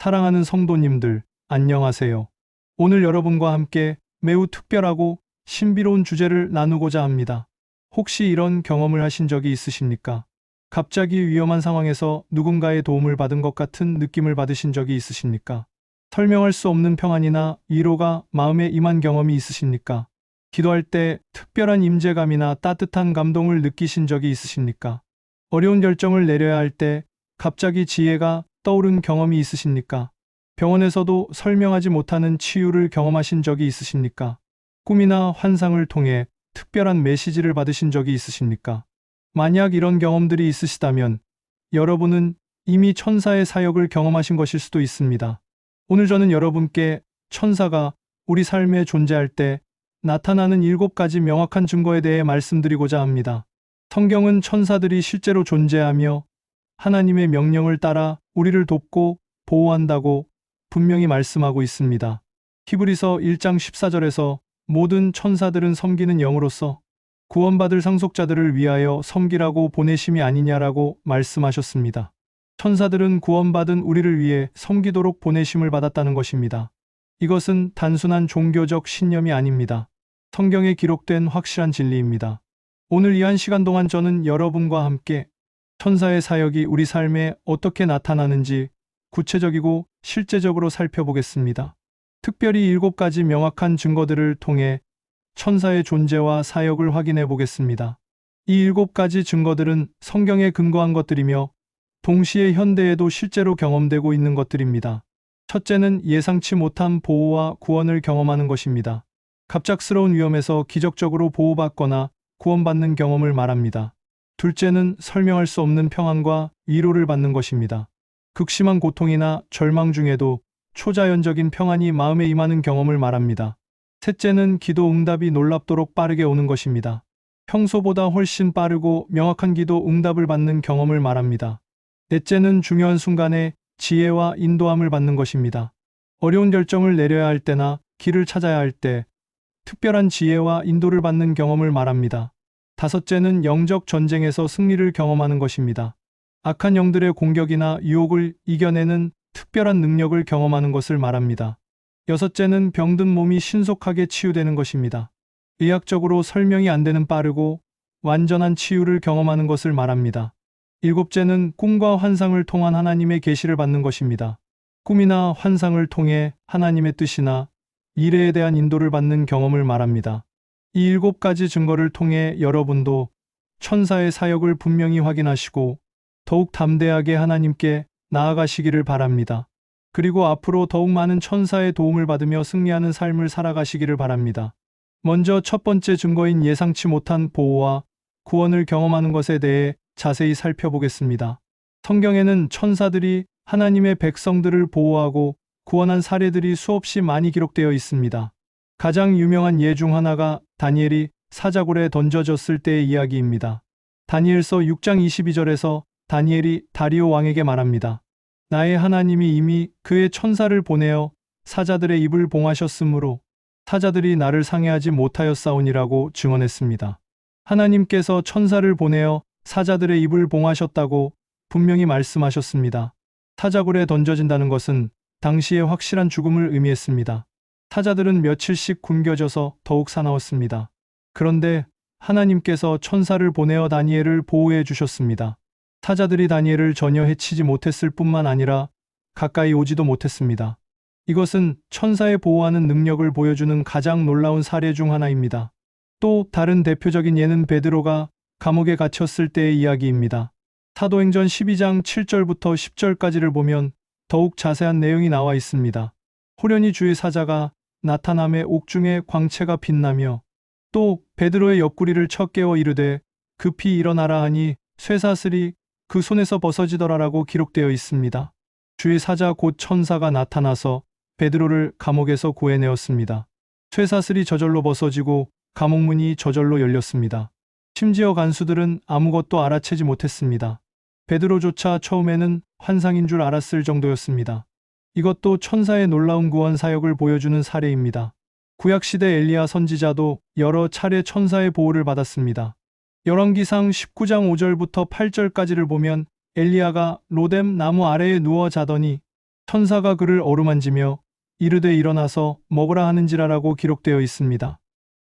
사랑하는 성도님들, 안녕하세요. 오늘 여러분과 함께 매우 특별하고 신비로운 주제를 나누고자 합니다. 혹시 이런 경험을 하신 적이 있으십니까? 갑자기 위험한 상황에서 누군가의 도움을 받은 것 같은 느낌을 받으신 적이 있으십니까? 설명할 수 없는 평안이나 위로가 마음에 임한 경험이 있으십니까? 기도할 때 특별한 임재감이나 따뜻한 감동을 느끼신 적이 있으십니까? 어려운 결정을 내려야 할 때 갑자기 지혜가 떠오른 경험이 있으십니까? 병원에서도 설명하지 못하는 치유를 경험하신 적이 있으십니까? 꿈이나 환상을 통해 특별한 메시지를 받으신 적이 있으십니까? 만약 이런 경험들이 있으시다면 여러분은 이미 천사의 사역을 경험하신 것일 수도 있습니다. 오늘 저는 여러분께 천사가 우리 삶에 존재할 때 나타나는 7가지 명확한 증거에 대해 말씀드리고자 합니다. 성경은 천사들이 실제로 존재하며 하나님의 명령을 따라 우리를 돕고 보호한다고 분명히 말씀하고 있습니다. 히브리서 1장 14절에서 모든 천사들은 섬기는 영으로서 구원받을 상속자들을 위하여 섬기라고 보내심이 아니냐라고 말씀하셨습니다. 천사들은 구원받은 우리를 위해 섬기도록 보내심을 받았다는 것입니다. 이것은 단순한 종교적 신념이 아닙니다. 성경에 기록된 확실한 진리입니다. 오늘 이 한 시간 동안 저는 여러분과 함께 천사의 사역이 우리 삶에 어떻게 나타나는지 구체적이고 실제적으로 살펴보겠습니다. 특별히 7가지 명확한 증거들을 통해 천사의 존재와 사역을 확인해 보겠습니다. 이 7가지 증거들은 성경에 근거한 것들이며 동시에 현대에도 실제로 경험되고 있는 것들입니다. 첫째는 예상치 못한 보호와 구원을 경험하는 것입니다. 갑작스러운 위험에서 기적적으로 보호받거나 구원받는 경험을 말합니다. 둘째는 설명할 수 없는 평안과 위로를 받는 것입니다. 극심한 고통이나 절망 중에도 초자연적인 평안이 마음에 임하는 경험을 말합니다. 셋째는 기도 응답이 놀랍도록 빠르게 오는 것입니다. 평소보다 훨씬 빠르고 명확한 기도 응답을 받는 경험을 말합니다. 넷째는 중요한 순간에 지혜와 인도함을 받는 것입니다. 어려운 결정을 내려야 할 때나 길을 찾아야 할 때 특별한 지혜와 인도를 받는 경험을 말합니다. 다섯째는 영적 전쟁에서 승리를 경험하는 것입니다. 악한 영들의 공격이나 유혹을 이겨내는 특별한 능력을 경험하는 것을 말합니다. 여섯째는 병든 몸이 신속하게 치유되는 것입니다. 의학적으로 설명이 안 되는 빠르고 완전한 치유를 경험하는 것을 말합니다. 일곱째는 꿈과 환상을 통한 하나님의 계시를 받는 것입니다. 꿈이나 환상을 통해 하나님의 뜻이나 미래에 대한 인도를 받는 경험을 말합니다. 이 7가지 증거를 통해 여러분도 천사의 사역을 분명히 확인하시고 더욱 담대하게 하나님께 나아가시기를 바랍니다. 그리고 앞으로 더욱 많은 천사의 도움을 받으며 승리하는 삶을 살아가시기를 바랍니다. 먼저 첫 번째 증거인 예상치 못한 보호와 구원을 경험하는 것에 대해 자세히 살펴보겠습니다. 성경에는 천사들이 하나님의 백성들을 보호하고 구원한 사례들이 수없이 많이 기록되어 있습니다. 가장 유명한 예 중 하나가 다니엘이 사자굴에 던져졌을 때의 이야기입니다. 다니엘서 6장 22절에서 다니엘이 다리오 왕에게 말합니다. 나의 하나님이 이미 그의 천사를 보내어 사자들의 입을 봉하셨으므로 사자들이 나를 상해하지 못하였사오니라고 증언했습니다. 하나님께서 천사를 보내어 사자들의 입을 봉하셨다고 분명히 말씀하셨습니다. 사자굴에 던져진다는 것은 당시의 확실한 죽음을 의미했습니다. 사자들은 며칠씩 굶겨져서 더욱 사나웠습니다. 그런데 하나님께서 천사를 보내어 다니엘을 보호해 주셨습니다. 사자들이 다니엘을 전혀 해치지 못했을 뿐만 아니라 가까이 오지도 못했습니다. 이것은 천사의 보호하는 능력을 보여주는 가장 놀라운 사례 중 하나입니다. 또 다른 대표적인 예는 베드로가 감옥에 갇혔을 때의 이야기입니다. 사도행전 12장 7절부터 10절까지를 보면 더욱 자세한 내용이 나와 있습니다. 호련히 주의 사자가 나타남에 옥중에 광채가 빛나며 또 베드로의 옆구리를 쳐 깨워 이르되 급히 일어나라 하니 쇠사슬이 그 손에서 벗어지더라라고 기록되어 있습니다. 주의 사자 곧 천사가 나타나서 베드로를 감옥에서 구해내었습니다. 쇠사슬이 저절로 벗어지고 감옥문이 저절로 열렸습니다. 심지어 간수들은 아무것도 알아채지 못했습니다. 베드로조차 처음에는 환상인 줄 알았을 정도였습니다. 이것도 천사의 놀라운 구원 사역을 보여주는 사례입니다. 구약시대 엘리야 선지자도 여러 차례 천사의 보호를 받았습니다. 열왕기상 19장 5절부터 8절까지를 보면 엘리야가 로뎀 나무 아래에 누워 자더니 천사가 그를 어루만지며 이르되 일어나서 먹으라 하는지라라고 기록되어 있습니다.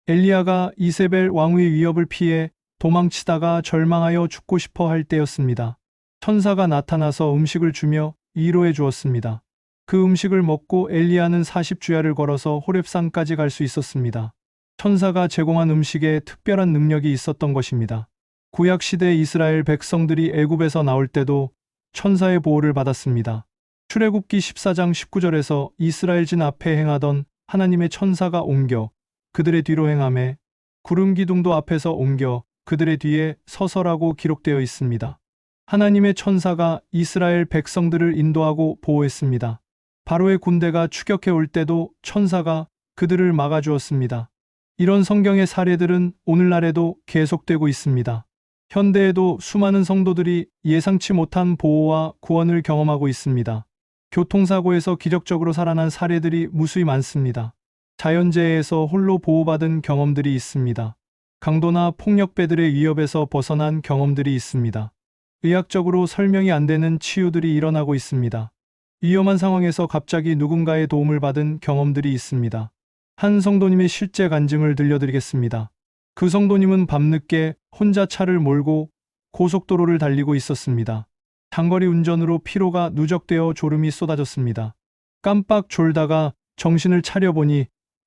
엘리야가 이세벨 왕후의 위협을 피해 도망치다가 절망하여 죽고 싶어 할 때였습니다. 천사가 나타나서 음식을 주며 위로해 주었습니다. 그 음식을 먹고 엘리야는 40주야를 걸어서 호렙산까지 갈 수 있었습니다. 천사가 제공한 음식에 특별한 능력이 있었던 것입니다. 구약시대 이스라엘 백성들이 애굽에서 나올 때도 천사의 보호를 받았습니다. 출애굽기 14장 19절에서 이스라엘 진 앞에 행하던 하나님의 천사가 옮겨 그들의 뒤로 행하매 구름 기둥도 앞에서 옮겨 그들의 뒤에 서서라고 기록되어 있습니다. 하나님의 천사가 이스라엘 백성들을 인도하고 보호했습니다. 바로의 군대가 추격해 올 때도 천사가 그들을 막아주었습니다. 이런 성경의 사례들은 오늘날에도 계속되고 있습니다. 현대에도 수많은 성도들이 예상치 못한 보호와 구원을 경험하고 있습니다. 교통사고에서 기적적으로 살아난 사례들이 무수히 많습니다. 자연재해에서 홀로 보호받은 경험들이 있습니다. 강도나 폭력배들의 위협에서 벗어난 경험들이 있습니다. 의학적으로 설명이 안 되는 치유들이 일어나고 있습니다. 위험한 상황에서 갑자기 누군가의 도움을 받은 경험들이 있습니다. 한 성도님의 실제 간증을 들려드리겠습니다. 그 성도님은 밤늦게 혼자 차를 몰고 고속도로를 달리고 있었습니다. 장거리 운전으로 피로가 누적되어 졸음이 쏟아졌습니다. 깜빡 졸다가 정신을 차려보니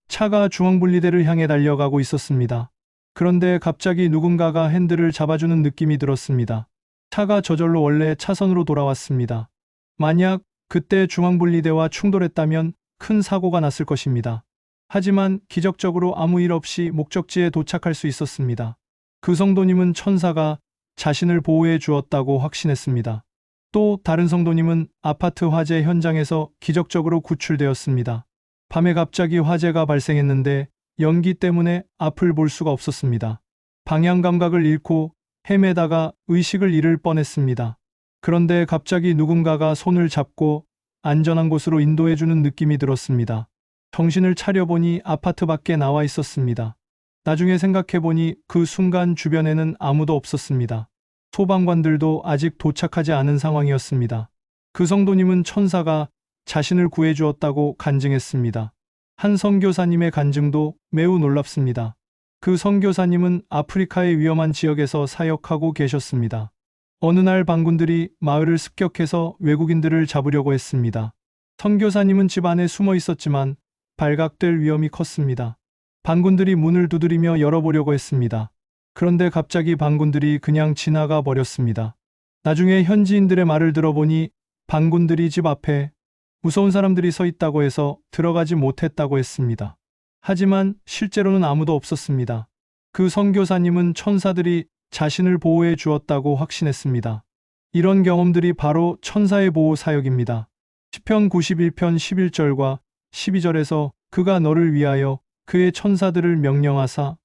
차가 중앙분리대를 향해 달려가고 있었습니다. 그런데 갑자기 누군가가 핸들을 잡아주는 느낌이 들었습니다. 차가 저절로 원래 차선으로 돌아왔습니다. 만약 그때 중앙분리대와 충돌했다면 큰 사고가 났을 것입니다. 하지만 기적적으로 아무 일 없이 목적지에 도착할 수 있었습니다. 그 성도님은 천사가 자신을 보호해 주었다고 확신했습니다. 또 다른 성도님은 아파트 화재 현장에서 기적적으로 구출되었습니다. 밤에 갑자기 화재가 발생했는데 연기 때문에 앞을 볼 수가 없었습니다. 방향 감각을 잃고 헤매다가 의식을 잃을 뻔했습니다. 그런데 갑자기 누군가가 손을 잡고 안전한 곳으로 인도해주는 느낌이 들었습니다. 정신을 차려보니 아파트 밖에 나와 있었습니다. 나중에 생각해보니 그 순간 주변에는 아무도 없었습니다. 소방관들도 아직 도착하지 않은 상황이었습니다. 그 성도님은 천사가 자신을 구해주었다고 간증했습니다. 한 선교사님의 간증도 매우 놀랍습니다. 그 선교사님은 아프리카의 위험한 지역에서 사역하고 계셨습니다. 어느 날 반군들이 마을을 습격해서 외국인들을 잡으려고 했습니다. 선교사님은 집 안에 숨어 있었지만 발각될 위험이 컸습니다. 반군들이 문을 두드리며 열어보려고 했습니다. 그런데 갑자기 반군들이 그냥 지나가 버렸습니다. 나중에 현지인들의 말을 들어보니 반군들이 집 앞에 무서운 사람들이 서 있다고 해서 들어가지 못했다고 했습니다. 하지만 실제로는 아무도 없었습니다. 그 선교사님은 천사들이 자신을 보호해 주었다고 확신했습니다. 이런 경험들이 바로 천사의 보호 사역입니다. 시편 91편 11절과 12절에서 그가 너를 위하여 그의 천사들을 명령하사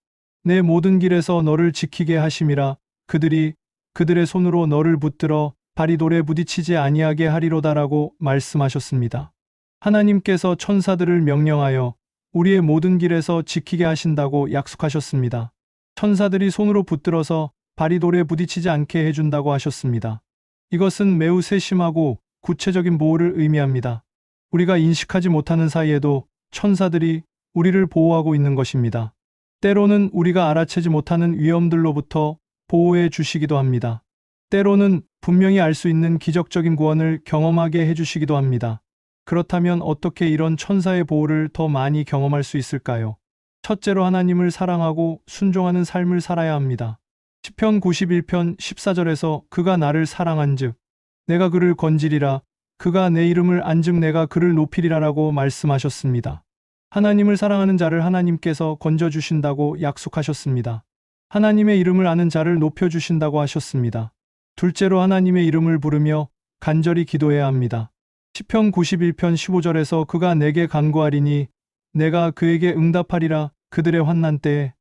내 모든 길에서 너를 지키게 하심이라 그들이 그들의 손으로 너를 붙들어 발이 돌에 부딪히지 아니하게 하리로다라고 말씀하셨습니다. 하나님께서 천사들을 명령하여 우리의 모든 길에서 지키게 하신다고 약속하셨습니다. 천사들이 손으로 붙들어서 발이 돌에 부딪히지 않게 해준다고 하셨습니다. 이것은 매우 세심하고 구체적인 보호를 의미합니다. 우리가 인식하지 못하는 사이에도 천사들이 우리를 보호하고 있는 것입니다. 때로는 우리가 알아채지 못하는 위험들로부터 보호해 주시기도 합니다. 때로는 분명히 알 수 있는 기적적인 구원을 경험하게 해주시기도 합니다. 그렇다면 어떻게 이런 천사의 보호를 더 많이 경험할 수 있을까요? 첫째로 하나님을 사랑하고 순종하는 삶을 살아야 합니다. 시편 91편 14절에서 그가 나를 사랑한즉 내가 그를 건지리라 그가 내 이름을 안즉 내가 그를 높이리라라고 말씀하셨습니다. 하나님을 사랑하는 자를 하나님께서 건져주신다고 약속하셨습니다. 하나님의 이름을 아는 자를 높여주신다고 하셨습니다. 둘째로 하나님의 이름을 부르며 간절히 기도해야 합니다. 시편 91편 15절에서 그가 내게 간구하리니 내가 그에게 응답하리라 그들의 환난 때에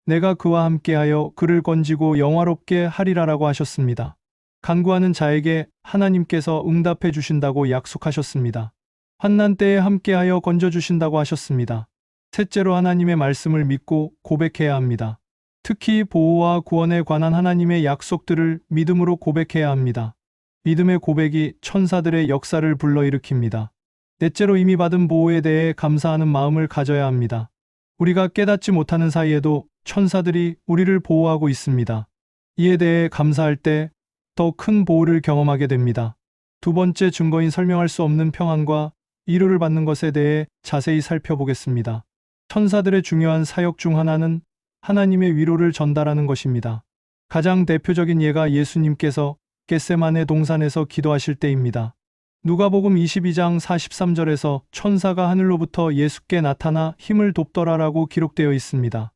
내가 그와 함께하여 그를 건지고 영화롭게 하리라라고 하셨습니다. 간구하는 자에게 하나님께서 응답해 주신다고 약속하셨습니다. 환난 때에 함께하여 건져주신다고 하셨습니다. 셋째로 하나님의 말씀을 믿고 고백해야 합니다. 특히 보호와 구원에 관한 하나님의 약속들을 믿음으로 고백해야 합니다. 믿음의 고백이 천사들의 역사를 불러일으킵니다. 넷째로 이미 받은 보호에 대해 감사하는 마음을 가져야 합니다. 우리가 깨닫지 못하는 사이에도 천사들이 우리를 보호하고 있습니다. 이에 대해 감사할 때 더 큰 보호를 경험하게 됩니다. 두 번째 증거인 설명할 수 없는 평안과 위로를 받는 것에 대해 자세히 살펴보겠습니다. 천사들의 중요한 사역 중 하나는 하나님의 위로를 전달하는 것입니다. 가장 대표적인 예가 예수님께서 겟세마네 동산에서 기도하실 때입니다. 누가복음 22장 43절에서 천사가 하늘로부터 예수께 나타나 힘을 돕더라라고 기록되어 있습니다.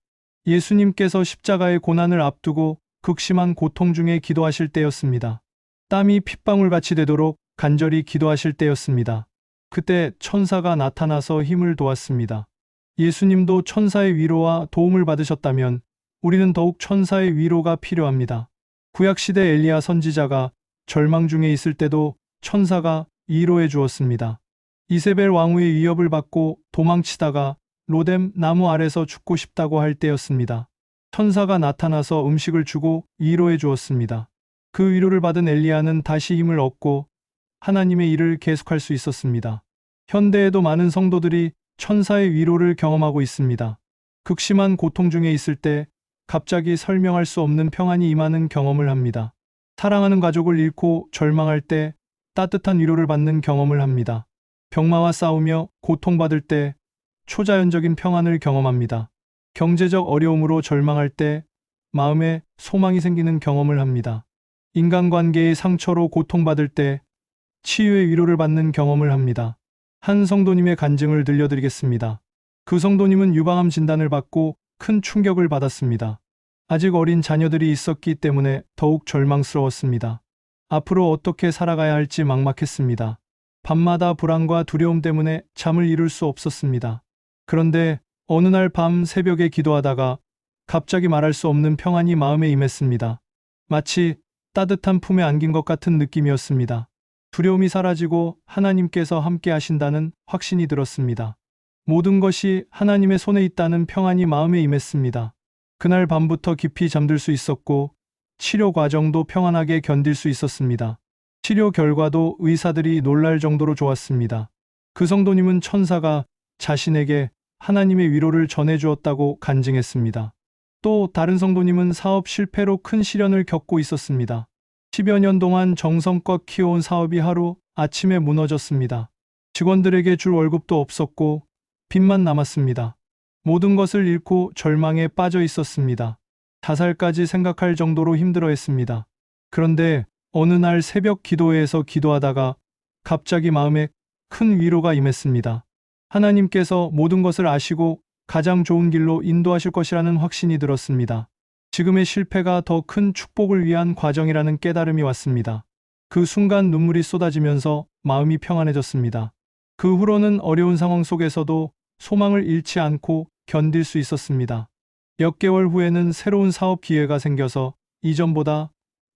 예수님께서 십자가의 고난을 앞두고 극심한 고통 중에 기도하실 때였습니다. 땀이 핏방울같이 되도록 간절히 기도하실 때였습니다. 그때 천사가 나타나서 힘을 도왔습니다. 예수님도 천사의 위로와 도움을 받으셨다면 우리는 더욱 천사의 위로가 필요합니다. 구약시대 엘리야 선지자가 절망 중에 있을 때도 천사가 위로해 주었습니다. 이세벨 왕후의 위협을 받고 도망치다가 로뎀 나무 아래서 죽고 싶다고 할 때였습니다. 천사가 나타나서 음식을 주고 위로해 주었습니다. 그 위로를 받은 엘리야는 다시 힘을 얻고 하나님의 일을 계속할 수 있었습니다. 현대에도 많은 성도들이 천사의 위로를 경험하고 있습니다. 극심한 고통 중에 있을 때 갑자기 설명할 수 없는 평안이 임하는 경험을 합니다. 사랑하는 가족을 잃고 절망할 때 따뜻한 위로를 받는 경험을 합니다. 병마와 싸우며 고통받을 때 초자연적인 평안을 경험합니다. 경제적 어려움으로 절망할 때 마음에 소망이 생기는 경험을 합니다. 인간관계의 상처로 고통받을 때 치유의 위로를 받는 경험을 합니다. 한 성도님의 간증을 들려드리겠습니다. 그 성도님은 유방암 진단을 받고 큰 충격을 받았습니다. 아직 어린 자녀들이 있었기 때문에 더욱 절망스러웠습니다. 앞으로 어떻게 살아가야 할지 막막했습니다. 밤마다 불안과 두려움 때문에 잠을 이룰 수 없었습니다. 그런데 어느 날 밤 새벽에 기도하다가 갑자기 말할 수 없는 평안이 마음에 임했습니다. 마치 따뜻한 품에 안긴 것 같은 느낌이었습니다. 두려움이 사라지고 하나님께서 함께 하신다는 확신이 들었습니다. 모든 것이 하나님의 손에 있다는 평안이 마음에 임했습니다. 그날 밤부터 깊이 잠들 수 있었고 치료 과정도 평안하게 견딜 수 있었습니다. 치료 결과도 의사들이 놀랄 정도로 좋았습니다. 그 성도님은 천사가 자신에게 하나님의 위로를 전해주었다고 간증했습니다. 또 다른 성도님은 사업 실패로 큰 시련을 겪고 있었습니다. 10여 년 동안 정성껏 키워온 사업이 하루 아침에 무너졌습니다. 직원들에게 줄 월급도 없었고 빚만 남았습니다. 모든 것을 잃고 절망에 빠져 있었습니다. 자살까지 생각할 정도로 힘들어했습니다. 그런데 어느 날 새벽 기도회에서 기도하다가 갑자기 마음에 큰 위로가 임했습니다. 하나님께서 모든 것을 아시고 가장 좋은 길로 인도하실 것이라는 확신이 들었습니다. 지금의 실패가 더 큰 축복을 위한 과정이라는 깨달음이 왔습니다. 그 순간 눈물이 쏟아지면서 마음이 평안해졌습니다. 그 후로는 어려운 상황 속에서도 소망을 잃지 않고 견딜 수 있었습니다. 몇 개월 후에는 새로운 사업 기회가 생겨서 이전보다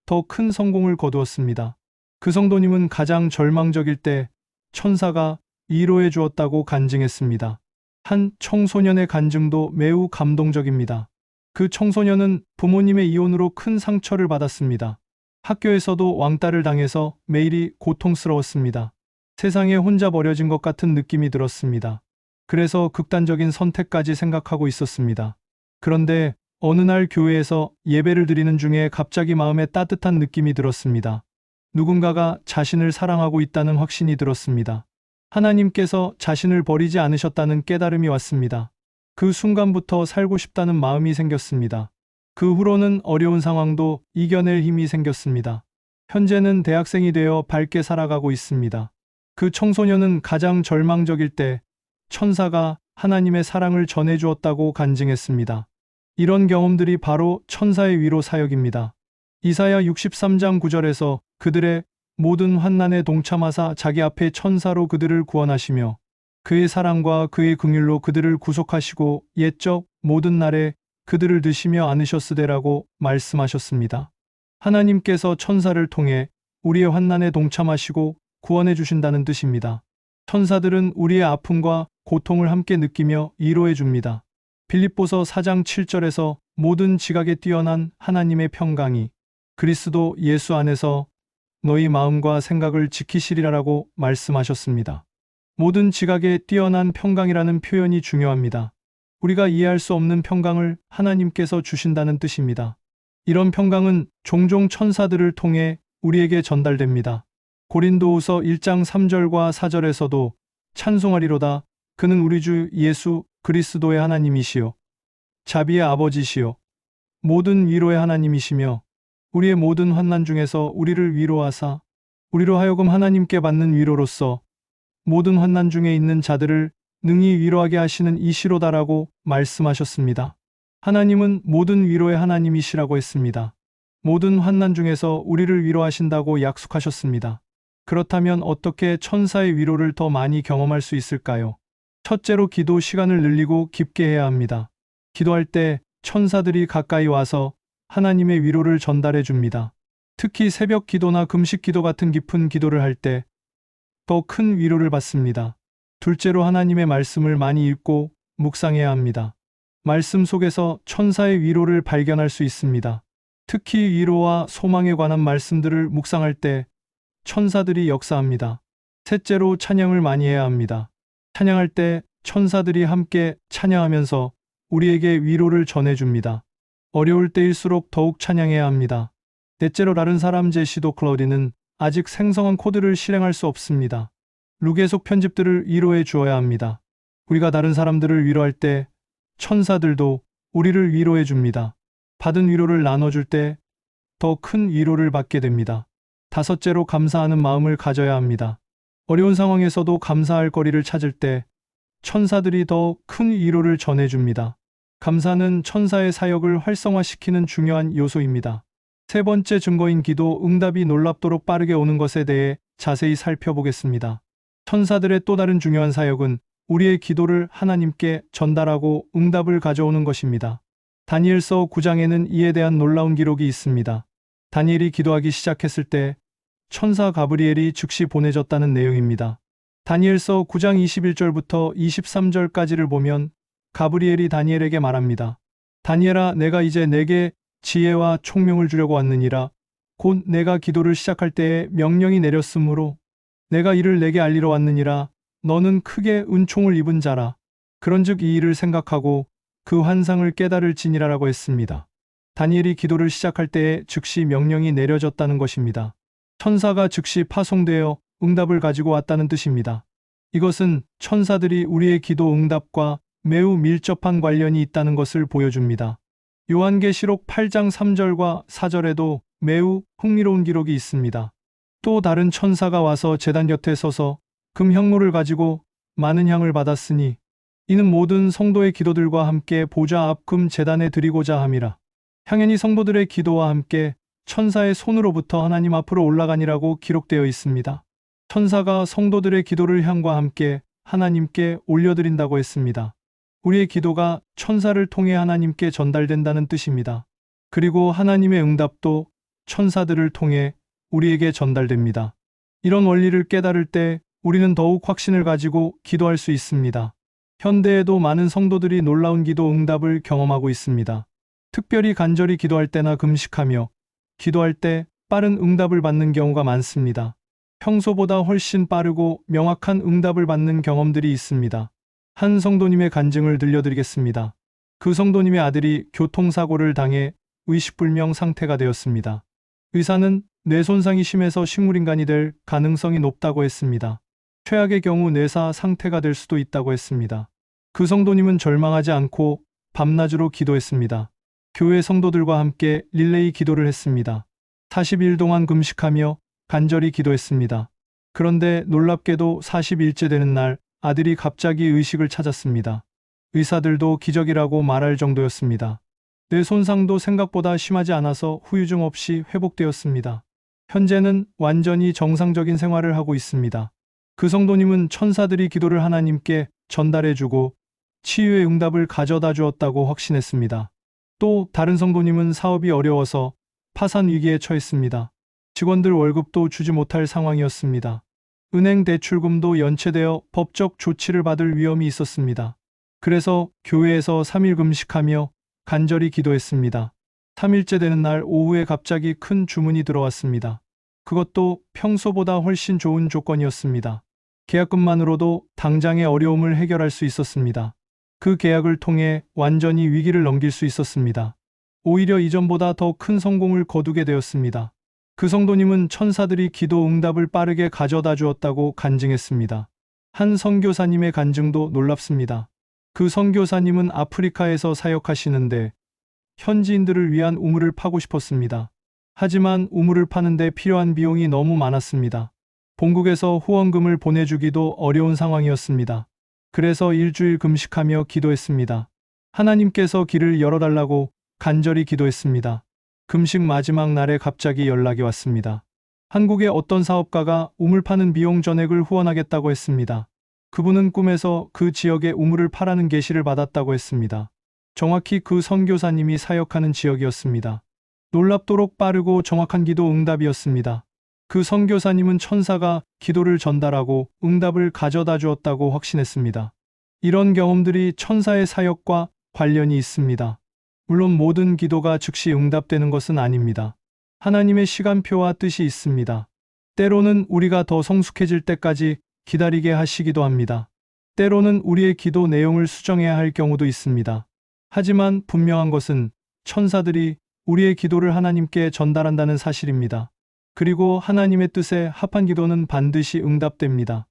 더 큰 성공을 거두었습니다. 그 성도님은 가장 절망적일 때 천사가 위로해 주었다고 간증했습니다. 한 청소년의 간증도 매우 감동적입니다. 그 청소년은 부모님의 이혼으로 큰 상처를 받았습니다. 학교에서도 왕따를 당해서 매일이 고통스러웠습니다. 세상에 혼자 버려진 것 같은 느낌이 들었습니다. 그래서 극단적인 선택까지 생각하고 있었습니다. 그런데 어느 날 교회에서 예배를 드리는 중에 갑자기 마음에 따뜻한 느낌이 들었습니다. 누군가가 자신을 사랑하고 있다는 확신이 들었습니다. 하나님께서 자신을 버리지 않으셨다는 깨달음이 왔습니다. 그 순간부터 살고 싶다는 마음이 생겼습니다. 그 후로는 어려운 상황도 이겨낼 힘이 생겼습니다. 현재는 대학생이 되어 밝게 살아가고 있습니다. 그 청소년은 가장 절망적일 때 천사가 하나님의 사랑을 전해주었다고 간증했습니다. 이런 경험들이 바로 천사의 위로 사역입니다. 이사야 63장 9절에서 그들의 모든 환난에 동참하사 자기 앞에 천사로 그들을 구원하시며 그의 사랑과 그의 긍휼로 그들을 구속하시고 옛적 모든 날에 그들을 드시며 안으셨으되라고 말씀하셨습니다. 하나님께서 천사를 통해 우리의 환난에 동참하시고 구원해 주신다는 뜻입니다. 천사들은 우리의 아픔과 고통을 함께 느끼며 위로해 줍니다. 빌립보서 4장 7절에서 모든 지각에 뛰어난 하나님의 평강이 그리스도 예수 안에서 너희 마음과 생각을 지키시리라라고 말씀하셨습니다. 모든 지각에 뛰어난 평강이라는 표현이 중요합니다. 우리가 이해할 수 없는 평강을 하나님께서 주신다는 뜻입니다. 이런 평강은 종종 천사들을 통해 우리에게 전달됩니다. 고린도후서 1장 3절과 4절에서도 찬송하리로다. 그는 우리 주 예수 그리스도의 하나님이시요 자비의 아버지시요 모든 위로의 하나님이시며 우리의 모든 환난 중에서 우리를 위로하사 우리로 하여금 하나님께 받는 위로로서 모든 환난 중에 있는 자들을 능히 위로하게 하시는 이시로다라고 말씀하셨습니다. 하나님은 모든 위로의 하나님이시라고 했습니다. 모든 환난 중에서 우리를 위로하신다고 약속하셨습니다. 그렇다면 어떻게 천사의 위로를 더 많이 경험할 수 있을까요? 첫째로 기도 시간을 늘리고 깊게 해야 합니다. 기도할 때 천사들이 가까이 와서 하나님의 위로를 전달해 줍니다. 특히 새벽 기도나 금식 기도 같은 깊은 기도를 할 때 더 큰 위로를 받습니다. 둘째로 하나님의 말씀을 많이 읽고 묵상해야 합니다. 말씀 속에서 천사의 위로를 발견할 수 있습니다. 특히 위로와 소망에 관한 말씀들을 묵상할 때 천사들이 역사합니다. 셋째로 찬양을 많이 해야 합니다. 찬양할 때 천사들이 함께 찬양하면서 우리에게 위로를 전해줍니다. 어려울 때일수록 더욱 찬양해야 합니다. 넷째로 다른 사람 제시도 클러디는 아직 생성한 코드를 실행할 수 없습니다. 룩의 편집들을 위로해 주어야 합니다. 우리가 다른 사람들을 위로할 때 천사들도 우리를 위로해 줍니다. 받은 위로를 나눠줄 때 더 큰 위로를 받게 됩니다. 다섯째로 감사하는 마음을 가져야 합니다. 어려운 상황에서도 감사할 거리를 찾을 때 천사들이 더 큰 위로를 전해줍니다. 감사는 천사의 사역을 활성화시키는 중요한 요소입니다. 세 번째 증거인 기도 응답이 놀랍도록 빠르게 오는 것에 대해 자세히 살펴보겠습니다. 천사들의 또 다른 중요한 사역은 우리의 기도를 하나님께 전달하고 응답을 가져오는 것입니다. 다니엘서 9장에는 이에 대한 놀라운 기록이 있습니다. 다니엘이 기도하기 시작했을 때 천사 가브리엘이 즉시 보내졌다는 내용입니다. 다니엘서 9장 21절부터 23절까지를 보면 가브리엘이 다니엘에게 말합니다. 다니엘아, 내가 이제 내게 지혜와 총명을 주려고 왔느니라. 곧 내가 기도를 시작할 때에 명령이 내렸으므로 내가 이를 내게 알리러 왔느니라. 너는 크게 은총을 입은 자라. 그런즉 이 일을 생각하고 그 환상을 깨달을지니라라고 했습니다. 다니엘이 기도를 시작할 때에 즉시 명령이 내려졌다는 것입니다. 천사가 즉시 파송되어 응답을 가지고 왔다는 뜻입니다. 이것은 천사들이 우리의 기도 응답과 매우 밀접한 관련이 있다는 것을 보여줍니다. 요한계시록 8장 3절과 4절에도 매우 흥미로운 기록이 있습니다. 또 다른 천사가 와서 제단 곁에 서서 금 향로를 가지고 많은 향을 받았으니 이는 모든 성도의 기도들과 함께 보좌 앞 금 제단에 드리고자 함이라. 향연이 성도들의 기도와 함께 천사의 손으로부터 하나님 앞으로 올라가니라고 기록되어 있습니다. 천사가 성도들의 기도를 향과 함께 하나님께 올려드린다고 했습니다. 우리의 기도가 천사를 통해 하나님께 전달된다는 뜻입니다. 그리고 하나님의 응답도 천사들을 통해 우리에게 전달됩니다. 이런 원리를 깨달을 때 우리는 더욱 확신을 가지고 기도할 수 있습니다. 현대에도 많은 성도들이 놀라운 기도 응답을 경험하고 있습니다. 특별히 간절히 기도할 때나 금식하며 기도할 때 빠른 응답을 받는 경우가 많습니다. 평소보다 훨씬 빠르고 명확한 응답을 받는 경험들이 있습니다. 한 성도님의 간증을 들려드리겠습니다. 그 성도님의 아들이 교통사고를 당해 의식불명 상태가 되었습니다. 의사는 뇌 손상이 심해서 식물인간이 될 가능성이 높다고 했습니다. 최악의 경우 뇌사 상태가 될 수도 있다고 했습니다. 그 성도님은 절망하지 않고 밤낮으로 기도했습니다. 교회 성도들과 함께 릴레이 기도를 했습니다. 40일 동안 금식하며 간절히 기도했습니다. 그런데 놀랍게도 40일째 되는 날 아들이 갑자기 의식을 찾았습니다. 의사들도 기적이라고 말할 정도였습니다. 뇌 손상도 생각보다 심하지 않아서 후유증 없이 회복되었습니다. 현재는 완전히 정상적인 생활을 하고 있습니다. 그 성도님은 천사들이 기도를 하나님께 전달해주고 치유의 응답을 가져다 주었다고 확신했습니다. 또 다른 성도님은 사업이 어려워서 파산 위기에 처했습니다. 직원들 월급도 주지 못할 상황이었습니다. 은행 대출금도 연체되어 법적 조치를 받을 위험이 있었습니다. 그래서 교회에서 3일 금식하며 간절히 기도했습니다. 3일째 되는 날 오후에 갑자기 큰 주문이 들어왔습니다. 그것도 평소보다 훨씬 좋은 조건이었습니다. 계약금만으로도 당장의 어려움을 해결할 수 있었습니다. 그 계약을 통해 완전히 위기를 넘길 수 있었습니다. 오히려 이전보다 더 큰 성공을 거두게 되었습니다. 그 성도님은 천사들이 기도 응답을 빠르게 가져다 주었다고 간증했습니다. 한 선교사님의 간증도 놀랍습니다. 그 선교사님은 아프리카에서 사역하시는데 현지인들을 위한 우물을 파고 싶었습니다. 하지만 우물을 파는데 필요한 비용이 너무 많았습니다. 본국에서 후원금을 보내주기도 어려운 상황이었습니다. 그래서 일주일 금식하며 기도했습니다. 하나님께서 길을 열어달라고 간절히 기도했습니다. 금식 마지막 날에 갑자기 연락이 왔습니다. 한국의 어떤 사업가가 우물 파는 비용 전액을 후원하겠다고 했습니다. 그분은 꿈에서 그 지역에 우물을 파라는 계시를 받았다고 했습니다. 정확히 그 선교사님이 사역하는 지역이었습니다. 놀랍도록 빠르고 정확한 기도 응답이었습니다. 그 선교사님은 천사가 기도를 전달하고 응답을 가져다 주었다고 확신했습니다. 이런 경험들이 천사의 사역과 관련이 있습니다. 물론 모든 기도가 즉시 응답되는 것은 아닙니다. 하나님의 시간표와 뜻이 있습니다. 때로는 우리가 더 성숙해질 때까지 기다리게 하시기도 합니다. 때로는 우리의 기도 내용을 수정해야 할 경우도 있습니다. 하지만 분명한 것은 천사들이 우리의 기도를 하나님께 전달한다는 사실입니다. 그리고 하나님의 뜻에 합한 기도는 반드시 응답됩니다.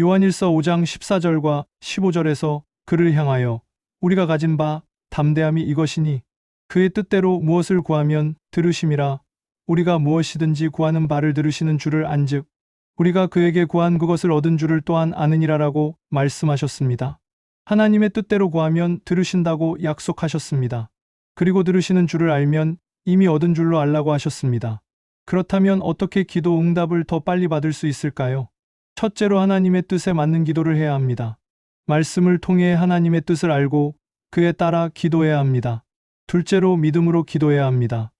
요한일서 5장 14절과 15절에서 그를 향하여 우리가 가진 바 담대함이 이것이니 그의 뜻대로 무엇을 구하면 들으심이라. 우리가 무엇이든지 구하는 바를 들으시는 줄을 안즉 우리가 그에게 구한 그것을 얻은 줄을 또한 아느니라라고 말씀하셨습니다. 하나님의 뜻대로 구하면 들으신다고 약속하셨습니다. 그리고 들으시는 줄을 알면 이미 얻은 줄로 알라고 하셨습니다. 그렇다면 어떻게 기도 응답을 더 빨리 받을 수 있을까요? 첫째로 하나님의 뜻에 맞는 기도를 해야 합니다. 말씀을 통해 하나님의 뜻을 알고 그에 따라 기도해야 합니다. 둘째로 믿음으로 기도해야 합니다.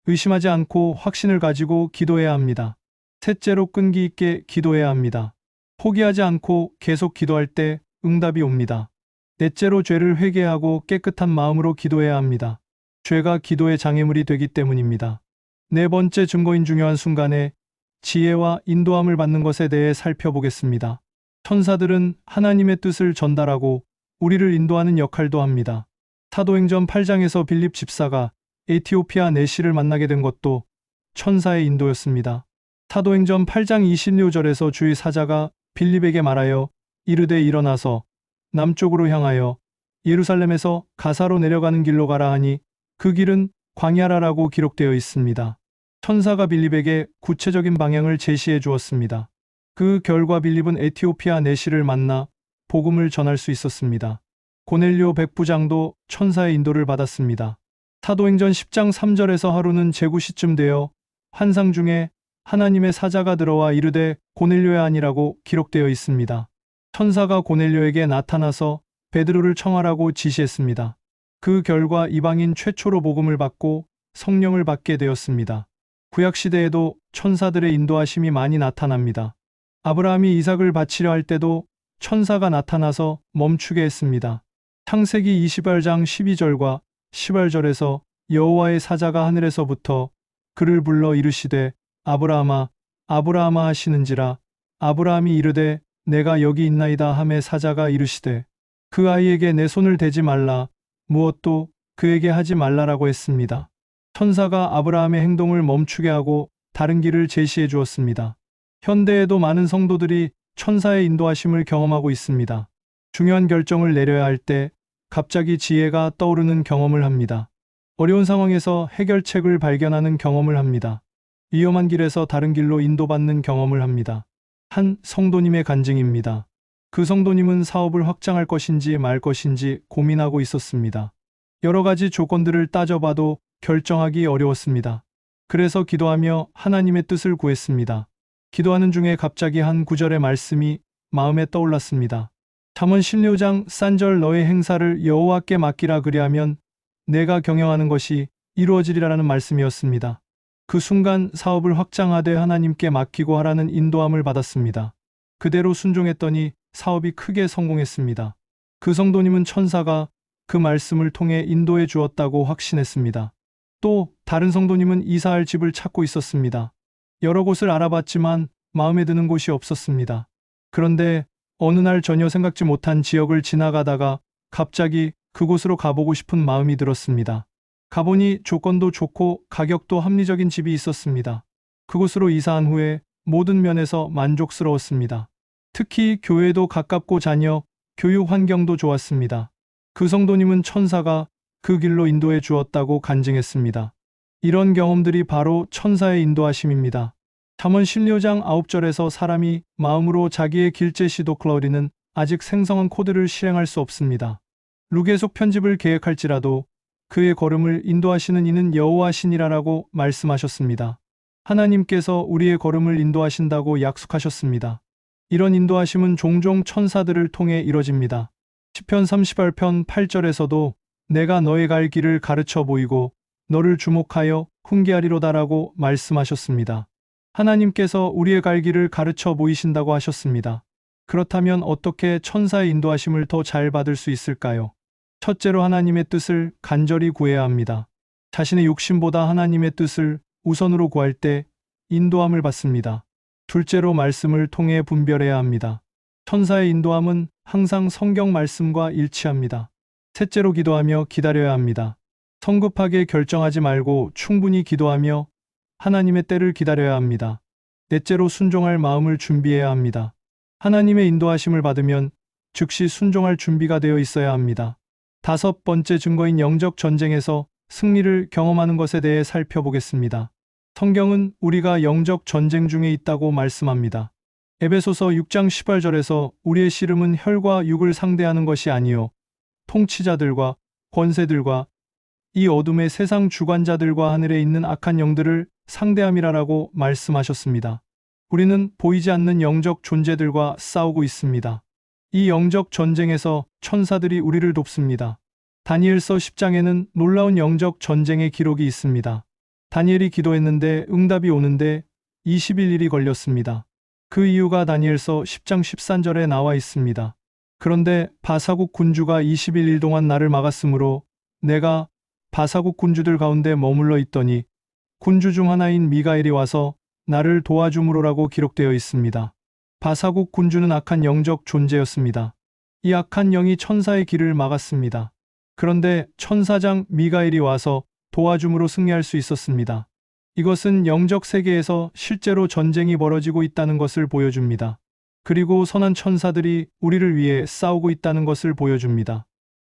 의심하지 않고 확신을 가지고 기도해야 합니다. 셋째로 끈기 있게 기도해야 합니다. 포기하지 않고 계속 기도할 때 응답이 옵니다. 넷째로 죄를 회개하고 깨끗한 마음으로 기도해야 합니다. 죄가 기도의 장애물이 되기 때문입니다. 네 번째 증거인 중요한 순간에 지혜와 인도함을 받는 것에 대해 살펴보겠습니다. 천사들은 하나님의 뜻을 전달하고 우리를 인도하는 역할도 합니다. 사도행전 8장에서 빌립 집사가 에티오피아 내시를 만나게 된 것도 천사의 인도였습니다. 사도행전 8장 26절에서 주의 사자가 빌립에게 말하여 이르되 일어나서 남쪽으로 향하여 예루살렘에서 가사로 내려가는 길로 가라 하니 그 길은 광야라라고 기록되어 있습니다. 천사가 빌립에게 구체적인 방향을 제시해 주었습니다. 그 결과 빌립은 에티오피아 내시를 만나 복음을 전할 수 있었습니다. 고넬료 백부장도 천사의 인도를 받았습니다. 사도행전 10장 3절에서 하루는 제구시쯤 되어 환상 중에 하나님의 사자가 들어와 이르되 고넬료야 아니라고 기록되어 있습니다. 천사가 고넬료에게 나타나서 베드로를 청하라고 지시했습니다. 그 결과 이방인 최초로 복음을 받고 성령을 받게 되었습니다. 구약시대에도 천사들의 인도하심이 많이 나타납니다. 아브라함이 이삭을 바치려 할 때도 천사가 나타나서 멈추게 했습니다. 창세기 28장 12절과 18절에서 여호와의 사자가 하늘에서부터 그를 불러 이르시되 아브라함아 아브라함아 하시는지라. 아브라함이 이르되 내가 여기 있나이다 하매 사자가 이르시되 그 아이에게 내 손을 대지 말라 무엇도 그에게 하지 말라라고 했습니다. 천사가 아브라함의 행동을 멈추게 하고 다른 길을 제시해 주었습니다. 현대에도 많은 성도들이 천사의 인도하심을 경험하고 있습니다. 중요한 결정을 내려야 할 때 갑자기 지혜가 떠오르는 경험을 합니다. 어려운 상황에서 해결책을 발견하는 경험을 합니다. 위험한 길에서 다른 길로 인도받는 경험을 합니다. 한 성도님의 간증입니다. 그 성도님은 사업을 확장할 것인지 말 것인지 고민하고 있었습니다. 여러 가지 조건들을 따져봐도 결정하기 어려웠습니다. 그래서 기도하며 하나님의 뜻을 구했습니다. 기도하는 중에 갑자기 한 구절의 말씀이 마음에 떠올랐습니다. 잠언 16장 싼절 너의 행사를 여호와께 맡기라 그리하면 내가 경영하는 것이 이루어지리라는 말씀이었습니다. 그 순간 사업을 확장하되 하나님께 맡기고 하라는 인도함을 받았습니다. 그대로 순종했더니 사업이 크게 성공했습니다. 그 성도님은 천사가 그 말씀을 통해 인도해 주었다고 확신했습니다. 또 다른 성도님은 이사할 집을 찾고 있었습니다. 여러 곳을 알아봤지만 마음에 드는 곳이 없었습니다. 그런데 어느 날 전혀 생각지 못한 지역을 지나가다가 갑자기 그곳으로 가보고 싶은 마음이 들었습니다. 가보니 조건도 좋고 가격도 합리적인 집이 있었습니다. 그곳으로 이사한 후에 모든 면에서 만족스러웠습니다. 특히 교회도 가깝고 자녀, 교육 환경도 좋았습니다. 그 성도님은 천사가 그 길로 인도해 주었다고 간증했습니다. 이런 경험들이 바로 천사의 인도하심입니다. 잠언 16장 9절에서 사람이 마음으로 자기의 길재시도 클러리는 아직 생성한 코드를 실행할 수 없습니다. 룩에속 편집을 계획할지라도 그의 걸음을 인도하시는 이는 여호와시니라라고 말씀하셨습니다. 하나님께서 우리의 걸음을 인도하신다고 약속하셨습니다. 이런 인도하심은 종종 천사들을 통해 이뤄집니다. 시편 38편 8절에서도 내가 너의 갈 길을 가르쳐 보이고 너를 주목하여 훈계하리로다라고 말씀하셨습니다. 하나님께서 우리의 갈 길을 가르쳐 보이신다고 하셨습니다. 그렇다면 어떻게 천사의 인도하심을 더 잘 받을 수 있을까요? 첫째로 하나님의 뜻을 간절히 구해야 합니다. 자신의 욕심보다 하나님의 뜻을 우선으로 구할 때 인도함을 받습니다. 둘째로 말씀을 통해 분별해야 합니다. 천사의 인도함은 항상 성경 말씀과 일치합니다. 셋째로 기도하며 기다려야 합니다. 성급하게 결정하지 말고 충분히 기도하며 하나님의 때를 기다려야 합니다. 넷째로 순종할 마음을 준비해야 합니다. 하나님의 인도하심을 받으면 즉시 순종할 준비가 되어 있어야 합니다. 다섯 번째 증거인 영적 전쟁에서 승리를 경험하는 것에 대해 살펴보겠습니다. 성경은 우리가 영적 전쟁 중에 있다고 말씀합니다. 에베소서 6장 18절에서 우리의 씨름은 혈과 육을 상대하는 것이 아니요 통치자들과 권세들과 이 어둠의 세상 주관자들과 하늘에 있는 악한 영들을 상대함이라라고 말씀하셨습니다. 우리는 보이지 않는 영적 존재들과 싸우고 있습니다. 이 영적 전쟁에서 천사들이 우리를 돕습니다. 다니엘서 10장에는 놀라운 영적 전쟁의 기록이 있습니다. 다니엘이 기도했는데 응답이 오는데 21일이 걸렸습니다. 그 이유가 다니엘서 10장 13절에 나와 있습니다. 그런데 바사국 군주가 21일 동안 나를 막았으므로 내가 바사국 군주들 가운데 머물러 있더니 군주 중 하나인 미가엘이 와서 나를 도와줌으로라고 기록되어 있습니다. 바사국 군주는 악한 영적 존재였습니다. 이 악한 영이 천사의 길을 막았습니다. 그런데 천사장 미가엘이 와서 도와줌으로 승리할 수 있었습니다. 이것은 영적 세계에서 실제로 전쟁이 벌어지고 있다는 것을 보여줍니다. 그리고 선한 천사들이 우리를 위해 싸우고 있다는 것을 보여줍니다.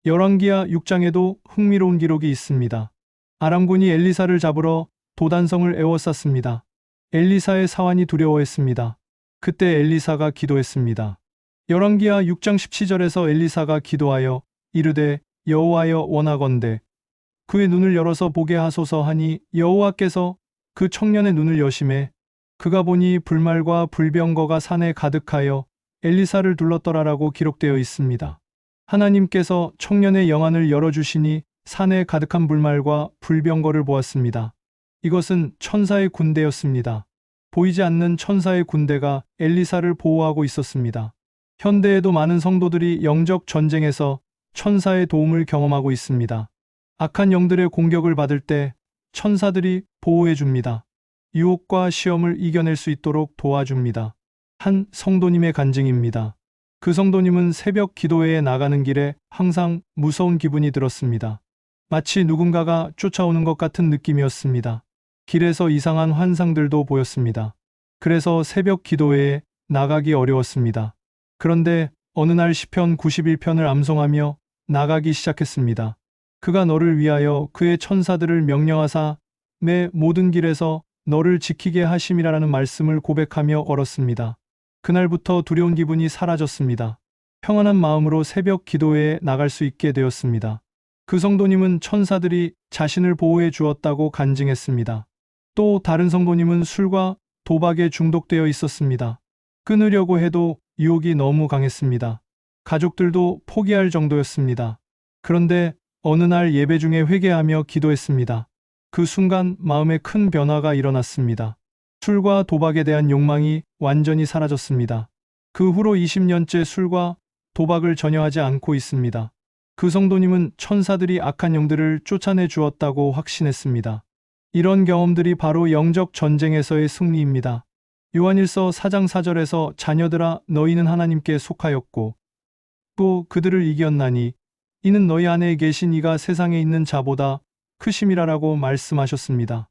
열왕기하 6장에도 흥미로운 기록이 있습니다. 아람군이 엘리사를 잡으러 도단성을 에워쌌습니다. 엘리사의 사환이 두려워했습니다. 그때 엘리사가 기도했습니다. 열왕기하 6장 17절에서 엘리사가 기도하여 이르되 여호와여 원하건대 그의 눈을 열어서 보게 하소서 하니 여호와께서 그 청년의 눈을 여심해 그가 보니 불말과 불병거가 산에 가득하여 엘리사를 둘렀더라라고 기록되어 있습니다. 하나님께서 청년의 영안을 열어주시니 산에 가득한 불말과 불병거를 보았습니다. 이것은 천사의 군대였습니다. 보이지 않는 천사의 군대가 엘리사를 보호하고 있었습니다. 현대에도 많은 성도들이 영적 전쟁에서 천사의 도움을 경험하고 있습니다. 악한 영들의 공격을 받을 때 천사들이 보호해 줍니다. 유혹과 시험을 이겨낼 수 있도록 도와줍니다. 한 성도님의 간증입니다. 그 성도님은 새벽 기도회에 나가는 길에 항상 무서운 기분이 들었습니다. 마치 누군가가 쫓아오는 것 같은 느낌이었습니다. 길에서 이상한 환상들도 보였습니다. 그래서 새벽 기도회에 나가기 어려웠습니다. 그런데 어느 날 시편 91편을 암송하며 나가기 시작했습니다. 그가 너를 위하여 그의 천사들을 명령하사 내 모든 길에서 너를 지키게 하심이라는 말씀을 고백하며 걸었습니다. 그날부터 두려운 기분이 사라졌습니다. 평안한 마음으로 새벽 기도회에 나갈 수 있게 되었습니다. 그 성도님은 천사들이 자신을 보호해 주었다고 간증했습니다. 또 다른 성도님은 술과 도박에 중독되어 있었습니다. 끊으려고 해도 유혹이 너무 강했습니다. 가족들도 포기할 정도였습니다. 그런데 어느 날 예배 중에 회개하며 기도했습니다. 그 순간 마음에 큰 변화가 일어났습니다. 술과 도박에 대한 욕망이 완전히 사라졌습니다. 그 후로 20년째 술과 도박을 전혀 하지 않고 있습니다. 그 성도님은 천사들이 악한 영들을 쫓아내 주었다고 확신했습니다. 이런 경험들이 바로 영적 전쟁에서의 승리입니다. 요한일서 4장 4절에서 자녀들아 너희는 하나님께 속하였고 또 그들을 이겼나니 이는 너희 안에 계신 이가 세상에 있는 자보다 크심이라라고 말씀하셨습니다.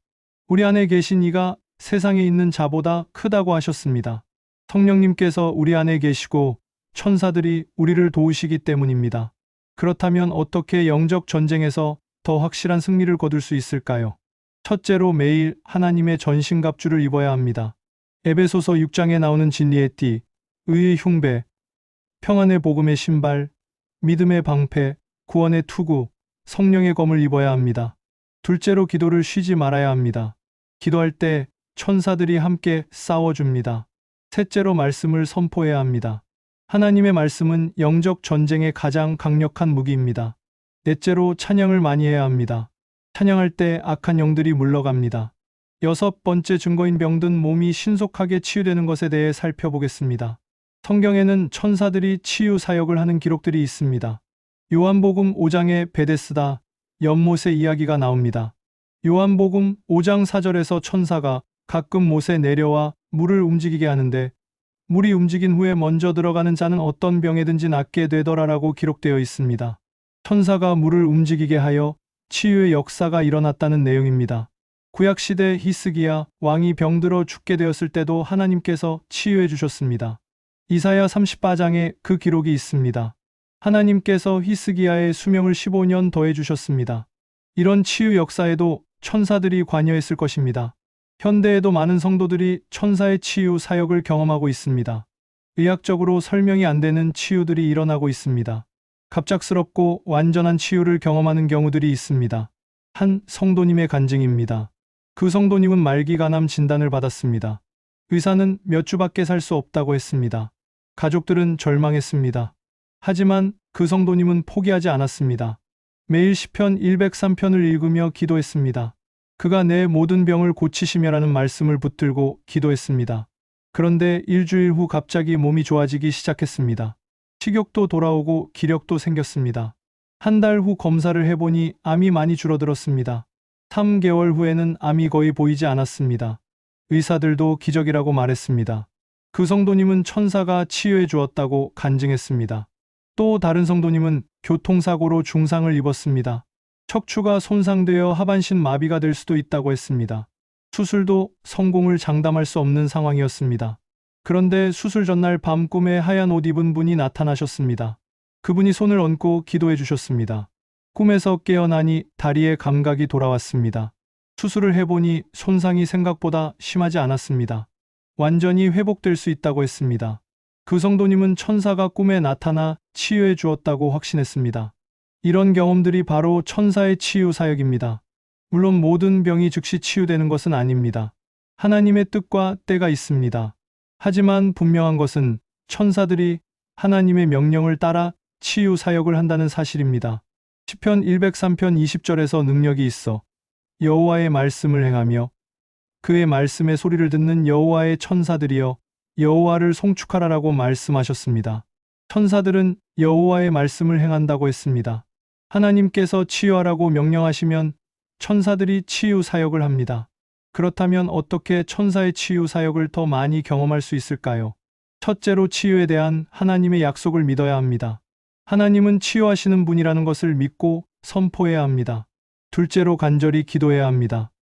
우리 안에 계신 이가 세상에 있는 자보다 크다고 하셨습니다. 성령님께서 우리 안에 계시고 천사들이 우리를 도우시기 때문입니다. 그렇다면 어떻게 영적 전쟁에서 더 확실한 승리를 거둘 수 있을까요? 첫째로 매일 하나님의 전신갑주를 입어야 합니다. 에베소서 6장에 나오는 진리의 띠, 의의 흉배, 평안의 복음의 신발, 믿음의 방패, 구원의 투구, 성령의 검을 입어야 합니다. 둘째로 기도를 쉬지 말아야 합니다. 기도할 때 천사들이 함께 싸워줍니다. 셋째로 말씀을 선포해야 합니다. 하나님의 말씀은 영적 전쟁의 가장 강력한 무기입니다. 넷째로 찬양을 많이 해야 합니다. 찬양할 때 악한 영들이 물러갑니다. 여섯 번째 증거인 병든 몸이 신속하게 치유되는 것에 대해 살펴보겠습니다. 성경에는 천사들이 치유 사역을 하는 기록들이 있습니다. 요한복음 5장에 베데스다, 연못의 이야기가 나옵니다. 요한복음 5장 4절에서 천사가 가끔 못에 내려와 물을 움직이게 하는데 물이 움직인 후에 먼저 들어가는 자는 어떤 병에든지 낫게 되더라라고 기록되어 있습니다. 천사가 물을 움직이게 하여 치유의 역사가 일어났다는 내용입니다. 구약시대 히스기야 왕이 병들어 죽게 되었을 때도 하나님께서 치유해 주셨습니다. 이사야 34장에 그 기록이 있습니다. 하나님께서 히스기야의 수명을 15년 더해 주셨습니다. 이런 치유 역사에도 천사들이 관여했을 것입니다. 현대에도 많은 성도들이 천사의 치유 사역을 경험하고 있습니다. 의학적으로 설명이 안 되는 치유들이 일어나고 있습니다. 갑작스럽고 완전한 치유를 경험하는 경우들이 있습니다. 한 성도님의 간증입니다. 그 성도님은 말기간암 진단을 받았습니다. 의사는 몇 주밖에 살 수 없다고 했습니다. 가족들은 절망했습니다. 하지만 그 성도님은 포기하지 않았습니다. 매일 시편 103편을 읽으며 기도했습니다. 그가 내 모든 병을 고치시며라는 말씀을 붙들고 기도했습니다. 그런데 일주일 후 갑자기 몸이 좋아지기 시작했습니다. 식욕도 돌아오고 기력도 생겼습니다. 한 달 후 검사를 해보니 암이 많이 줄어들었습니다. 3개월 후에는 암이 거의 보이지 않았습니다. 의사들도 기적이라고 말했습니다. 그 성도님은 천사가 치유해 주었다고 간증했습니다. 또 다른 성도님은 교통사고로 중상을 입었습니다. 척추가 손상되어 하반신 마비가 될 수도 있다고 했습니다. 수술도 성공을 장담할 수 없는 상황이었습니다. 그런데 수술 전날 밤 꿈에 하얀 옷 입은 분이 나타나셨습니다. 그분이 손을 얹고 기도해 주셨습니다. 꿈에서 깨어나니 다리에 감각이 돌아왔습니다. 수술을 해보니 손상이 생각보다 심하지 않았습니다. 완전히 회복될 수 있다고 했습니다. 그 성도님은 천사가 꿈에 나타나 치유해 주었다고 확신했습니다. 이런 경험들이 바로 천사의 치유 사역입니다. 물론 모든 병이 즉시 치유되는 것은 아닙니다. 하나님의 뜻과 때가 있습니다. 하지만 분명한 것은 천사들이 하나님의 명령을 따라 치유 사역을 한다는 사실입니다. 시편 103편 20절에서 능력이 있어 여호와의 말씀을 행하며 그의 말씀의 소리를 듣는 여호와의 천사들이여 여호와를 송축하라라고 말씀하셨습니다. 천사들은 여호와의 말씀을 행한다고 했습니다. 하나님께서 치유하라고 명령하시면 천사들이 치유 사역을 합니다. 그렇다면 어떻게 천사의 치유 사역을 더 많이 경험할 수 있을까요? 첫째로 치유에 대한 하나님의 약속을 믿어야 합니다. 하나님은 치유하시는 분이라는 것을 믿고 선포해야 합니다. 둘째로 간절히 기도해야 합니다.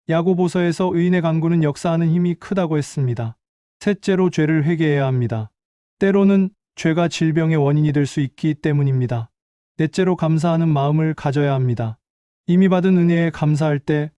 야고보서에서 의인의 간구는 역사하는 힘이 크다고 했습니다. 셋째로 죄를 회개해야 합니다. 때로는 죄가 질병의 원인이 될 수 있기 때문입니다. 넷째로 감사하는 마음을 가져야 합니다. 이미 받은 은혜에 감사할 때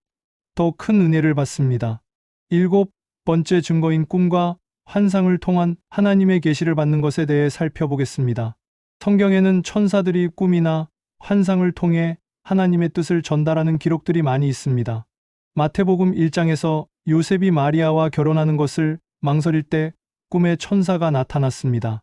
더 큰 은혜를 받습니다. 일곱 번째 증거인 꿈과 환상을 통한 하나님의 계시를 받는 것에 대해 살펴보겠습니다. 성경에는 천사들이 꿈이나 환상을 통해 하나님의 뜻을 전달하는 기록들이 많이 있습니다. 마태복음 1장에서 요셉이 마리아와 결혼하는 것을 망설일 때 꿈에 천사가 나타났습니다.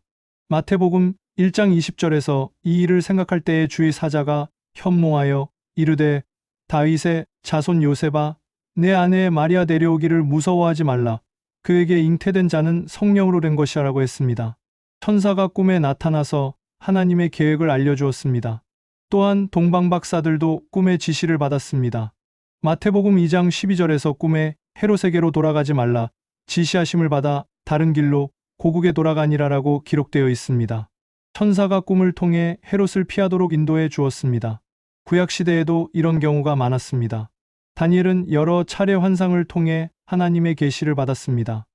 마태복음 1장 20절에서 이 일을 생각할 때에 주의 사자가 현몽하여 이르되 다윗의 자손 요셉아 내 아내 마리아 데려오기를 무서워하지 말라. 그에게 잉태된 자는 성령으로 된 것이라고 했습니다. 천사가 꿈에 나타나서 하나님의 계획을 알려주었습니다. 또한 동방박사들도 꿈의 지시를 받았습니다. 마태복음 2장 12절에서 꿈에 헤롯에게로 돌아가지 말라. 지시하심을 받아 다른 길로 고국에 돌아가니라라고 기록되어 있습니다. 천사가 꿈을 통해 헤롯을 피하도록 인도해 주었습니다. 구약시대에도 이런 경우가 많았습니다. 다니엘은 여러 차례 환상을 통해 하나님의 계시를 받았습니다.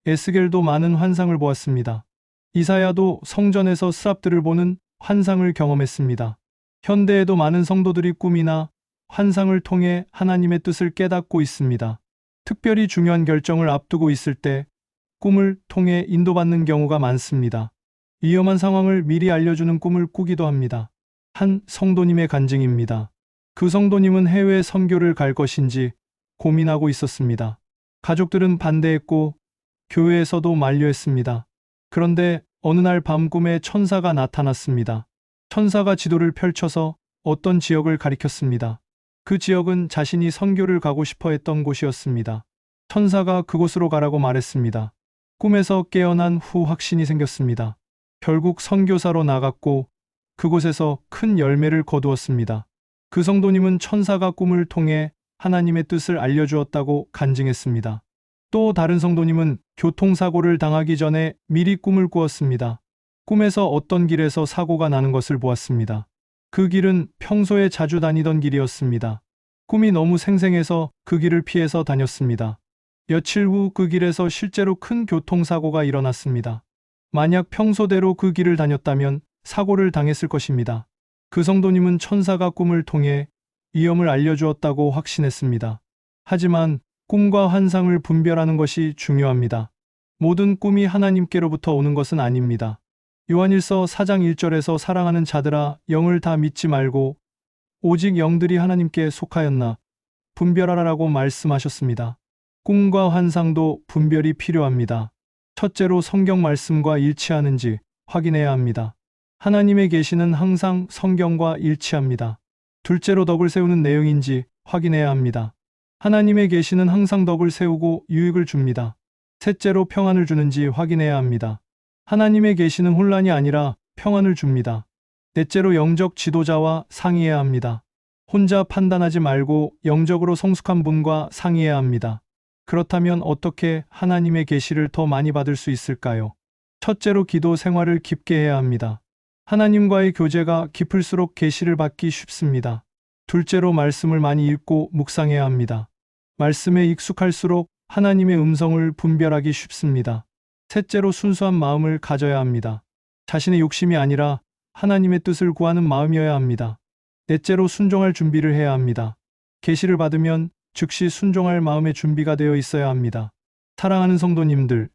에스겔도 많은 환상을 보았습니다. 이사야도 성전에서 스랍들을 보는 환상을 경험했습니다. 현대에도 많은 성도들이 꿈이나 환상을 통해 하나님의 뜻을 깨닫고 있습니다. 특별히 중요한 결정을 앞두고 있을 때 꿈을 통해 인도받는 경우가 많습니다. 위험한 상황을 미리 알려주는 꿈을 꾸기도 합니다. 한 성도님의 간증입니다. 그 성도님은 해외 선교를 갈 것인지 고민하고 있었습니다. 가족들은 반대했고 교회에서도 만류했습니다. 그런데 어느 날 밤 꿈에 천사가 나타났습니다. 천사가 지도를 펼쳐서 어떤 지역을 가리켰습니다. 그 지역은 자신이 선교를 가고 싶어 했던 곳이었습니다. 천사가 그곳으로 가라고 말했습니다. 꿈에서 깨어난 후 확신이 생겼습니다. 결국 선교사로 나갔고 그곳에서 큰 열매를 거두었습니다. 그 성도님은 천사가 꿈을 통해 하나님의 뜻을 알려주었다고 간증했습니다. 또 다른 성도님은 교통사고를 당하기 전에 미리 꿈을 꾸었습니다. 꿈에서 어떤 길에서 사고가 나는 것을 보았습니다. 그 길은 평소에 자주 다니던 길이었습니다. 꿈이 너무 생생해서 그 길을 피해서 다녔습니다. 며칠 후 그 길에서 실제로 큰 교통사고가 일어났습니다. 만약 평소대로 그 길을 다녔다면 사고를 당했을 것입니다. 그 성도님은 천사가 꿈을 통해 위험을 알려주었다고 확신했습니다. 하지만 꿈과 환상을 분별하는 것이 중요합니다. 모든 꿈이 하나님께로부터 오는 것은 아닙니다. 요한일서 4장 1절에서 사랑하는 자들아 영을 다 믿지 말고 오직 영들이 하나님께 속하였나 분별하라라고 말씀하셨습니다. 꿈과 환상도 분별이 필요합니다. 첫째로 성경 말씀과 일치하는지 확인해야 합니다. 하나님의 계시는 항상 성경과 일치합니다. 둘째로 덕을 세우는 내용인지 확인해야 합니다. 하나님의 계시는 항상 덕을 세우고 유익을 줍니다. 셋째로 평안을 주는지 확인해야 합니다. 하나님의 계시는 혼란이 아니라 평안을 줍니다. 넷째로 영적 지도자와 상의해야 합니다. 혼자 판단하지 말고 영적으로 성숙한 분과 상의해야 합니다. 그렇다면 어떻게 하나님의 계시를 더 많이 받을 수 있을까요? 첫째로 기도 생활을 깊게 해야 합니다. 하나님과의 교제가 깊을수록 계시를 받기 쉽습니다. 둘째로 말씀을 많이 읽고 묵상해야 합니다. 말씀에 익숙할수록 하나님의 음성을 분별하기 쉽습니다. 셋째로 순수한 마음을 가져야 합니다. 자신의 욕심이 아니라 하나님의 뜻을 구하는 마음이어야 합니다. 넷째로 순종할 준비를 해야 합니다. 계시를 받으면 즉시 순종할 마음의 준비가 되어 있어야 합니다. 사랑하는 성도님들,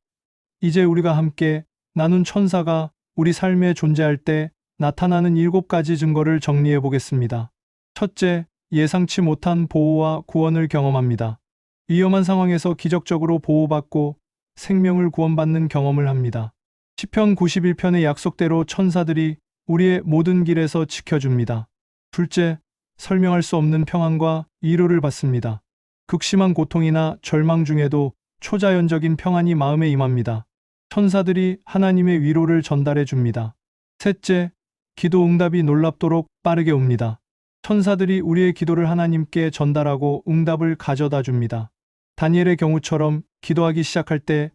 이제 우리가 함께 나눈 천사가 우리 삶에 존재할 때 나타나는 7가지 증거를 정리해 보겠습니다. 첫째, 예상치 못한 보호와 구원을 경험합니다. 위험한 상황에서 기적적으로 보호받고 생명을 구원받는 경험을 합니다. 시편 91편의 약속대로 천사들이 우리의 모든 길에서 지켜줍니다. 둘째, 설명할 수 없는 평안과 위로를 받습니다. 극심한 고통이나 절망 중에도 초자연적인 평안이 마음에 임합니다. 천사들이 하나님의 위로를 전달해 줍니다. 셋째, 기도 응답이 놀랍도록 빠르게 옵니다. 천사들이 우리의 기도를 하나님께 전달하고 응답을 가져다 줍니다. 다니엘의 경우처럼 기도하기 시작할 때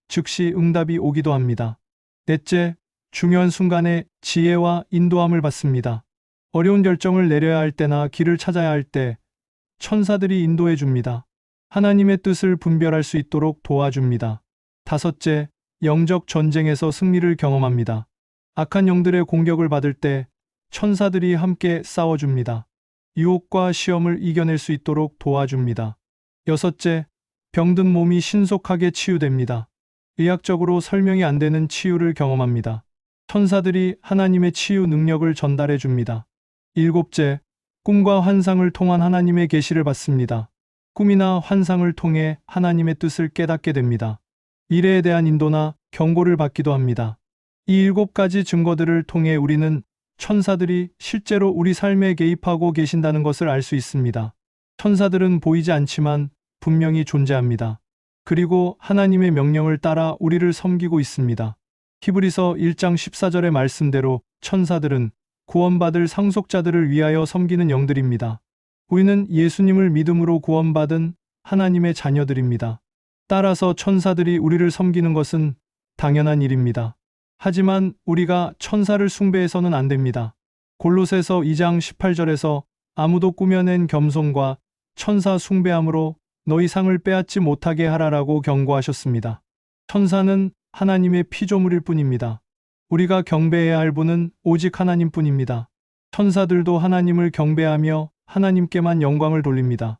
즉시 응답이 오기도 합니다. 넷째, 중요한 순간에 지혜와 인도함을 받습니다. 어려운 결정을 내려야 할 때나 길을 찾아야 할 때 천사들이 인도해 줍니다. 하나님의 뜻을 분별할 수 있도록 도와줍니다. 다섯째, 영적 전쟁에서 승리를 경험합니다. 악한 영들의 공격을 받을 때 천사들이 함께 싸워줍니다. 유혹과 시험을 이겨낼 수 있도록 도와줍니다. 여섯째, 병든 몸이 신속하게 치유됩니다. 의학적으로 설명이 안 되는 치유를 경험합니다. 천사들이 하나님의 치유 능력을 전달해 줍니다. 일곱째, 꿈과 환상을 통한 하나님의 계시를 받습니다. 꿈이나 환상을 통해 하나님의 뜻을 깨닫게 됩니다. 미래에 대한 인도나 경고를 받기도 합니다. 이 7가지 증거들을 통해 우리는 천사들이 실제로 우리 삶에 개입하고 계신다는 것을 알 수 있습니다. 천사들은 보이지 않지만 분명히 존재합니다. 그리고 하나님의 명령을 따라 우리를 섬기고 있습니다. 히브리서 1장 14절의 말씀대로 천사들은 구원받을 상속자들을 위하여 섬기는 영들입니다. 우리는 예수님을 믿음으로 구원받은 하나님의 자녀들입니다. 따라서 천사들이 우리를 섬기는 것은 당연한 일입니다. 하지만 우리가 천사를 숭배해서는 안 됩니다. 골로새서 2장 18절에서 아무도 꾸며낸 겸손과 천사 숭배함으로 너희 상을 빼앗지 못하게 하라라고 경고하셨습니다. 천사는 하나님의 피조물일 뿐입니다. 우리가 경배해야 할 분은 오직 하나님뿐입니다. 천사들도 하나님을 경배하며 하나님께만 영광을 돌립니다.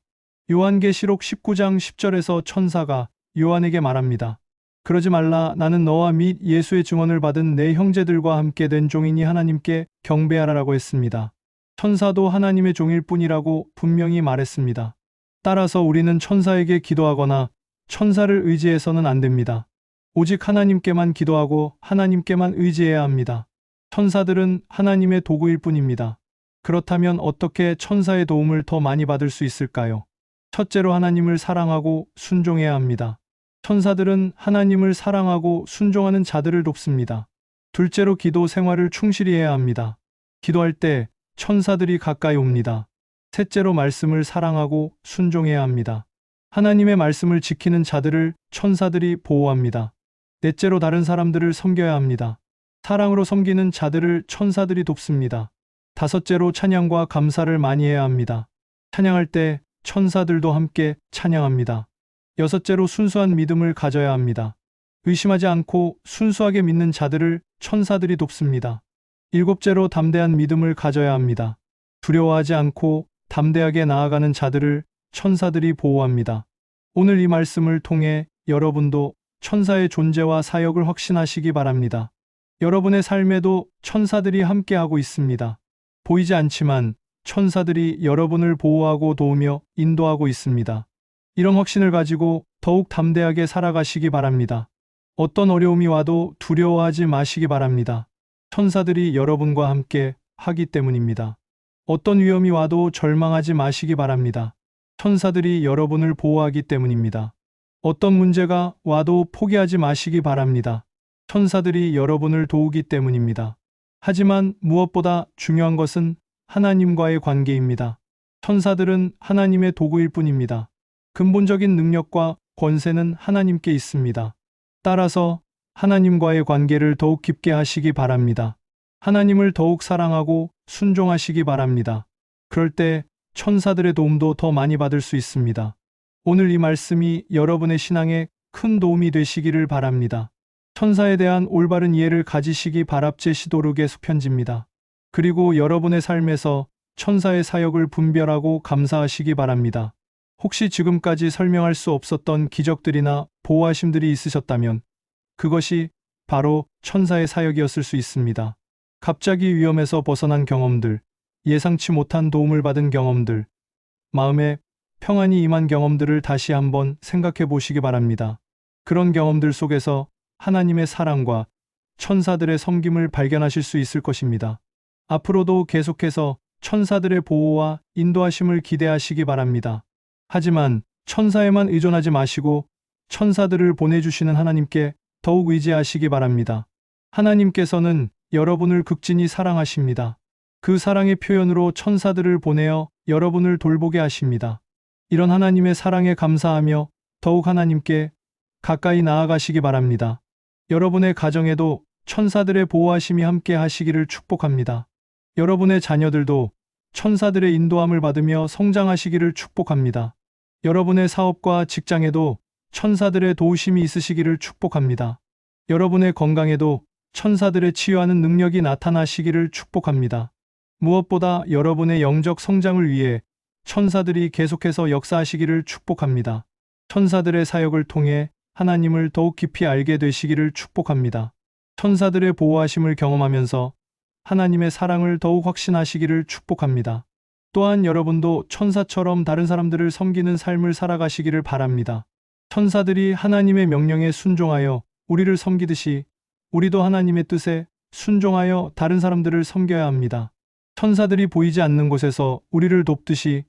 요한계시록 19장 10절에서 천사가 요한에게 말합니다. 그러지 말라. 나는 너와 및 예수의 증언을 받은 내 형제들과 함께 된 종이니 하나님께 경배하라라고 했습니다. 천사도 하나님의 종일 뿐이라고 분명히 말했습니다. 따라서 우리는 천사에게 기도하거나 천사를 의지해서는 안 됩니다. 오직 하나님께만 기도하고 하나님께만 의지해야 합니다. 천사들은 하나님의 도구일 뿐입니다. 그렇다면 어떻게 천사의 도움을 더 많이 받을 수 있을까요? 첫째로 하나님을 사랑하고 순종해야 합니다. 천사들은 하나님을 사랑하고 순종하는 자들을 돕습니다. 둘째로 기도 생활을 충실히 해야 합니다. 기도할 때 천사들이 가까이 옵니다. 셋째로 말씀을 사랑하고 순종해야 합니다. 하나님의 말씀을 지키는 자들을 천사들이 보호합니다. 넷째로 다른 사람들을 섬겨야 합니다. 사랑으로 섬기는 자들을 천사들이 돕습니다. 다섯째로 찬양과 감사를 많이 해야 합니다. 찬양할 때 천사들도 함께 찬양합니다. 여섯째로 순수한 믿음을 가져야 합니다. 의심하지 않고 순수하게 믿는 자들을 천사들이 돕습니다. 일곱째로 담대한 믿음을 가져야 합니다. 두려워하지 않고 담대하게 나아가는 자들을 천사들이 보호합니다. 오늘 이 말씀을 통해 여러분도 천사의 존재와 사역을 확신하시기 바랍니다. 여러분의 삶에도 천사들이 함께하고 있습니다. 보이지 않지만 천사들이 여러분을 보호하고 도우며 인도하고 있습니다. 이런 확신을 가지고 더욱 담대하게 살아가시기 바랍니다. 어떤 어려움이 와도 두려워하지 마시기 바랍니다. 천사들이 여러분과 함께 하기 때문입니다. 어떤 위험이 와도 절망하지 마시기 바랍니다. 천사들이 여러분을 보호하기 때문입니다. 어떤 문제가 와도 포기하지 마시기 바랍니다. 천사들이 여러분을 도우기 때문입니다. 하지만 무엇보다 중요한 것은 하나님과의 관계입니다. 천사들은 하나님의 도구일 뿐입니다. 근본적인 능력과 권세는 하나님께 있습니다. 따라서 하나님과의 관계를 더욱 깊게 하시기 바랍니다. 하나님을 더욱 사랑하고 순종하시기 바랍니다. 그럴 때 천사들의 도움도 더 많이 받을 수 있습니다. 오늘 이 말씀이 여러분의 신앙에 큰 도움이 되시기를 바랍니다. 천사에 대한 올바른 이해를 가지시기 바랍제 시도룩의 수편지입니다. 그리고 여러분의 삶에서 천사의 사역을 분별하고 감사하시기 바랍니다. 혹시 지금까지 설명할 수 없었던 기적들이나 보호하심들이 있으셨다면 그것이 바로 천사의 사역이었을 수 있습니다. 갑자기 위험에서 벗어난 경험들, 예상치 못한 도움을 받은 경험들, 마음에 평안이 임한 경험들을 다시 한번 생각해 보시기 바랍니다. 그런 경험들 속에서 하나님의 사랑과 천사들의 섬김을 발견하실 수 있을 것입니다. 앞으로도 계속해서 천사들의 보호와 인도하심을 기대하시기 바랍니다. 하지만 천사에만 의존하지 마시고 천사들을 보내주시는 하나님께 더욱 의지하시기 바랍니다. 하나님께서는 여러분을 극진히 사랑하십니다. 그 사랑의 표현으로 천사들을 보내어 여러분을 돌보게 하십니다. 이런 하나님의 사랑에 감사하며 더욱 하나님께 가까이 나아가시기 바랍니다. 여러분의 가정에도 천사들의 보호하심이 함께 하시기를 축복합니다. 여러분의 자녀들도 천사들의 인도함을 받으며 성장하시기를 축복합니다. 여러분의 사업과 직장에도 천사들의 도우심이 있으시기를 축복합니다. 여러분의 건강에도 천사들의 치유하는 능력이 나타나시기를 축복합니다. 무엇보다 여러분의 영적 성장을 위해 천사들이 계속해서 역사하시기를 축복합니다. 천사들의 사역을 통해 하나님을 더욱 깊이 알게 되시기를 축복합니다. 천사들의 보호하심을 경험하면서 하나님의 사랑을 더욱 확신하시기를 축복합니다. 또한 여러분도 천사처럼 다른 사람들을 섬기는 삶을 살아가시기를 바랍니다. 천사들이 하나님의 명령에 순종하여 우리를 섬기듯이 우리도 하나님의 뜻에 순종하여 다른 사람들을 섬겨야 합니다. 천사들이 보이지 않는 곳에서 우리를 돕듯이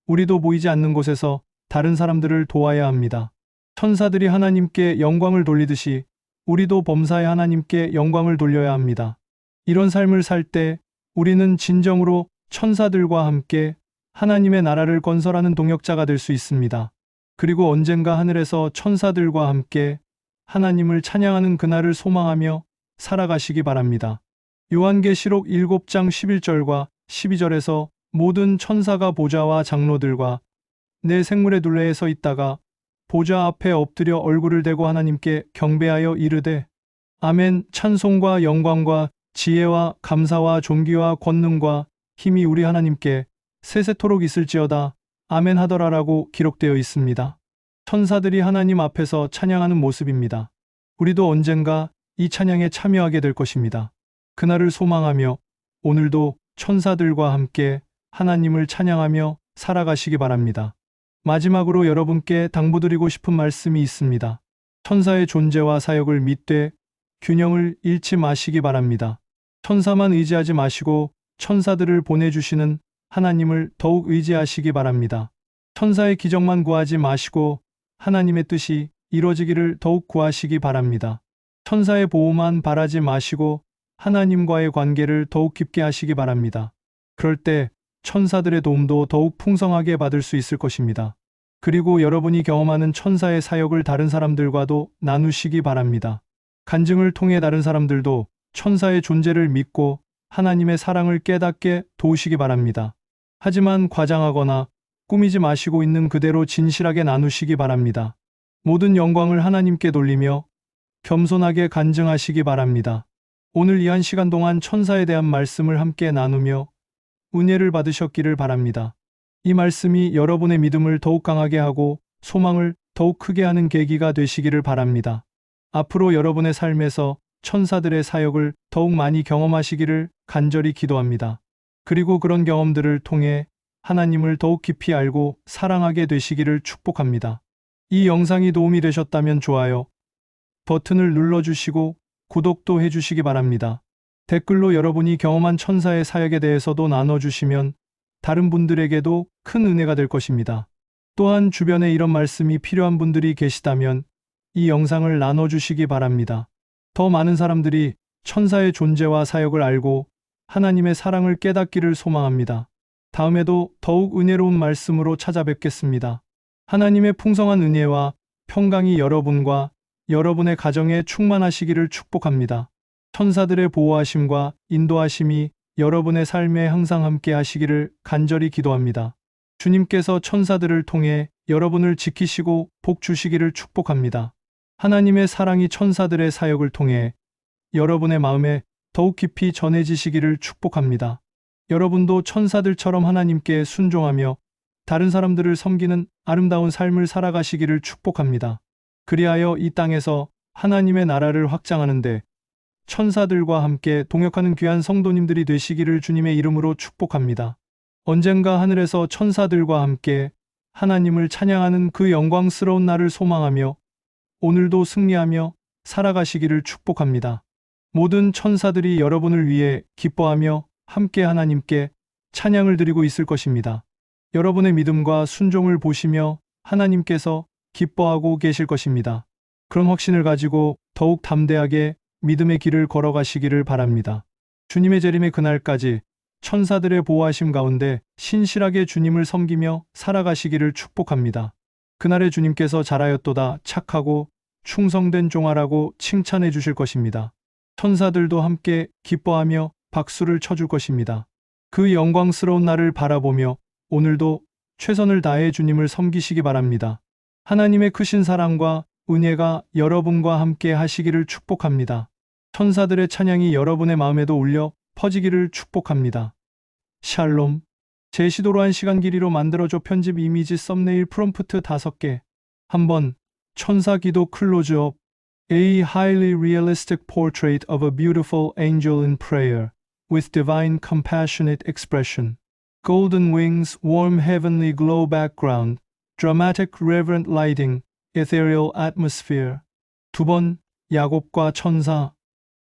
우리도 보이지 않는 곳에서 다른 사람들을 도와야 합니다. 천사들이 하나님께 영광을 돌리듯이 우리도 범사에 하나님께 영광을 돌려야 합니다. 이런 삶을 살 때 우리는 진정으로 천사들과 함께 하나님의 나라를 건설하는 동역자가 될 수 있습니다. 그리고 언젠가 하늘에서 천사들과 함께 하나님을 찬양하는 그날을 소망하며 살아가시기 바랍니다. 요한계시록 7장 11절과 12절에서 모든 천사가 보좌와 장로들과 내 생물의 둘레에 서 있다가 보좌 앞에 엎드려 얼굴을 대고 하나님께 경배하여 이르되 아멘. 찬송과 영광과 지혜와 감사와 존귀와 권능과 힘이 우리 하나님께 세세토록 있을지어다. 아멘 하더라라고 기록되어 있습니다. 천사들이 하나님 앞에서 찬양하는 모습입니다. 우리도 언젠가 이 찬양에 참여하게 될 것입니다. 그날을 소망하며 오늘도 천사들과 함께 하나님을 찬양하며 살아가시기 바랍니다. 마지막으로 여러분께 당부드리고 싶은 말씀이 있습니다. 천사의 존재와 사역을 믿되 균형을 잃지 마시기 바랍니다. 천사만 의지하지 마시고 천사들을 보내주시는 하나님을 더욱 의지하시기 바랍니다. 천사의 기적만 구하지 마시고 하나님의 뜻이 이루어지기를 더욱 구하시기 바랍니다. 천사의 보호만 바라지 마시고 하나님과의 관계를 더욱 깊게 하시기 바랍니다. 그럴 때 천사들의 도움도 더욱 풍성하게 받을 수 있을 것입니다. 그리고 여러분이 경험하는 천사의 사역을 다른 사람들과도 나누시기 바랍니다. 간증을 통해 다른 사람들도 천사의 존재를 믿고 하나님의 사랑을 깨닫게 도우시기 바랍니다. 하지만 과장하거나 꾸미지 마시고 있는 그대로 진실하게 나누시기 바랍니다. 모든 영광을 하나님께 돌리며 겸손하게 간증하시기 바랍니다. 오늘 이 한 시간 동안 천사에 대한 말씀을 함께 나누며 은혜를 받으셨기를 바랍니다. 이 말씀이 여러분의 믿음을 더욱 강하게 하고 소망을 더욱 크게 하는 계기가 되시기를 바랍니다. 앞으로 여러분의 삶에서 천사들의 사역을 더욱 많이 경험하시기를 간절히 기도합니다. 그리고 그런 경험들을 통해 하나님을 더욱 깊이 알고 사랑하게 되시기를 축복합니다. 이 영상이 도움이 되셨다면 좋아요 버튼을 눌러주시고 구독도 해주시기 바랍니다. 댓글로 여러분이 경험한 천사의 사역에 대해서도 나눠주시면 다른 분들에게도 큰 은혜가 될 것입니다. 또한 주변에 이런 말씀이 필요한 분들이 계시다면 이 영상을 나눠주시기 바랍니다. 더 많은 사람들이 천사의 존재와 사역을 알고 하나님의 사랑을 깨닫기를 소망합니다. 다음에도 더욱 은혜로운 말씀으로 찾아뵙겠습니다. 하나님의 풍성한 은혜와 평강이 여러분과 여러분의 가정에 충만하시기를 축복합니다. 천사들의 보호하심과 인도하심이 여러분의 삶에 항상 함께 하시기를 간절히 기도합니다. 주님께서 천사들을 통해 여러분을 지키시고 복 주시기를 축복합니다. 하나님의 사랑이 천사들의 사역을 통해 여러분의 마음에 더욱 깊이 전해지시기를 축복합니다. 여러분도 천사들처럼 하나님께 순종하며 다른 사람들을 섬기는 아름다운 삶을 살아가시기를 축복합니다. 그리하여 이 땅에서 하나님의 나라를 확장하는데 천사들과 함께 동역하는 귀한 성도님들이 되시기를 주님의 이름으로 축복합니다. 언젠가 하늘에서 천사들과 함께 하나님을 찬양하는 그 영광스러운 날을 소망하며 오늘도 승리하며 살아가시기를 축복합니다. 모든 천사들이 여러분을 위해 기뻐하며 함께 하나님께 찬양을 드리고 있을 것입니다. 여러분의 믿음과 순종을 보시며 하나님께서 기뻐하고 계실 것입니다. 그런 확신을 가지고 더욱 담대하게 믿음의 길을 걸어가시기를 바랍니다. 주님의 재림의 그날까지 천사들의 보호하심 가운데 신실하게 주님을 섬기며 살아가시기를 축복합니다. 그날에 주님께서 잘하였도다 착하고 충성된 종아라고 칭찬해 주실 것입니다. 천사들도 함께 기뻐하며 박수를 쳐줄 것입니다. 그 영광스러운 날을 바라보며 오늘도 최선을 다해 주님을 섬기시기 바랍니다. 하나님의 크신 사랑과 은혜가 여러분과 함께 하시기를 축복합니다. 천사들의 찬양이 여러분의 마음에도 울려 퍼지기를 축복합니다. 샬롬. 제 시도로 1시간 길이로 만들어줘 편집 이미지 썸네일 프롬프트 5개. 한번 천사 기도 클로즈업. A highly realistic portrait of a beautiful angel in prayer, with divine compassionate expression. Golden wings, warm heavenly glow background, dramatic reverent lighting, ethereal atmosphere. 2번 야곱과 천사.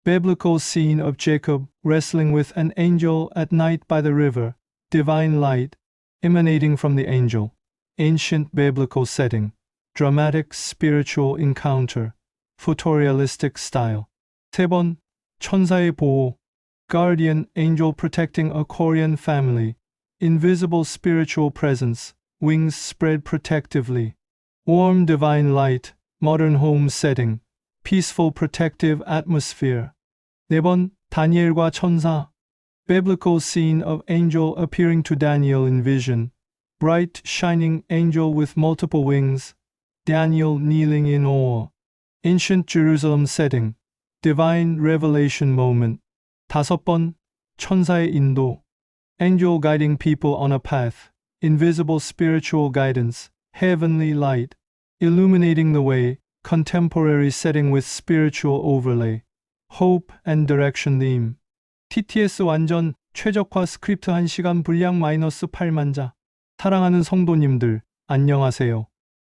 Biblical scene of Jacob wrestling with an angel at night by the river, divine light emanating from the angel. Ancient biblical setting, dramatic spiritual encounter, photorealistic style. 3번 천사의 보호. Guardian angel protecting a Korean family, invisible spiritual presence, wings spread protectively. Warm divine light, modern home setting, peaceful protective atmosphere. 4번 다니엘과 천사. Biblical scene of angel appearing to Daniel in vision. Bright shining angel with multiple wings. Daniel kneeling in awe. Ancient Jerusalem setting. Divine revelation moment. 5번 천사의 인도. Angel guiding people on a path. Invisible spiritual guidance. Heavenly light. Illuminating the way. Contemporary setting with spiritual overlay. Hope and direction theme. TTS 완전 최적화 스크립트 1시간 분량 -8만자. 사랑하는 성도님들, 안녕하세요.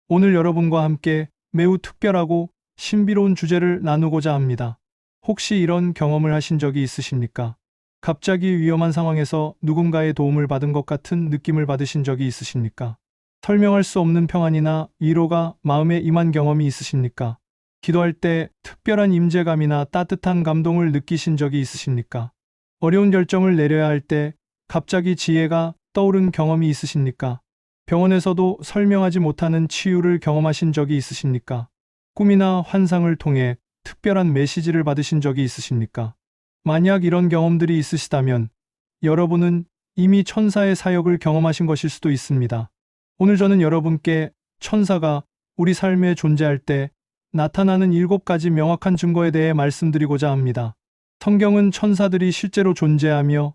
오늘 여러분과 함께 매우 특별하고 신비로운 주제를 나누고자 합니다. 혹시 이런 경험을 하신 적이 있으십니까? 갑자기 위험한 상황에서 누군가의 도움을 받은 것 같은 느낌을 받으신 적이 있으십니까? 설명할 수 없는 평안이나 위로가 마음에 임한 경험이 있으십니까? 기도할 때 특별한 임재감이나 따뜻한 감동을 느끼신 적이 있으십니까? 어려운 결정을 내려야 할 때 갑자기 지혜가 떠오른 경험이 있으십니까? 병원에서도 설명하지 못하는 치유를 경험하신 적이 있으십니까? 꿈이나 환상을 통해 특별한 메시지를 받으신 적이 있으십니까? 만약 이런 경험들이 있으시다면 여러분은 이미 천사의 사역을 경험하신 것일 수도 있습니다. 오늘 저는 여러분께 천사가 우리 삶에 존재할 때 나타나는 7가지 명확한 증거에 대해 말씀드리고자 합니다. 성경은 천사들이 실제로 존재하며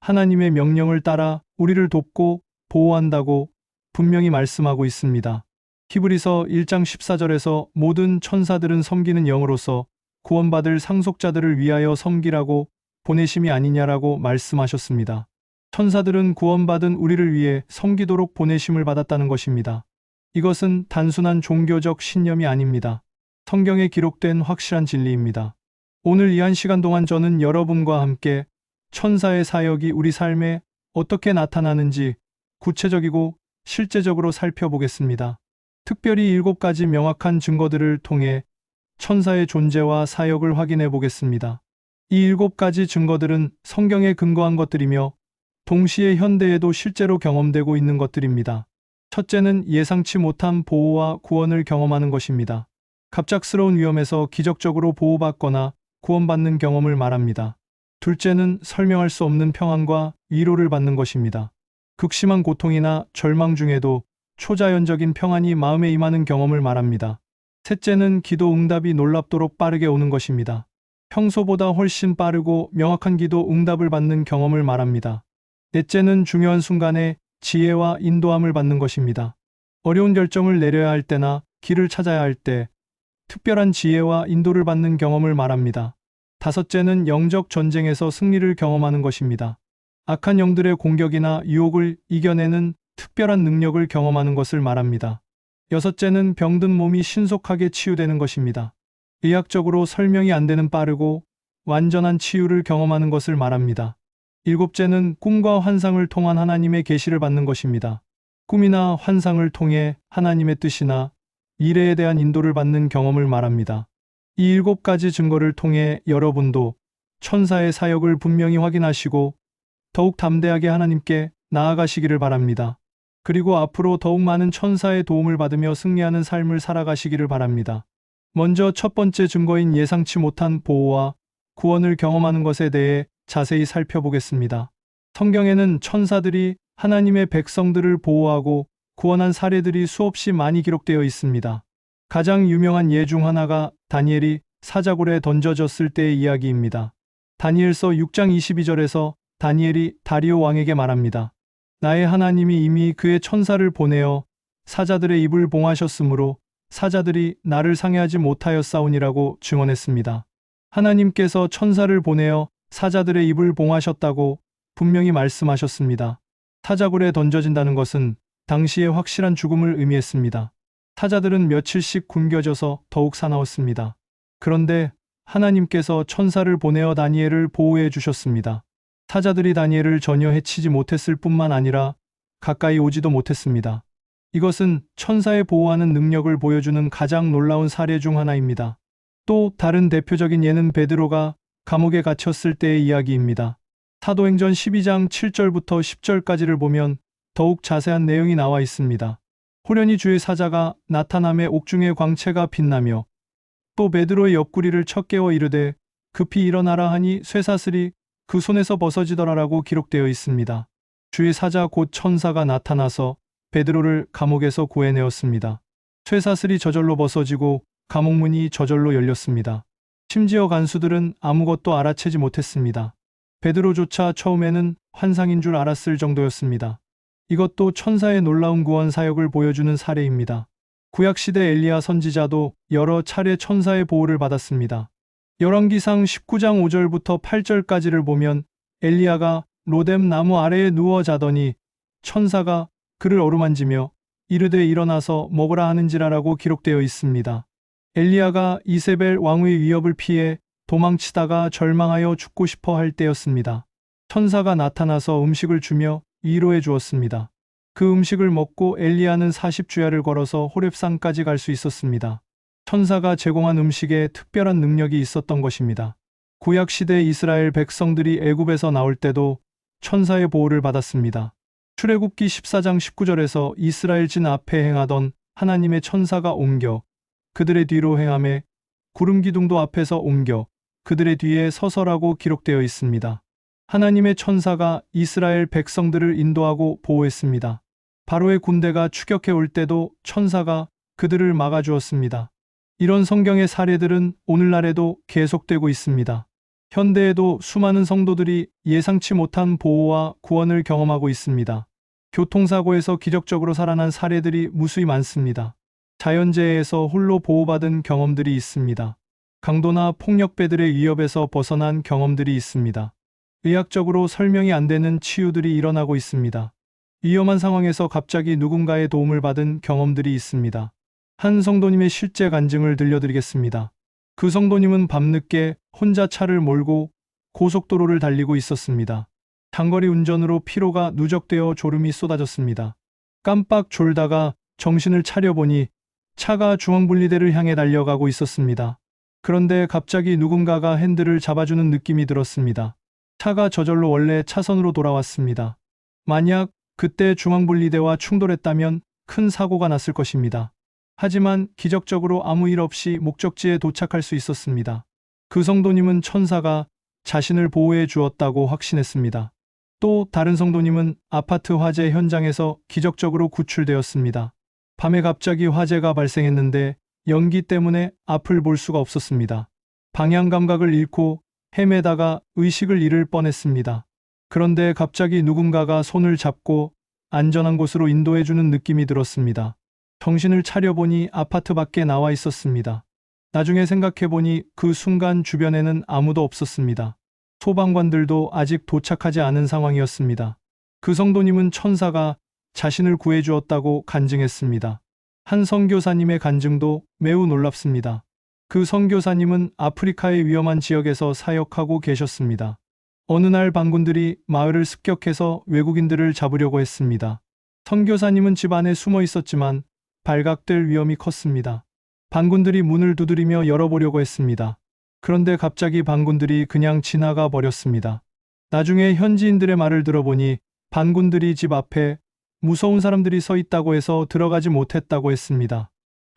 하나님의 명령을 따라 우리를 돕고 보호한다고 분명히 말씀하고 있습니다. 히브리서 1장 14절에서 모든 천사들은 섬기는 영으로서 구원받을 상속자들을 위하여 섬기라고 보내심이 아니냐라고 말씀하셨습니다. 천사들은 구원받은 우리를 위해 섬기도록 보내심을 받았다는 것입니다. 이것은 단순한 종교적 신념이 아닙니다. 성경에 기록된 확실한 진리입니다. 오늘 이 1시간 동안 저는 여러분과 함께 천사의 사역이 우리 삶에 어떻게 나타나는지 구체적이고 실제적으로 살펴보겠습니다. 특별히 7가지 명확한 증거들을 통해 천사의 존재와 사역을 확인해 보겠습니다. 이 7가지 증거들은 성경에 근거한 것들이며 동시에 현대에도 실제로 경험되고 있는 것들입니다. 첫째는 예상치 못한 보호와 구원을 경험하는 것입니다. 갑작스러운 위험에서 기적적으로 보호받거나 구원받는 경험을 말합니다. 둘째는 설명할 수 없는 평안과 위로를 받는 것입니다. 극심한 고통이나 절망 중에도 초자연적인 평안이 마음에 임하는 경험을 말합니다. 셋째는 기도 응답이 놀랍도록 빠르게 오는 것입니다. 평소보다 훨씬 빠르고 명확한 기도 응답을 받는 경험을 말합니다. 넷째는 중요한 순간에 지혜와 인도함을 받는 것입니다. 어려운 결정을 내려야 할 때나 길을 찾아야 할 때 특별한 지혜와 인도를 받는 경험을 말합니다. 다섯째는 영적 전쟁에서 승리를 경험하는 것입니다. 악한 영들의 공격이나 유혹을 이겨내는 특별한 능력을 경험하는 것을 말합니다. 여섯째는 병든 몸이 신속하게 치유되는 것입니다. 의학적으로 설명이 안 되는 빠르고 완전한 치유를 경험하는 것을 말합니다. 일곱째는 꿈과 환상을 통한 하나님의 계시를 받는 것입니다. 꿈이나 환상을 통해 하나님의 뜻이나 미래에 대한 인도를 받는 경험을 말합니다. 이 7가지 증거를 통해 여러분도 천사의 사역을 분명히 확인하시고 더욱 담대하게 하나님께 나아가시기를 바랍니다. 그리고 앞으로 더욱 많은 천사의 도움을 받으며 승리하는 삶을 살아가시기를 바랍니다. 먼저 첫 번째 증거인 예상치 못한 보호와 구원을 경험하는 것에 대해 자세히 살펴보겠습니다. 성경에는 천사들이 하나님의 백성들을 보호하고 구원한 사례들이 수없이 많이 기록되어 있습니다. 가장 유명한 예 중 하나가 다니엘이 사자굴에 던져졌을 때의 이야기입니다. 다니엘서 6장 22절에서 다니엘이 다리오 왕에게 말합니다. 나의 하나님이 이미 그의 천사를 보내어 사자들의 입을 봉하셨으므로 사자들이 나를 상해하지 못하였사오니라고 증언했습니다. 하나님께서 천사를 보내어 사자들의 입을 봉하셨다고 분명히 말씀하셨습니다. 사자굴에 던져진다는 것은 당시의 확실한 죽음을 의미했습니다. 사자들은 며칠씩 굶겨져서 더욱 사나웠습니다. 그런데 하나님께서 천사를 보내어 다니엘을 보호해 주셨습니다. 사자들이 다니엘을 전혀 해치지 못했을 뿐만 아니라 가까이 오지도 못했습니다. 이것은 천사의 보호하는 능력을 보여주는 가장 놀라운 사례 중 하나입니다. 또 다른 대표적인 예는 베드로가 감옥에 갇혔을 때의 이야기입니다. 사도행전 12장 7절부터 10절까지를 보면 더욱 자세한 내용이 나와 있습니다. 호련히 주의 사자가 나타남에 옥중의 광채가 빛나며 또 베드로의 옆구리를 쳐 깨워 이르되 급히 일어나라 하니 쇠사슬이 그 손에서 벗어지더라라고 기록되어 있습니다. 주의 사자 곧 천사가 나타나서 베드로를 감옥에서 구해내었습니다. 쇠사슬이 저절로 벗어지고 감옥문이 저절로 열렸습니다. 심지어 간수들은 아무것도 알아채지 못했습니다. 베드로조차 처음에는 환상인 줄 알았을 정도였습니다. 이것도 천사의 놀라운 구원 사역을 보여주는 사례입니다. 구약시대 엘리야 선지자도 여러 차례 천사의 보호를 받았습니다. 열왕기상 19장 5절부터 8절까지를 보면 엘리야가 로뎀 나무 아래에 누워 자더니 천사가 그를 어루만지며 이르되 일어나서 먹으라 하는지라라고 기록되어 있습니다. 엘리야가 이세벨 왕의 위협을 피해 도망치다가 절망하여 죽고 싶어 할 때였습니다. 천사가 나타나서 음식을 주며 위로해 주었습니다. 그 음식을 먹고 엘리야는 40주야를 걸어서 호렙산까지 갈 수 있었습니다. 천사가 제공한 음식에 특별한 능력이 있었던 것입니다. 구약시대 이스라엘 백성들이 애굽에서 나올 때도 천사의 보호를 받았습니다. 출애굽기 14장 19절에서 이스라엘 진 앞에 행하던 하나님의 천사가 옮겨 그들의 뒤로 행하매 구름 기둥도 앞에서 옮겨 그들의 뒤에 서서라고 기록되어 있습니다. 하나님의 천사가 이스라엘 백성들을 인도하고 보호했습니다. 바로의 군대가 추격해 올 때도 천사가 그들을 막아주었습니다. 이런 성경의 사례들은 오늘날에도 계속되고 있습니다. 현대에도 수많은 성도들이 예상치 못한 보호와 구원을 경험하고 있습니다. 교통사고에서 기적적으로 살아난 사례들이 무수히 많습니다. 자연재해에서 홀로 보호받은 경험들이 있습니다. 강도나 폭력배들의 위협에서 벗어난 경험들이 있습니다. 의학적으로 설명이 안 되는 치유들이 일어나고 있습니다. 위험한 상황에서 갑자기 누군가의 도움을 받은 경험들이 있습니다. 한 성도님의 실제 간증을 들려드리겠습니다. 그 성도님은 밤늦게 혼자 차를 몰고 고속도로를 달리고 있었습니다. 장거리 운전으로 피로가 누적되어 졸음이 쏟아졌습니다. 깜빡 졸다가 정신을 차려보니 차가 중앙분리대를 향해 달려가고 있었습니다. 그런데 갑자기 누군가가 핸들을 잡아주는 느낌이 들었습니다. 차가 저절로 원래 차선으로 돌아왔습니다. 만약 그때 중앙분리대와 충돌했다면 큰 사고가 났을 것입니다. 하지만 기적적으로 아무 일 없이 목적지에 도착할 수 있었습니다. 그 성도님은 천사가 자신을 보호해 주었다고 확신했습니다. 또 다른 성도님은 아파트 화재 현장에서 기적적으로 구출되었습니다. 밤에 갑자기 화재가 발생했는데 연기 때문에 앞을 볼 수가 없었습니다. 방향 감각을 잃고 헤매다가 의식을 잃을 뻔했습니다. 그런데 갑자기 누군가가 손을 잡고 안전한 곳으로 인도해주는 느낌이 들었습니다. 정신을 차려보니 아파트 밖에 나와 있었습니다. 나중에 생각해보니 그 순간 주변에는 아무도 없었습니다. 소방관들도 아직 도착하지 않은 상황이었습니다. 그 성도님은 천사가 자신을 구해주었다고 간증했습니다. 한 선교사님의 간증도 매우 놀랍습니다. 그 선교사님은 아프리카의 위험한 지역에서 사역하고 계셨습니다. 어느 날 반군들이 마을을 습격해서 외국인들을 잡으려고 했습니다. 선교사님은 집 안에 숨어 있었지만 발각될 위험이 컸습니다. 반군들이 문을 두드리며 열어보려고 했습니다. 그런데 갑자기 반군들이 그냥 지나가 버렸습니다. 나중에 현지인들의 말을 들어보니 반군들이 집 앞에 무서운 사람들이 서 있다고 해서 들어가지 못했다고 했습니다.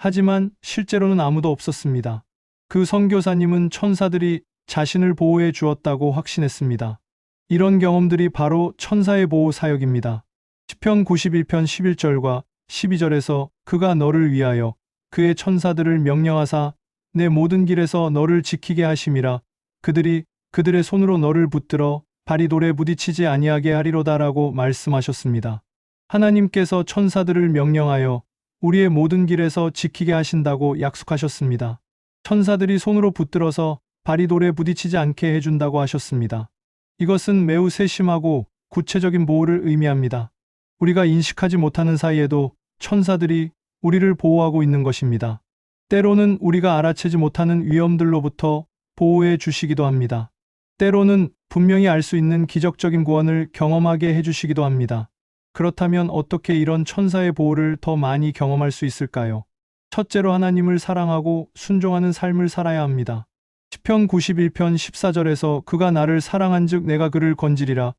하지만 실제로는 아무도 없었습니다. 그 선교사님은 천사들이 자신을 보호해 주었다고 확신했습니다. 이런 경험들이 바로 천사의 보호 사역입니다. 시편 91편 11절과 12절에서 그가 너를 위하여 그의 천사들을 명령하사 내 모든 길에서 너를 지키게 하심이라 그들이 그들의 손으로 너를 붙들어 발이 돌에 부딪히지 아니하게 하리로다라고 말씀하셨습니다. 하나님께서 천사들을 명령하여 우리의 모든 길에서 지키게 하신다고 약속하셨습니다. 천사들이 손으로 붙들어서 발이 돌에 부딪히지 않게 해준다고 하셨습니다. 이것은 매우 세심하고 구체적인 보호를 의미합니다. 우리가 인식하지 못하는 사이에도 천사들이 우리를 보호하고 있는 것입니다. 때로는 우리가 알아채지 못하는 위험들로부터 보호해 주시기도 합니다. 때로는 분명히 알 수 있는 기적적인 구원을 경험하게 해주시기도 합니다. 그렇다면 어떻게 이런 천사의 보호를 더 많이 경험할 수 있을까요? 첫째로 하나님을 사랑하고 순종하는 삶을 살아야 합니다. 시편 91편 14절에서 그가 나를 사랑한즉 내가 그를 건지리라.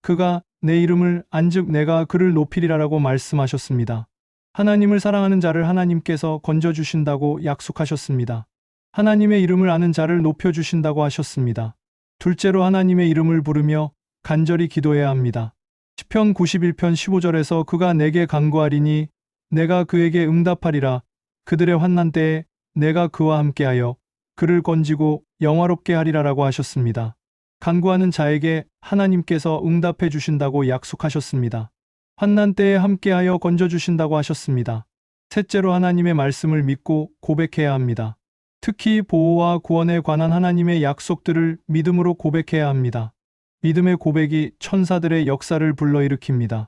그가 내 이름을 안즉 내가 그를 높이리라라고 말씀하셨습니다. 하나님을 사랑하는 자를 하나님께서 건져주신다고 약속하셨습니다. 하나님의 이름을 아는 자를 높여주신다고 하셨습니다. 둘째로 하나님의 이름을 부르며 간절히 기도해야 합니다. 시편 91편 15절에서 그가 내게 간구하리니 내가 그에게 응답하리라. 그들의 환난 때에 내가 그와 함께하여 그를 건지고 영화롭게 하리라라고 하셨습니다. 간구하는 자에게 하나님께서 응답해 주신다고 약속하셨습니다. 환난 때에 함께하여 건져주신다고 하셨습니다. 셋째로 하나님의 말씀을 믿고 고백해야 합니다. 특히 보호와 구원에 관한 하나님의 약속들을 믿음으로 고백해야 합니다. 믿음의 고백이 천사들의 역사를 불러일으킵니다.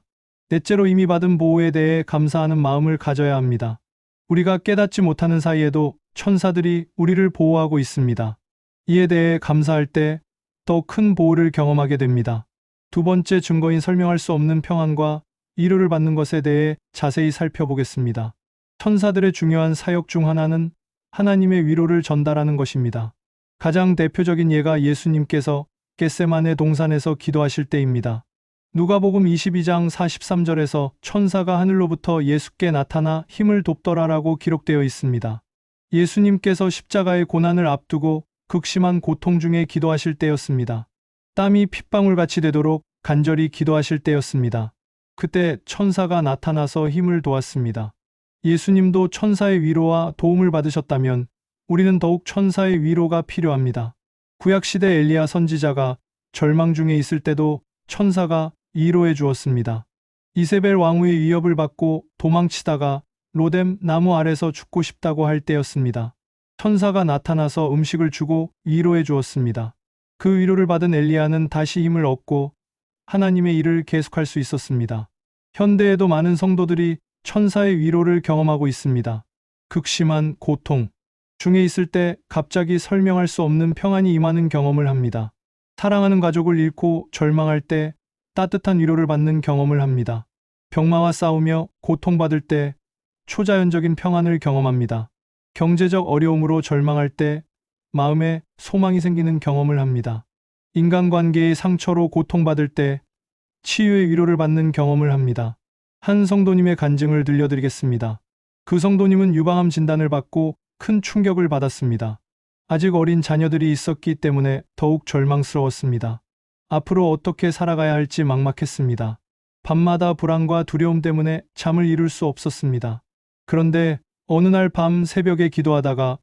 넷째로 이미 받은 보호에 대해 감사하는 마음을 가져야 합니다. 우리가 깨닫지 못하는 사이에도 천사들이 우리를 보호하고 있습니다. 이에 대해 감사할 때 더 큰 보호를 경험하게 됩니다. 두 번째 증거인 설명할 수 없는 평안과 위로를 받는 것에 대해 자세히 살펴보겠습니다. 천사들의 중요한 사역 중 하나는 하나님의 위로를 전달하는 것입니다. 가장 대표적인 예가 예수님께서 겟세마네 동산에서 기도하실 때입니다. 누가복음 22장 43절에서 천사가 하늘로부터 예수께 나타나 힘을 돕더라라고 기록되어 있습니다. 예수님께서 십자가의 고난을 앞두고 극심한 고통 중에 기도하실 때였습니다. 땀이 핏방울같이 되도록 간절히 기도하실 때였습니다. 그때 천사가 나타나서 힘을 도왔습니다. 예수님도 천사의 위로와 도움을 받으셨다면 우리는 더욱 천사의 위로가 필요합니다. 구약시대 엘리야 선지자가 절망 중에 있을 때도 천사가 위로해 주었습니다. 이세벨 왕후의 위협을 받고 도망치다가 로뎀 나무 아래서 죽고 싶다고 할 때였습니다. 천사가 나타나서 음식을 주고 위로해 주었습니다. 그 위로를 받은 엘리야는 다시 힘을 얻고 하나님의 일을 계속할 수 있었습니다. 현대에도 많은 성도들이 천사의 위로를 경험하고 있습니다. 극심한 고통 중에 있을 때 갑자기 설명할 수 없는 평안이 임하는 경험을 합니다. 사랑하는 가족을 잃고 절망할 때 따뜻한 위로를 받는 경험을 합니다. 병마와 싸우며 고통받을 때 초자연적인 평안을 경험합니다. 경제적 어려움으로 절망할 때 마음에 소망이 생기는 경험을 합니다. 인간관계의 상처로 고통받을 때 치유의 위로를 받는 경험을 합니다. 한 성도님의 간증을 들려드리겠습니다. 그 성도님은 유방암 진단을 받고 큰 충격을 받았습니다. 아직 어린 자녀들이 있었기 때문에 더욱 절망스러웠습니다. 앞으로 어떻게 살아가야 할지 막막했습니다. 밤마다 불안과 두려움 때문에 잠을 이룰 수 없었습니다. 그런데 어느 날 밤 새벽에 기도하다가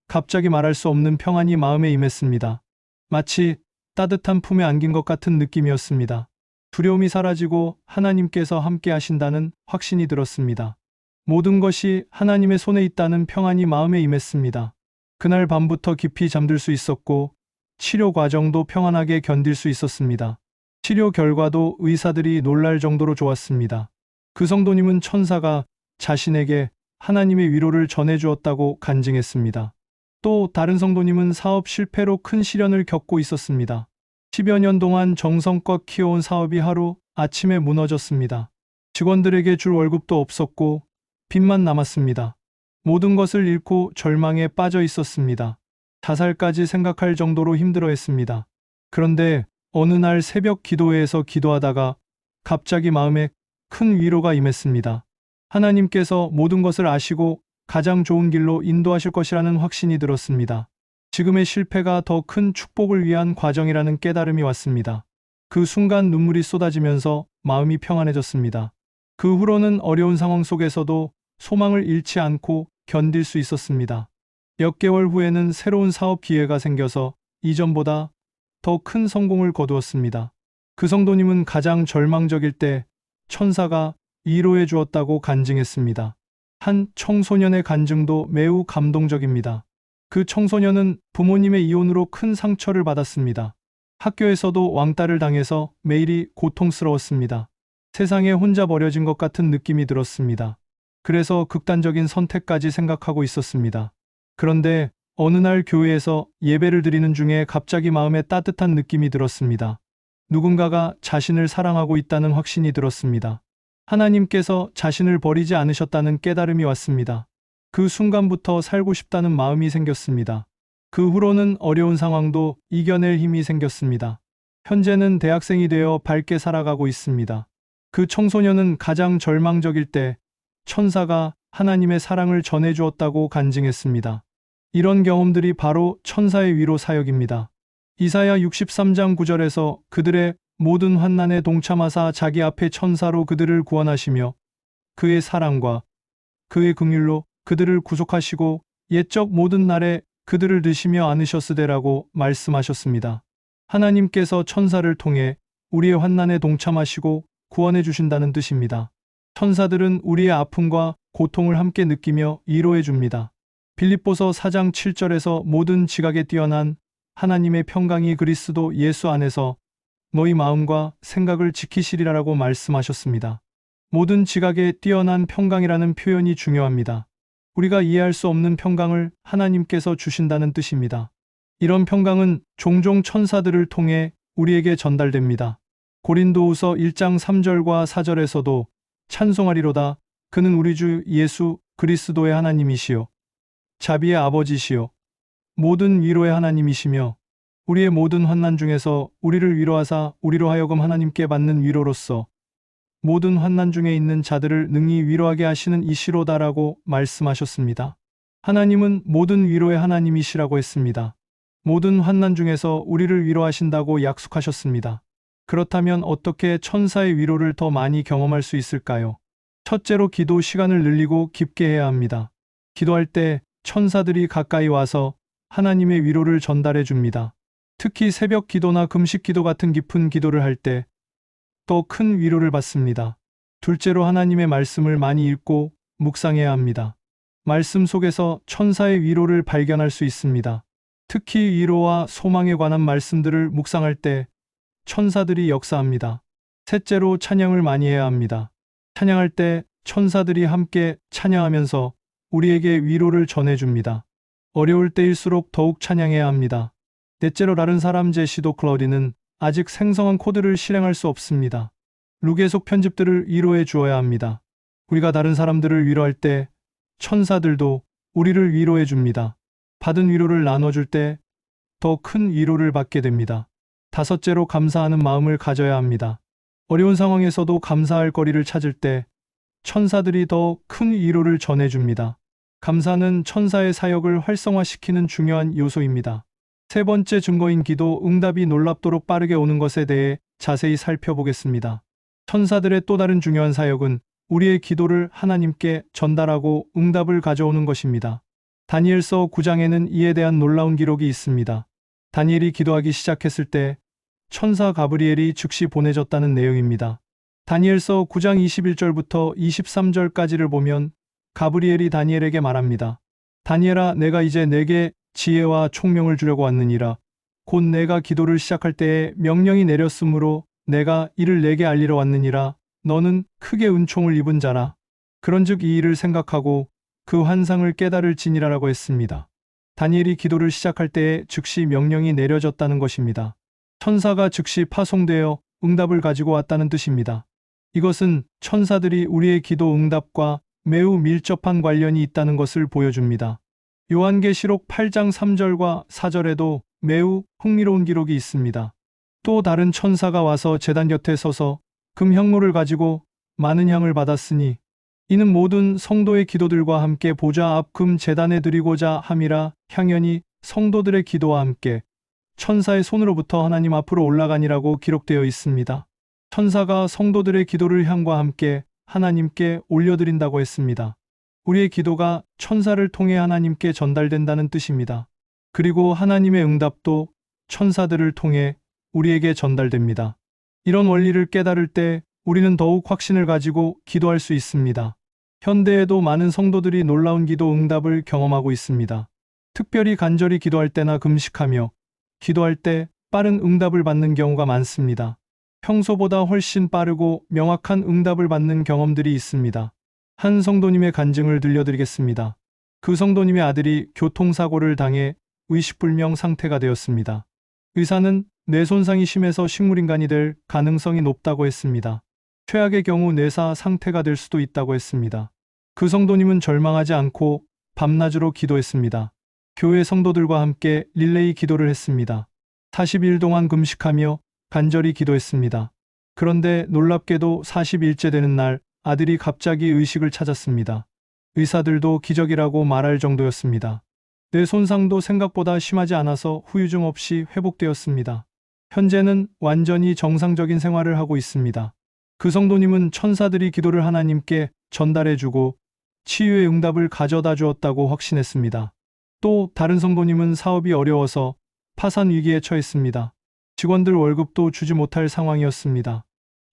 갑자기 말할 수 없는 평안이 마음에 임했습니다. 마치 따뜻한 품에 안긴 것 같은 느낌이었습니다. 두려움이 사라지고 하나님께서 함께 하신다는 확신이 들었습니다. 모든 것이 하나님의 손에 있다는 평안이 마음에 임했습니다. 그날 밤부터 깊이 잠들 수 있었고 치료 과정도 평안하게 견딜 수 있었습니다. 치료 결과도 의사들이 놀랄 정도로 좋았습니다. 그 성도님은 천사가 자신에게 하나님의 위로를 전해주었다고 간증했습니다. 또 다른 성도님은 사업 실패로 큰 시련을 겪고 있었습니다. 10여 년 동안 정성껏 키워온 사업이 하루 아침에 무너졌습니다. 직원들에게 줄 월급도 없었고 빚만 남았습니다. 모든 것을 잃고 절망에 빠져 있었습니다. 자살까지 생각할 정도로 힘들어했습니다. 그런데 어느 날 새벽 기도회에서 기도하다가 갑자기 마음에 큰 위로가 임했습니다. 하나님께서 모든 것을 아시고 가장 좋은 길로 인도하실 것이라는 확신이 들었습니다. 지금의 실패가 더 큰 축복을 위한 과정이라는 깨달음이 왔습니다. 그 순간 눈물이 쏟아지면서 마음이 평안해졌습니다. 그 후로는 어려운 상황 속에서도 소망을 잃지 않고 견딜 수 있었습니다. 몇 개월 후에는 새로운 사업 기회가 생겨서 이전보다 더 큰 성공을 거두었습니다. 그 성도님은 가장 절망적일 때 천사가 위로해 주었다고 간증했습니다. 한 청소년의 간증도 매우 감동적입니다. 그 청소년은 부모님의 이혼으로 큰 상처를 받았습니다. 학교에서도 왕따를 당해서 매일이 고통스러웠습니다. 세상에 혼자 버려진 것 같은 느낌이 들었습니다. 그래서 극단적인 선택까지 생각하고 있었습니다. 그런데 어느 날 교회에서 예배를 드리는 중에 갑자기 마음에 따뜻한 느낌이 들었습니다. 누군가가 자신을 사랑하고 있다는 확신이 들었습니다. 하나님께서 자신을 버리지 않으셨다는 깨달음이 왔습니다. 그 순간부터 살고 싶다는 마음이 생겼습니다. 그 후로는 어려운 상황도 이겨낼 힘이 생겼습니다. 현재는 대학생이 되어 밝게 살아가고 있습니다. 그 청소년은 가장 절망적일 때 천사가 하나님의 사랑을 전해주었다고 간증했습니다. 이런 경험들이 바로 천사의 위로 사역입니다. 이사야 63장 9절에서 그들의 모든 환난에 동참하사 자기 앞에 천사로 그들을 구원하시며 그의 사랑과 그의 긍휼로 그들을 구속하시고 옛적 모든 날에 그들을 드시며 안으셨으되라고 말씀하셨습니다. 하나님께서 천사를 통해 우리의 환난에 동참하시고 구원해 주신다는 뜻입니다. 천사들은 우리의 아픔과 고통을 함께 느끼며 위로해 줍니다. 빌립보서 4장 7절에서 모든 지각에 뛰어난 하나님의 평강이 그리스도 예수 안에서 너희 마음과 생각을 지키시리라라고 말씀하셨습니다. 모든 지각에 뛰어난 평강이라는 표현이 중요합니다. 우리가 이해할 수 없는 평강을 하나님께서 주신다는 뜻입니다. 이런 평강은 종종 천사들을 통해 우리에게 전달됩니다. 고린도후서 1장 3절과 4절에서도 찬송하리로다. 그는 우리 주 예수 그리스도의 하나님이시요 자비의 아버지시요 모든 위로의 하나님이시며 우리의 모든 환난 중에서 우리를 위로하사 우리로 하여금 하나님께 받는 위로로서 모든 환난 중에 있는 자들을 능히 위로하게 하시는 이시로다라고 말씀하셨습니다. 하나님은 모든 위로의 하나님이시라고 했습니다. 모든 환난 중에서 우리를 위로하신다고 약속하셨습니다. 그렇다면 어떻게 천사의 위로를 더 많이 경험할 수 있을까요? 첫째로 기도 시간을 늘리고 깊게 해야 합니다. 기도할 때 천사들이 가까이 와서 하나님의 위로를 전달해 줍니다. 특히 새벽 기도나 금식 기도 같은 깊은 기도를 할 때 더 큰 위로를 받습니다. 둘째로 하나님의 말씀을 많이 읽고 묵상해야 합니다. 말씀 속에서 천사의 위로를 발견할 수 있습니다. 특히 위로와 소망에 관한 말씀들을 묵상할 때 천사들이 역사합니다. 셋째로 찬양을 많이 해야 합니다. 찬양할 때 천사들이 함께 찬양하면서 우리에게 위로를 전해줍니다. 어려울 때일수록 더욱 찬양해야 합니다. 넷째로 다른 사람 제시도 클러디는 아직 생성한 코드를 실행할 수 없습니다. 룩에속 편집들을 위로해 주어야 합니다. 우리가 다른 사람들을 위로할 때 천사들도 우리를 위로해 줍니다. 받은 위로를 나눠줄 때 더 큰 위로를 받게 됩니다. 다섯째로 감사하는 마음을 가져야 합니다. 어려운 상황에서도 감사할 거리를 찾을 때 천사들이 더 큰 위로를 전해줍니다. 감사는 천사의 사역을 활성화시키는 중요한 요소입니다. 세 번째 증거인 기도 응답이 놀랍도록 빠르게 오는 것에 대해 자세히 살펴보겠습니다. 천사들의 또 다른 중요한 사역은 우리의 기도를 하나님께 전달하고 응답을 가져오는 것입니다. 다니엘서 9장에는 이에 대한 놀라운 기록이 있습니다. 다니엘이 기도하기 시작했을 때 천사 가브리엘이 즉시 보내졌다는 내용입니다. 다니엘서 9장 21절부터 23절까지를 보면 가브리엘이 다니엘에게 말합니다. 다니엘아, 내가 이제 내게 지혜와 총명을 주려고 왔느니라. 곧 내가 기도를 시작할 때에 명령이 내렸으므로 내가 이를 내게 알리러 왔느니라. 너는 크게 은총을 입은 자라. 그런즉 이 일을 생각하고 그 환상을 깨달을지니라라고 했습니다. 다니엘이 기도를 시작할 때에 즉시 명령이 내려졌다는 것입니다. 천사가 즉시 파송되어 응답을 가지고 왔다는 뜻입니다. 이것은 천사들이 우리의 기도 응답과 매우 밀접한 관련이 있다는 것을 보여줍니다. 요한계시록 8장 3절과 4절에도 매우 흥미로운 기록이 있습니다. 또 다른 천사가 와서 제단 곁에 서서 금 향로를 가지고 많은 향을 받았으니 이는 모든 성도의 기도들과 함께 보좌 앞 금 제단에 드리고자 함이라. 향연이 성도들의 기도와 함께 천사의 손으로부터 하나님 앞으로 올라가니라고 기록되어 있습니다. 천사가 성도들의 기도를 향과 함께 하나님께 올려드린다고 했습니다. 우리의 기도가 천사를 통해 하나님께 전달된다는 뜻입니다. 그리고 하나님의 응답도 천사들을 통해 우리에게 전달됩니다. 이런 원리를 깨달을 때 우리는 더욱 확신을 가지고 기도할 수 있습니다. 현대에도 많은 성도들이 놀라운 기도 응답을 경험하고 있습니다. 특별히 간절히 기도할 때나 금식하며 기도할 때 빠른 응답을 받는 경우가 많습니다. 평소보다 훨씬 빠르고 명확한 응답을 받는 경험들이 있습니다. 한 성도님의 간증을 들려드리겠습니다. 그 성도님의 아들이 교통사고를 당해 의식불명 상태가 되었습니다. 의사는 뇌 손상이 심해서 식물인간이 될 가능성이 높다고 했습니다. 최악의 경우 뇌사 상태가 될 수도 있다고 했습니다. 그 성도님은 절망하지 않고 밤낮으로 기도했습니다. 교회 성도들과 함께 릴레이 기도를 했습니다. 40일 동안 금식하며 간절히 기도했습니다. 그런데 놀랍게도 40일째 되는 날 아들이 갑자기 의식을 찾았습니다. 의사들도 기적이라고 말할 정도였습니다. 뇌 손상도 생각보다 심하지 않아서 후유증 없이 회복되었습니다. 현재는 완전히 정상적인 생활을 하고 있습니다. 그 성도님은 천사들이 기도를 하나님께 전달해주고 치유의 응답을 가져다 주었다고 확신했습니다. 또 다른 성도님은 사업이 어려워서 파산 위기에 처했습니다. 직원들 월급도 주지 못할 상황이었습니다.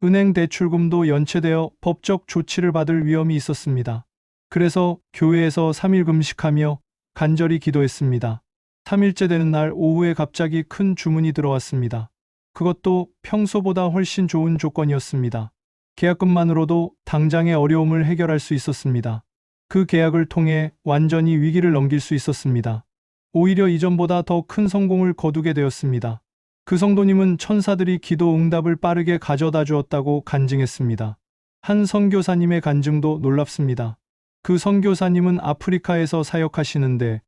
은행 대출금도 연체되어 법적 조치를 받을 위험이 있었습니다. 그래서 교회에서 3일 금식하며 간절히 기도했습니다. 3일째 되는 날 오후에 갑자기 큰 주문이 들어왔습니다. 그것도 평소보다 훨씬 좋은 조건이었습니다. 계약금만으로도 당장의 어려움을 해결할 수 있었습니다. 그 계약을 통해 완전히 위기를 넘길 수 있었습니다. 오히려 이전보다 더 큰 성공을 거두게 되었습니다. 그 성도님은 천사들이 기도 응답을 빠르게 가져다 주었다고 간증했습니다. 한 선교사님의 간증도 놀랍습니다. 그 선교사님은 아프리카에서 사역하시는데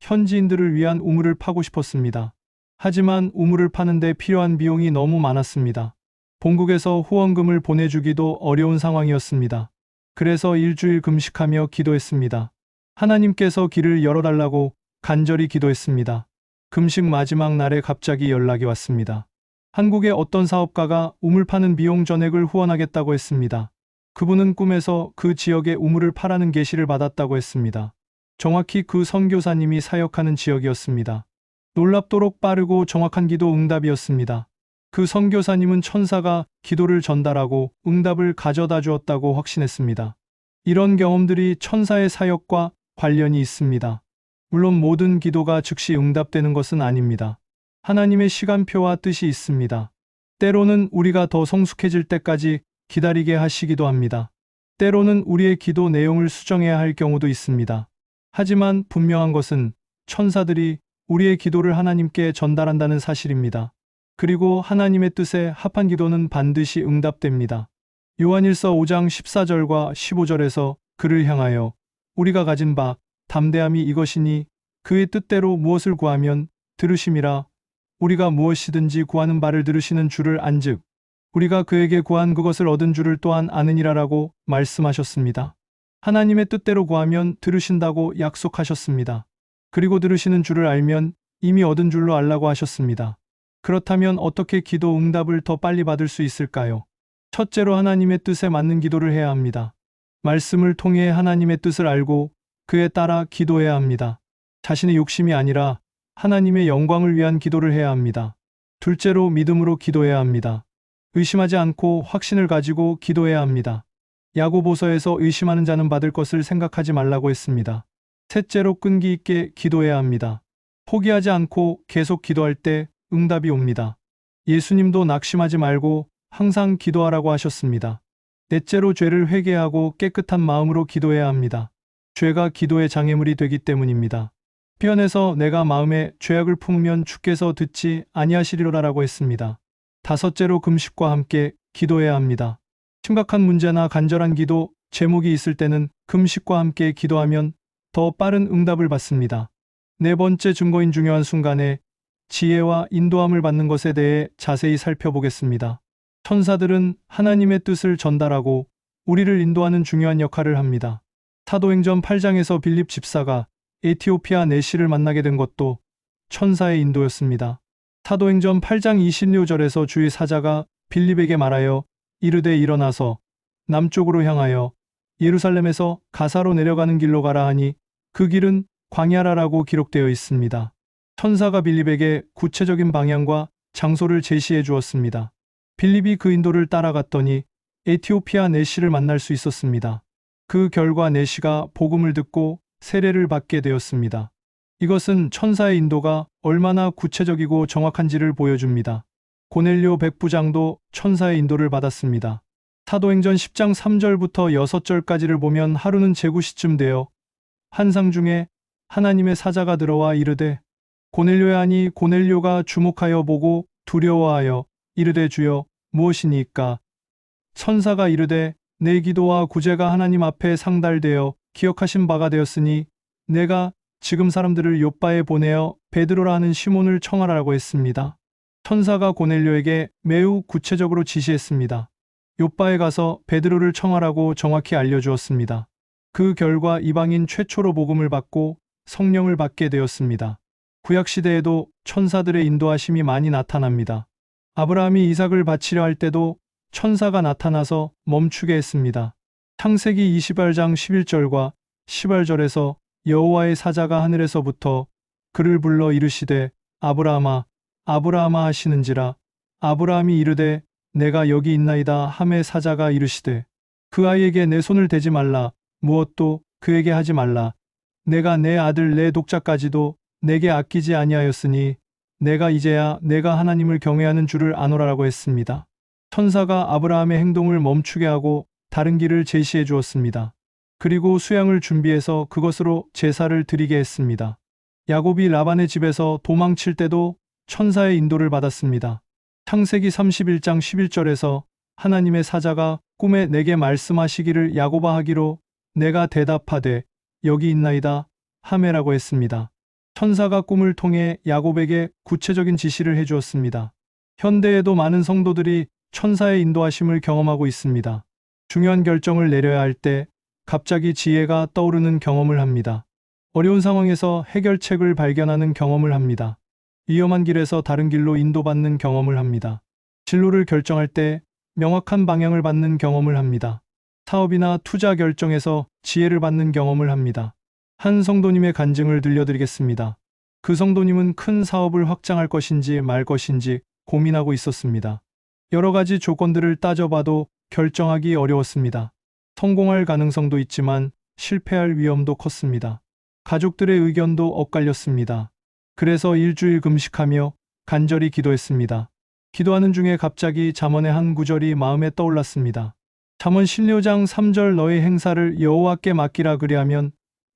현지인들을 위한 우물을 파고 싶었습니다. 하지만 우물을 파는데 필요한 비용이 너무 많았습니다. 본국에서 후원금을 보내주기도 어려운 상황이었습니다. 그래서 일주일 금식하며 기도했습니다. 하나님께서 길을 열어달라고 간절히 기도했습니다. 금식 마지막 날에 갑자기 연락이 왔습니다. 한국의 어떤 사업가가 우물 파는 비용 전액을 후원하겠다고 했습니다. 그분은 꿈에서 그 지역에 우물을 파라는 계시를 받았다고 했습니다. 정확히 그 선교사님이 사역하는 지역이었습니다. 놀랍도록 빠르고 정확한 기도 응답이었습니다. 그 선교사님은 천사가 기도를 전달하고 응답을 가져다 주었다고 확신했습니다. 이런 경험들이 천사의 사역과 관련이 있습니다. 물론 모든 기도가 즉시 응답되는 것은 아닙니다. 하나님의 시간표와 뜻이 있습니다. 때로는 우리가 더 성숙해질 때까지 기다리게 하시기도 합니다. 때로는 우리의 기도 내용을 수정해야 할 경우도 있습니다. 하지만 분명한 것은 천사들이 우리의 기도를 하나님께 전달한다는 사실입니다. 그리고 하나님의 뜻에 합한 기도는 반드시 응답됩니다. 요한일서 5장 14절과 15절에서 그를 향하여 우리가 가진 바 담대함이 이것이니 그의 뜻대로 무엇을 구하면 들으심이라. 우리가 무엇이든지 구하는 바를 들으시는 줄을 안즉 우리가 그에게 구한 그것을 얻은 줄을 또한 아느니라라고 말씀하셨습니다. 하나님의 뜻대로 구하면 들으신다고 약속하셨습니다. 그리고 들으시는 줄을 알면 이미 얻은 줄로 알라고 하셨습니다. 그렇다면 어떻게 기도 응답을 더 빨리 받을 수 있을까요? 첫째로 하나님의 뜻에 맞는 기도를 해야 합니다. 말씀을 통해 하나님의 뜻을 알고 그에 따라 기도해야 합니다. 자신의 욕심이 아니라 하나님의 영광을 위한 기도를 해야 합니다. 둘째로 믿음으로 기도해야 합니다. 의심하지 않고 확신을 가지고 기도해야 합니다. 야고보서에서 의심하는 자는 받을 것을 생각하지 말라고 했습니다. 셋째로 끈기 있게 기도해야 합니다. 포기하지 않고 계속 기도할 때 응답이 옵니다. 예수님도 낙심하지 말고 항상 기도하라고 하셨습니다. 넷째로 죄를 회개하고 깨끗한 마음으로 기도해야 합니다. 죄가 기도의 장애물이 되기 때문입니다. 시편에서 내가 마음에 죄악을 품으면 주께서 듣지 아니하시리로라라고 했습니다. 다섯째로 금식과 함께 기도해야 합니다. 심각한 문제나 간절한 기도 제목이 있을 때는 금식과 함께 기도하면 더 빠른 응답을 받습니다. 네 번째 증거인 중요한 순간에 지혜와 인도함을 받는 것에 대해 자세히 살펴보겠습니다. 천사들은 하나님의 뜻을 전달하고 우리를 인도하는 중요한 역할을 합니다. 사도행전 8장에서 빌립 집사가 에티오피아 내시를 만나게 된 것도 천사의 인도였습니다. 사도행전 8장 26절에서 주의 사자가 빌립에게 말하여 이르되 일어나서 남쪽으로 향하여 예루살렘에서 가사로 내려가는 길로 가라 하니 그 길은 광야라라고 기록되어 있습니다. 천사가 빌립에게 구체적인 방향과 장소를 제시해 주었습니다. 빌립이 그 인도를 따라갔더니 에티오피아 내시를 만날 수 있었습니다. 그 결과 내시가 복음을 듣고 세례를 받게 되었습니다. 이것은 천사의 인도가 얼마나 구체적이고 정확한지를 보여줍니다. 고넬료 백부장도 천사의 인도를 받았습니다. 사도행전 10장 3절부터 6절까지를 보면 하루는 제구시쯤 되어 환상 중에 하나님의 사자가 들어와 이르되 고넬료야 하니 고넬료가 주목하여 보고 두려워하여 이르되 주여 무엇이니까? 천사가 이르되 내 기도와 구제가 하나님 앞에 상달되어 기억하신 바가 되었으니 내가 지금 사람들을 요빠에 보내어 베드로라 하는 시몬을 청하라고 했습니다. 천사가 고넬료에게 매우 구체적으로 지시했습니다. 요빠에 가서 베드로를 청하라고 정확히 알려주었습니다. 그 결과 이방인 최초로 복음을 받고 성령을 받게 되었습니다. 구약시대에도 천사들의 인도하심이 많이 나타납니다. 아브라함이 이삭을 바치려 할 때도 천사가 나타나서 멈추게 했습니다. 창세기 28장 11절과 18절에서 여호와의 사자가 하늘에서부터 그를 불러 이르시되 아브라함아 아브라함아 하시는지라. 아브라함이 이르되 내가 여기 있나이다 하매 사자가 이르시되 그 아이에게 내 손을 대지 말라. 무엇도 그에게 하지 말라. 내가 내 아들 내 독자까지도 내게 아끼지 아니하였으니 내가 이제야 내가 하나님을 경외하는 줄을 아노라라고 했습니다. 천사가 아브라함의 행동을 멈추게 하고 다른 길을 제시해 주었습니다. 그리고 수양을 준비해서 그것으로 제사를 드리게 했습니다. 야곱이 라반의 집에서 도망칠 때도 천사의 인도를 받았습니다. 창세기 31장 11절에서 하나님의 사자가 꿈에 내게 말씀하시기를 야곱아 하기로 내가 대답하되 여기 있나이다 하매라고 했습니다. 천사가 꿈을 통해 야곱에게 구체적인 지시를 해주었습니다. 현대에도 많은 성도들이 천사의 인도하심을 경험하고 있습니다. 중요한 결정을 내려야 할 때 갑자기 지혜가 떠오르는 경험을 합니다. 어려운 상황에서 해결책을 발견하는 경험을 합니다. 위험한 길에서 다른 길로 인도받는 경험을 합니다. 진로를 결정할 때 명확한 방향을 받는 경험을 합니다. 사업이나 투자 결정에서 지혜를 받는 경험을 합니다. 한 성도님의 간증을 들려드리겠습니다. 그 성도님은 큰 사업을 확장할 것인지 말 것인지 고민하고 있었습니다. 여러 가지 조건들을 따져봐도 결정하기 어려웠습니다. 성공할 가능성도 있지만 실패할 위험도 컸습니다. 가족들의 의견도 엇갈렸습니다. 그래서 일주일 금식하며 간절히 기도했습니다. 기도하는 중에 갑자기 잠언의 한 구절이 마음에 떠올랐습니다. 잠언 16장 3절 너의 행사를 여호와께 맡기라 그리하면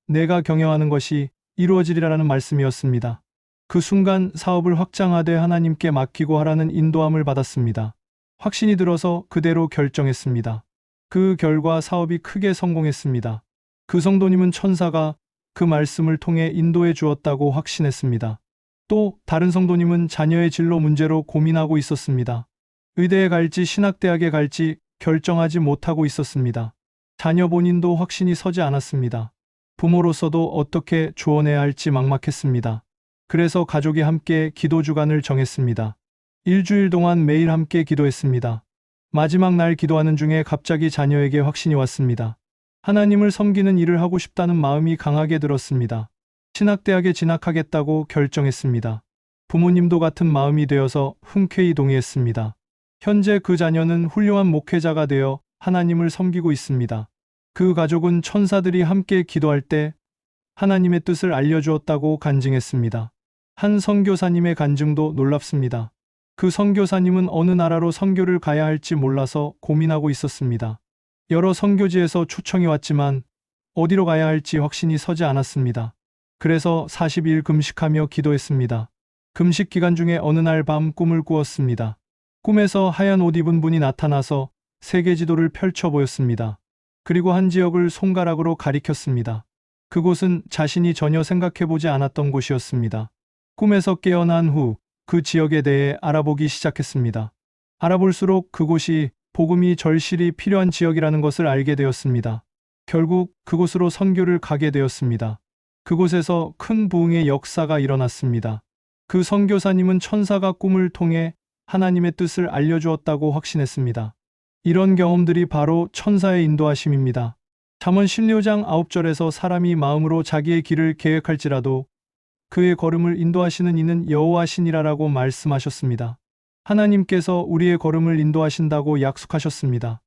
내가 경영하는 것이 이루어지리라는 말씀이었습니다. 그 순간 사업을 확장하되 하나님께 맡기고 하라는 인도함을 받았습니다. 확신이 들어서 그대로 결정했습니다. 그 결과 사업이 크게 성공했습니다. 그 성도님은 천사가 그 말씀을 통해 인도해 주었다고 확신했습니다. 또 다른 성도님은 자녀의 진로 문제로 고민하고 있었습니다. 의대에 갈지 신학대학에 갈지 결정하지 못하고 있었습니다. 자녀 본인도 확신이 서지 않았습니다. 부모로서도 어떻게 조언해야 할지 막막했습니다. 그래서 가족이 함께 기도 주간을 정했습니다. 일주일 동안 매일 함께 기도했습니다. 마지막 날 기도하는 중에 갑자기 자녀에게 확신이 왔습니다. 하나님을 섬기는 일을 하고 싶다는 마음이 강하게 들었습니다. 신학대학에 진학하겠다고 결정했습니다. 부모님도 같은 마음이 되어서 흔쾌히 동의했습니다. 현재 그 자녀는 훌륭한 목회자가 되어 하나님을 섬기고 있습니다. 그 가족은 천사들이 함께 기도할 때 하나님의 뜻을 알려주었다고 간증했습니다. 한 선교사님의 간증도 놀랍습니다. 그 선교사님은 어느 나라로 선교를 가야 할지 몰라서 고민하고 있었습니다. 여러 선교지에서 초청이 왔지만 어디로 가야 할지 확신이 서지 않았습니다. 그래서 40일 금식하며 기도했습니다. 금식 기간 중에 어느 날 밤 꿈을 꾸었습니다. 꿈에서 하얀 옷 입은 분이 나타나서 세계 지도를 펼쳐 보였습니다. 그리고 한 지역을 손가락으로 가리켰습니다. 그곳은 자신이 전혀 생각해보지 않았던 곳이었습니다. 꿈에서 깨어난 후 그 지역에 대해 알아보기 시작했습니다. 알아볼수록 그곳이 복음이 절실히 필요한 지역이라는 것을 알게 되었습니다. 결국 그곳으로 선교를 가게 되었습니다. 그곳에서 큰 부흥의 역사가 일어났습니다. 그 선교사님은 천사가 꿈을 통해 하나님의 뜻을 알려주었다고 확신했습니다. 이런 경험들이 바로 천사의 인도하심입니다. 잠언 16장 9절에서 사람이 마음으로 자기의 길을 계획할지라도 그의 걸음을 인도하시는 이는 여호와시니라라고 말씀하셨습니다. 하나님께서 우리의 걸음을 인도하신다고 약속하셨습니다.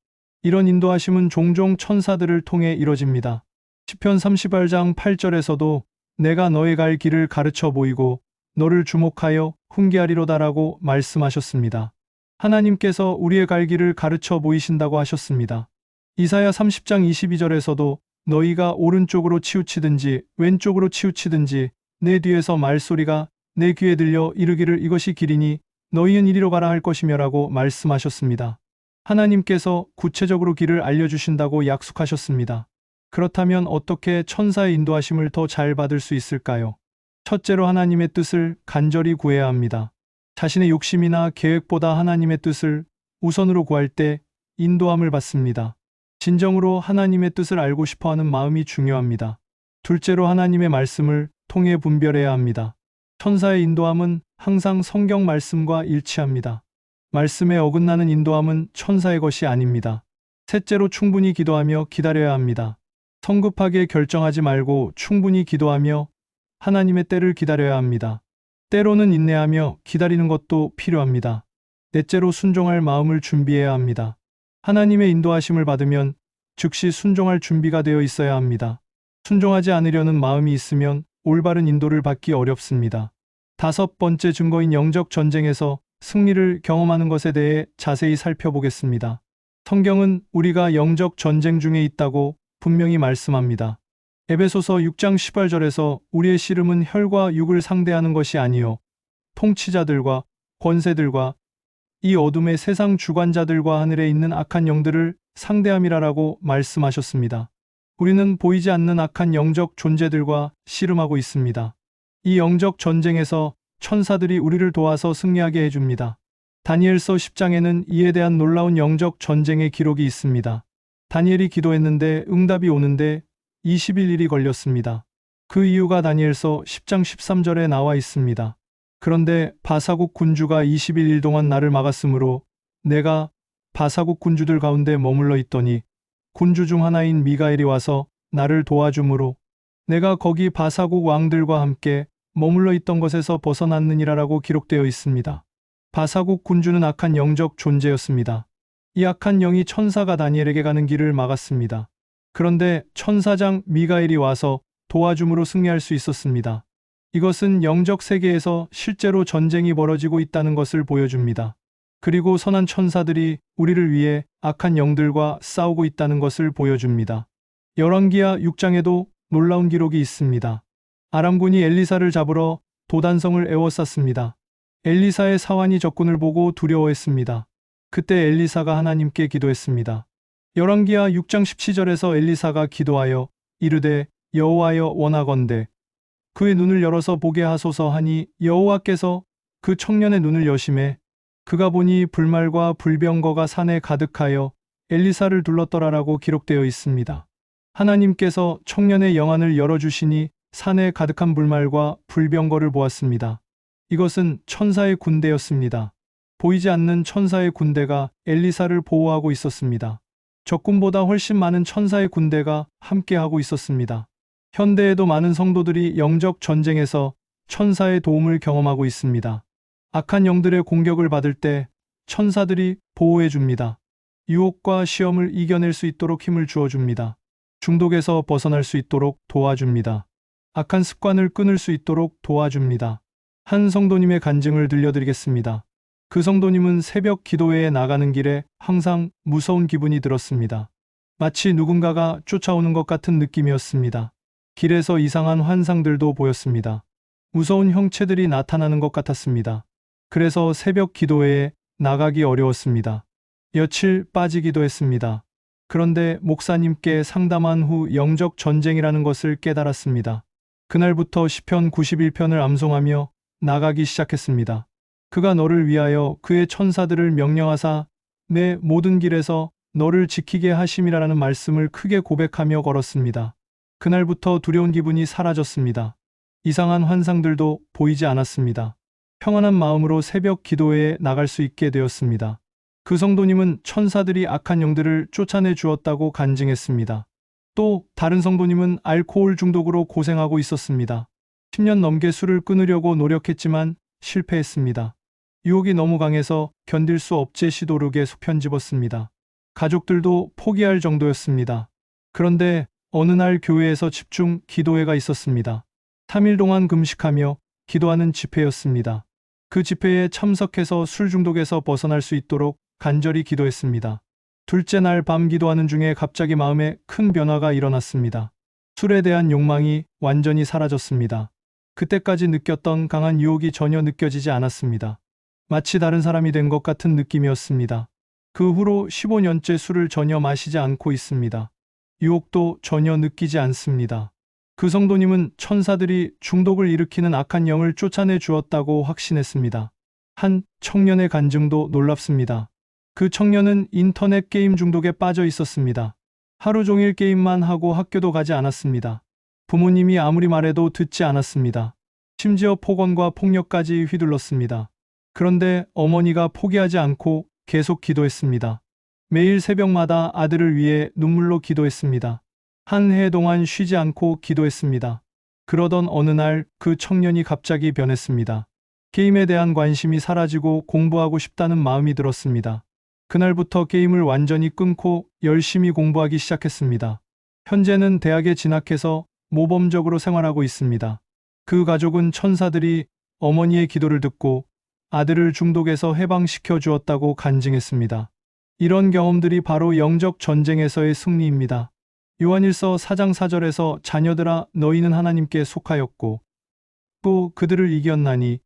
이런 인도하심은 종종 천사들을 통해 이뤄집니다. 시편 38장 8절에서도 내가 너의 갈 길을 가르쳐 보이고 너를 주목하여 훈계하리로다라고 말씀하셨습니다. 하나님께서 우리의 갈 길을 가르쳐 보이신다고 하셨습니다. 이사야 30장 22절에서도 너희가 오른쪽으로 치우치든지 왼쪽으로 치우치든지 내 뒤에서 말소리가 내 귀에 들려 이르기를 이것이 길이니 너희는 이리로 가라 할 것이며라고 말씀하셨습니다. 하나님께서 구체적으로 길을 알려주신다고 약속하셨습니다. 그렇다면 어떻게 천사의 인도하심을 더 잘 받을 수 있을까요? 첫째로 하나님의 뜻을 간절히 구해야 합니다. 자신의 욕심이나 계획보다 하나님의 뜻을 우선으로 구할 때 인도함을 받습니다. 진정으로 하나님의 뜻을 알고 싶어 하는 마음이 중요합니다. 둘째로 하나님의 말씀을 통해 분별해야 합니다. 천사의 인도함은 항상 성경 말씀과 일치합니다. 말씀에 어긋나는 인도함은 천사의 것이 아닙니다. 셋째로 충분히 기도하며 기다려야 합니다. 성급하게 결정하지 말고 충분히 기도하며 하나님의 때를 기다려야 합니다. 때로는 인내하며 기다리는 것도 필요합니다. 넷째로 순종할 마음을 준비해야 합니다. 하나님의 인도하심을 받으면 즉시 순종할 준비가 되어 있어야 합니다. 순종하지 않으려는 마음이 있으면 올바른 인도를 받기 어렵습니다. 다섯 번째 증거인 영적 전쟁에서 승리를 경험하는 것에 대해 자세히 살펴보겠습니다. 성경은 우리가 영적 전쟁 중에 있다고 분명히 말씀합니다. 에베소서 6장 18절에서 우리의 씨름은 혈과 육을 상대하는 것이 아니요 통치자들과 권세들과 이 어둠의 세상 주관자들과 하늘에 있는 악한 영들을 상대함이라라고 말씀하셨습니다. 우리는 보이지 않는 악한 영적 존재들과 씨름하고 있습니다. 이 영적 전쟁에서 천사들이 우리를 도와서 승리하게 해줍니다. 다니엘서 10장에는 이에 대한 놀라운 영적 전쟁의 기록이 있습니다. 다니엘이 기도했는데 응답이 오는데 21일이 걸렸습니다. 그 이유가 다니엘서 10장 13절에 나와 있습니다. 그런데 바사국 군주가 21일 동안 나를 막았으므로 내가 바사국 군주들 가운데 머물러 있더니 군주 중 하나인 미가엘이 와서 나를 도와주므로 내가 거기 바사국 왕들과 함께 머물러 있던 것에서 벗어났느니라라고 기록되어 있습니다. 바사국 군주는 악한 영적 존재였습니다. 이 악한 영이 천사가 다니엘에게 가는 길을 막았습니다. 그런데 천사장 미가엘이 와서 도와줌으로 승리할 수 있었습니다. 이것은 영적 세계에서 실제로 전쟁이 벌어지고 있다는 것을 보여줍니다. 그리고 선한 천사들이 우리를 위해 악한 영들과 싸우고 있다는 것을 보여줍니다. 열왕기하 6장에도 놀라운 기록이 있습니다. 아람군이 엘리사를 잡으러 도단성을 에워쌌습니다. 엘리사의 사환이 적군을 보고 두려워했습니다. 그때 엘리사가 하나님께 기도했습니다. 열왕기하 6장 17절에서 엘리사가 기도하여 이르되 여호와여 원하건대 그의 눈을 열어서 보게 하소서 하니 여호와께서 그 청년의 눈을 여심해 그가 보니 불말과 불병거가 산에 가득하여 엘리사를 둘렀더라라고 기록되어 있습니다. 하나님께서 청년의 영안을 열어주시니 산에 가득한 불말과 불병거를 보았습니다. 이것은 천사의 군대였습니다. 보이지 않는 천사의 군대가 엘리사를 보호하고 있었습니다. 적군보다 훨씬 많은 천사의 군대가 함께하고 있었습니다. 현대에도 많은 성도들이 영적 전쟁에서 천사의 도움을 경험하고 있습니다. 악한 영들의 공격을 받을 때 천사들이 보호해 줍니다. 유혹과 시험을 이겨낼 수 있도록 힘을 주어줍니다. 중독에서 벗어날 수 있도록 도와줍니다. 악한 습관을 끊을 수 있도록 도와줍니다. 한 성도님의 간증을 들려드리겠습니다. 그 성도님은 새벽 기도회에 나가는 길에 항상 무서운 기분이 들었습니다. 마치 누군가가 쫓아오는 것 같은 느낌이었습니다. 길에서 이상한 환상들도 보였습니다. 무서운 형체들이 나타나는 것 같았습니다. 그래서 새벽 기도회에 나가기 어려웠습니다. 며칠 빠지기도 했습니다. 그런데 목사님께 상담한 후 영적 전쟁이라는 것을 깨달았습니다. 그날부터 시편 91편을 암송하며 나가기 시작했습니다. 그가 너를 위하여 그의 천사들을 명령하사 내 모든 길에서 너를 지키게 하심이라는 말씀을 크게 고백하며 걸었습니다. 그날부터 두려운 기분이 사라졌습니다. 이상한 환상들도 보이지 않았습니다. 평안한 마음으로 새벽 기도회에 나갈 수 있게 되었습니다. 그 성도님은 천사들이 악한 영들을 쫓아내 주었다고 간증했습니다. 또 다른 성도님은 알코올 중독으로 고생하고 있었습니다. 10년 넘게 술을 끊으려고 노력했지만 실패했습니다. 유혹이 너무 강해서 견딜 수 없제 시도르게 속편집었습니다. 가족들도 포기할 정도였습니다. 그런데 어느 날 교회에서 집중 기도회가 있었습니다. 3일 동안 금식하며 기도하는 집회였습니다. 그 집회에 참석해서 술 중독에서 벗어날 수 있도록 간절히 기도했습니다. 둘째 날 밤 기도하는 중에 갑자기 마음에 큰 변화가 일어났습니다. 술에 대한 욕망이 완전히 사라졌습니다. 그때까지 느꼈던 강한 유혹이 전혀 느껴지지 않았습니다. 마치 다른 사람이 된 것 같은 느낌이었습니다. 그 후로 15년째 술을 전혀 마시지 않고 있습니다. 유혹도 전혀 느끼지 않습니다. 그 성도님은 천사들이 중독을 일으키는 악한 영을 쫓아내 주었다고 확신했습니다. 한 청년의 간증도 놀랍습니다. 그 청년은 인터넷 게임 중독에 빠져 있었습니다. 하루 종일 게임만 하고 학교도 가지 않았습니다. 부모님이 아무리 말해도 듣지 않았습니다. 심지어 폭언과 폭력까지 휘둘렀습니다. 그런데 어머니가 포기하지 않고 계속 기도했습니다. 매일 새벽마다 아들을 위해 눈물로 기도했습니다. 한 해 동안 쉬지 않고 기도했습니다. 그러던 어느 날 그 청년이 갑자기 변했습니다. 게임에 대한 관심이 사라지고 공부하고 싶다는 마음이 들었습니다. 그날부터 게임을 완전히 끊고 열심히 공부하기 시작했습니다. 현재는 대학에 진학해서 모범적으로 생활하고 있습니다. 그 가족은 천사들이 어머니의 기도를 듣고 아들을 중독에서 해방시켜 주었다고 간증했습니다. 이런 경험들이 바로 영적 전쟁에서의 승리입니다. 요한일서 4장 4절에서 자녀들아 너희는 하나님께 속하였고 또 그들을 이겼나니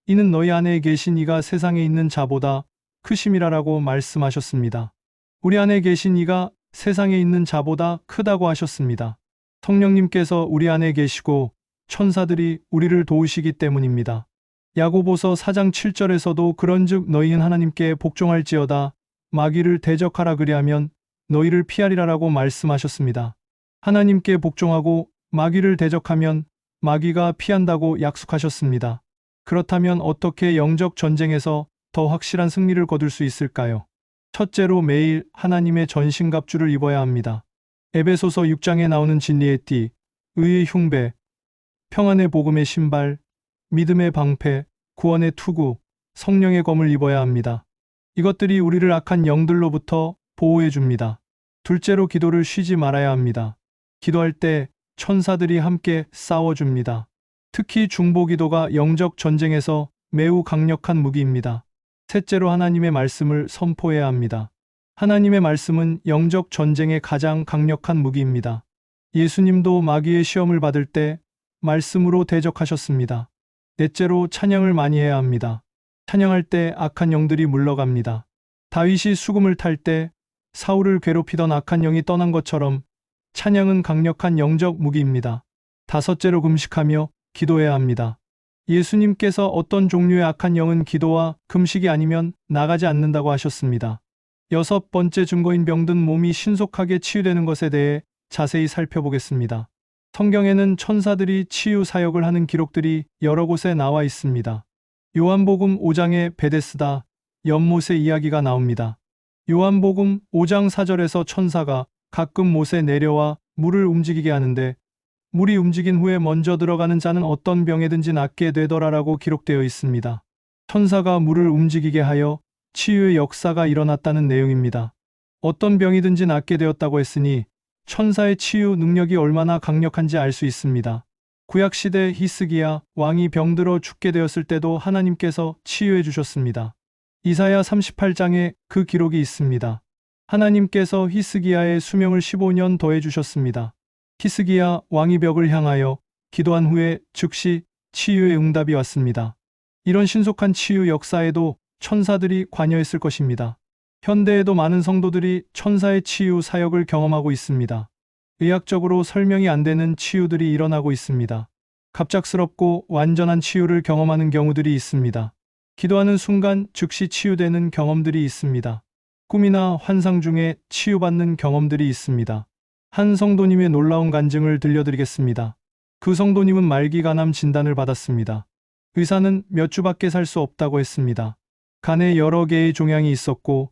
이는 너희 안에 계신 이가 세상에 있는 자보다 크심이라라고 말씀하셨습니다. 우리 안에 계신 이가 세상에 있는 자보다 크다고 하셨습니다. 성령님께서 우리 안에 계시고 천사들이 우리를 도우시기 때문입니다. 야고보서 4장 7절에서도 그런즉 너희는 하나님께 복종할지어다 마귀를 대적하라 그리하면 너희를 피하리라라고 말씀하셨습니다. 하나님께 복종하고 마귀를 대적하면 마귀가 피한다고 약속하셨습니다. 그렇다면 어떻게 영적 전쟁에서 더 확실한 승리를 거둘 수 있을까요? 첫째로 매일 하나님의 전신갑주를 입어야 합니다. 에베소서 6장에 나오는 진리의 띠, 의의 흉배, 평안의 복음의 신발, 믿음의 방패, 구원의 투구, 성령의 검을 입어야 합니다. 이것들이 우리를 악한 영들로부터 보호해 줍니다. 둘째로 기도를 쉬지 말아야 합니다. 기도할 때 천사들이 함께 싸워줍니다. 특히 중보기도가 영적 전쟁에서 매우 강력한 무기입니다. 셋째로 하나님의 말씀을 선포해야 합니다. 하나님의 말씀은 영적 전쟁의 가장 강력한 무기입니다. 예수님도 마귀의 시험을 받을 때 말씀으로 대적하셨습니다. 넷째로 찬양을 많이 해야 합니다. 찬양할 때 악한 영들이 물러갑니다. 다윗이 수금을 탈 때 사울을 괴롭히던 악한 영이 떠난 것처럼 찬양은 강력한 영적 무기입니다. 다섯째로 금식하며 기도해야 합니다. 예수님께서 어떤 종류의 악한 영은 기도와 금식이 아니면 나가지 않는다고 하셨습니다. 여섯 번째 증거인 병든 몸이 신속하게 치유되는 것에 대해 자세히 살펴보겠습니다. 성경에는 천사들이 치유 사역을 하는 기록들이 여러 곳에 나와 있습니다. 요한복음 5장에 베데스다, 연못의 이야기가 나옵니다. 요한복음 5장 4절에서 천사가 가끔 못에 내려와 물을 움직이게 하는데 물이 움직인 후에 먼저 들어가는 자는 어떤 병에든지 낫게 되더라라고 기록되어 있습니다. 천사가 물을 움직이게 하여 치유의 역사가 일어났다는 내용입니다. 어떤 병이든지 낫게 되었다고 했으니 천사의 치유 능력이 얼마나 강력한지 알 수 있습니다. 구약시대 히스기야 왕이 병들어 죽게 되었을 때도 하나님께서 치유해 주셨습니다. 이사야 38장에 그 기록이 있습니다. 하나님께서 히스기야의 수명을 15년 더해 주셨습니다. 히스기야 왕이 벽을 향하여 기도한 후에 즉시 치유의 응답이 왔습니다. 이런 신속한 치유 역사에도 천사들이 관여했을 것입니다. 현대에도 많은 성도들이 천사의 치유 사역을 경험하고 있습니다. 의학적으로 설명이 안 되는 치유들이 일어나고 있습니다. 갑작스럽고 완전한 치유를 경험하는 경우들이 있습니다. 기도하는 순간 즉시 치유되는 경험들이 있습니다. 꿈이나 환상 중에 치유받는 경험들이 있습니다. 한 성도님의 놀라운 간증을 들려드리겠습니다. 그 성도님은 말기간암 진단을 받았습니다. 의사는 몇 주밖에 살 수 없다고 했습니다. 간에 여러 개의 종양이 있었고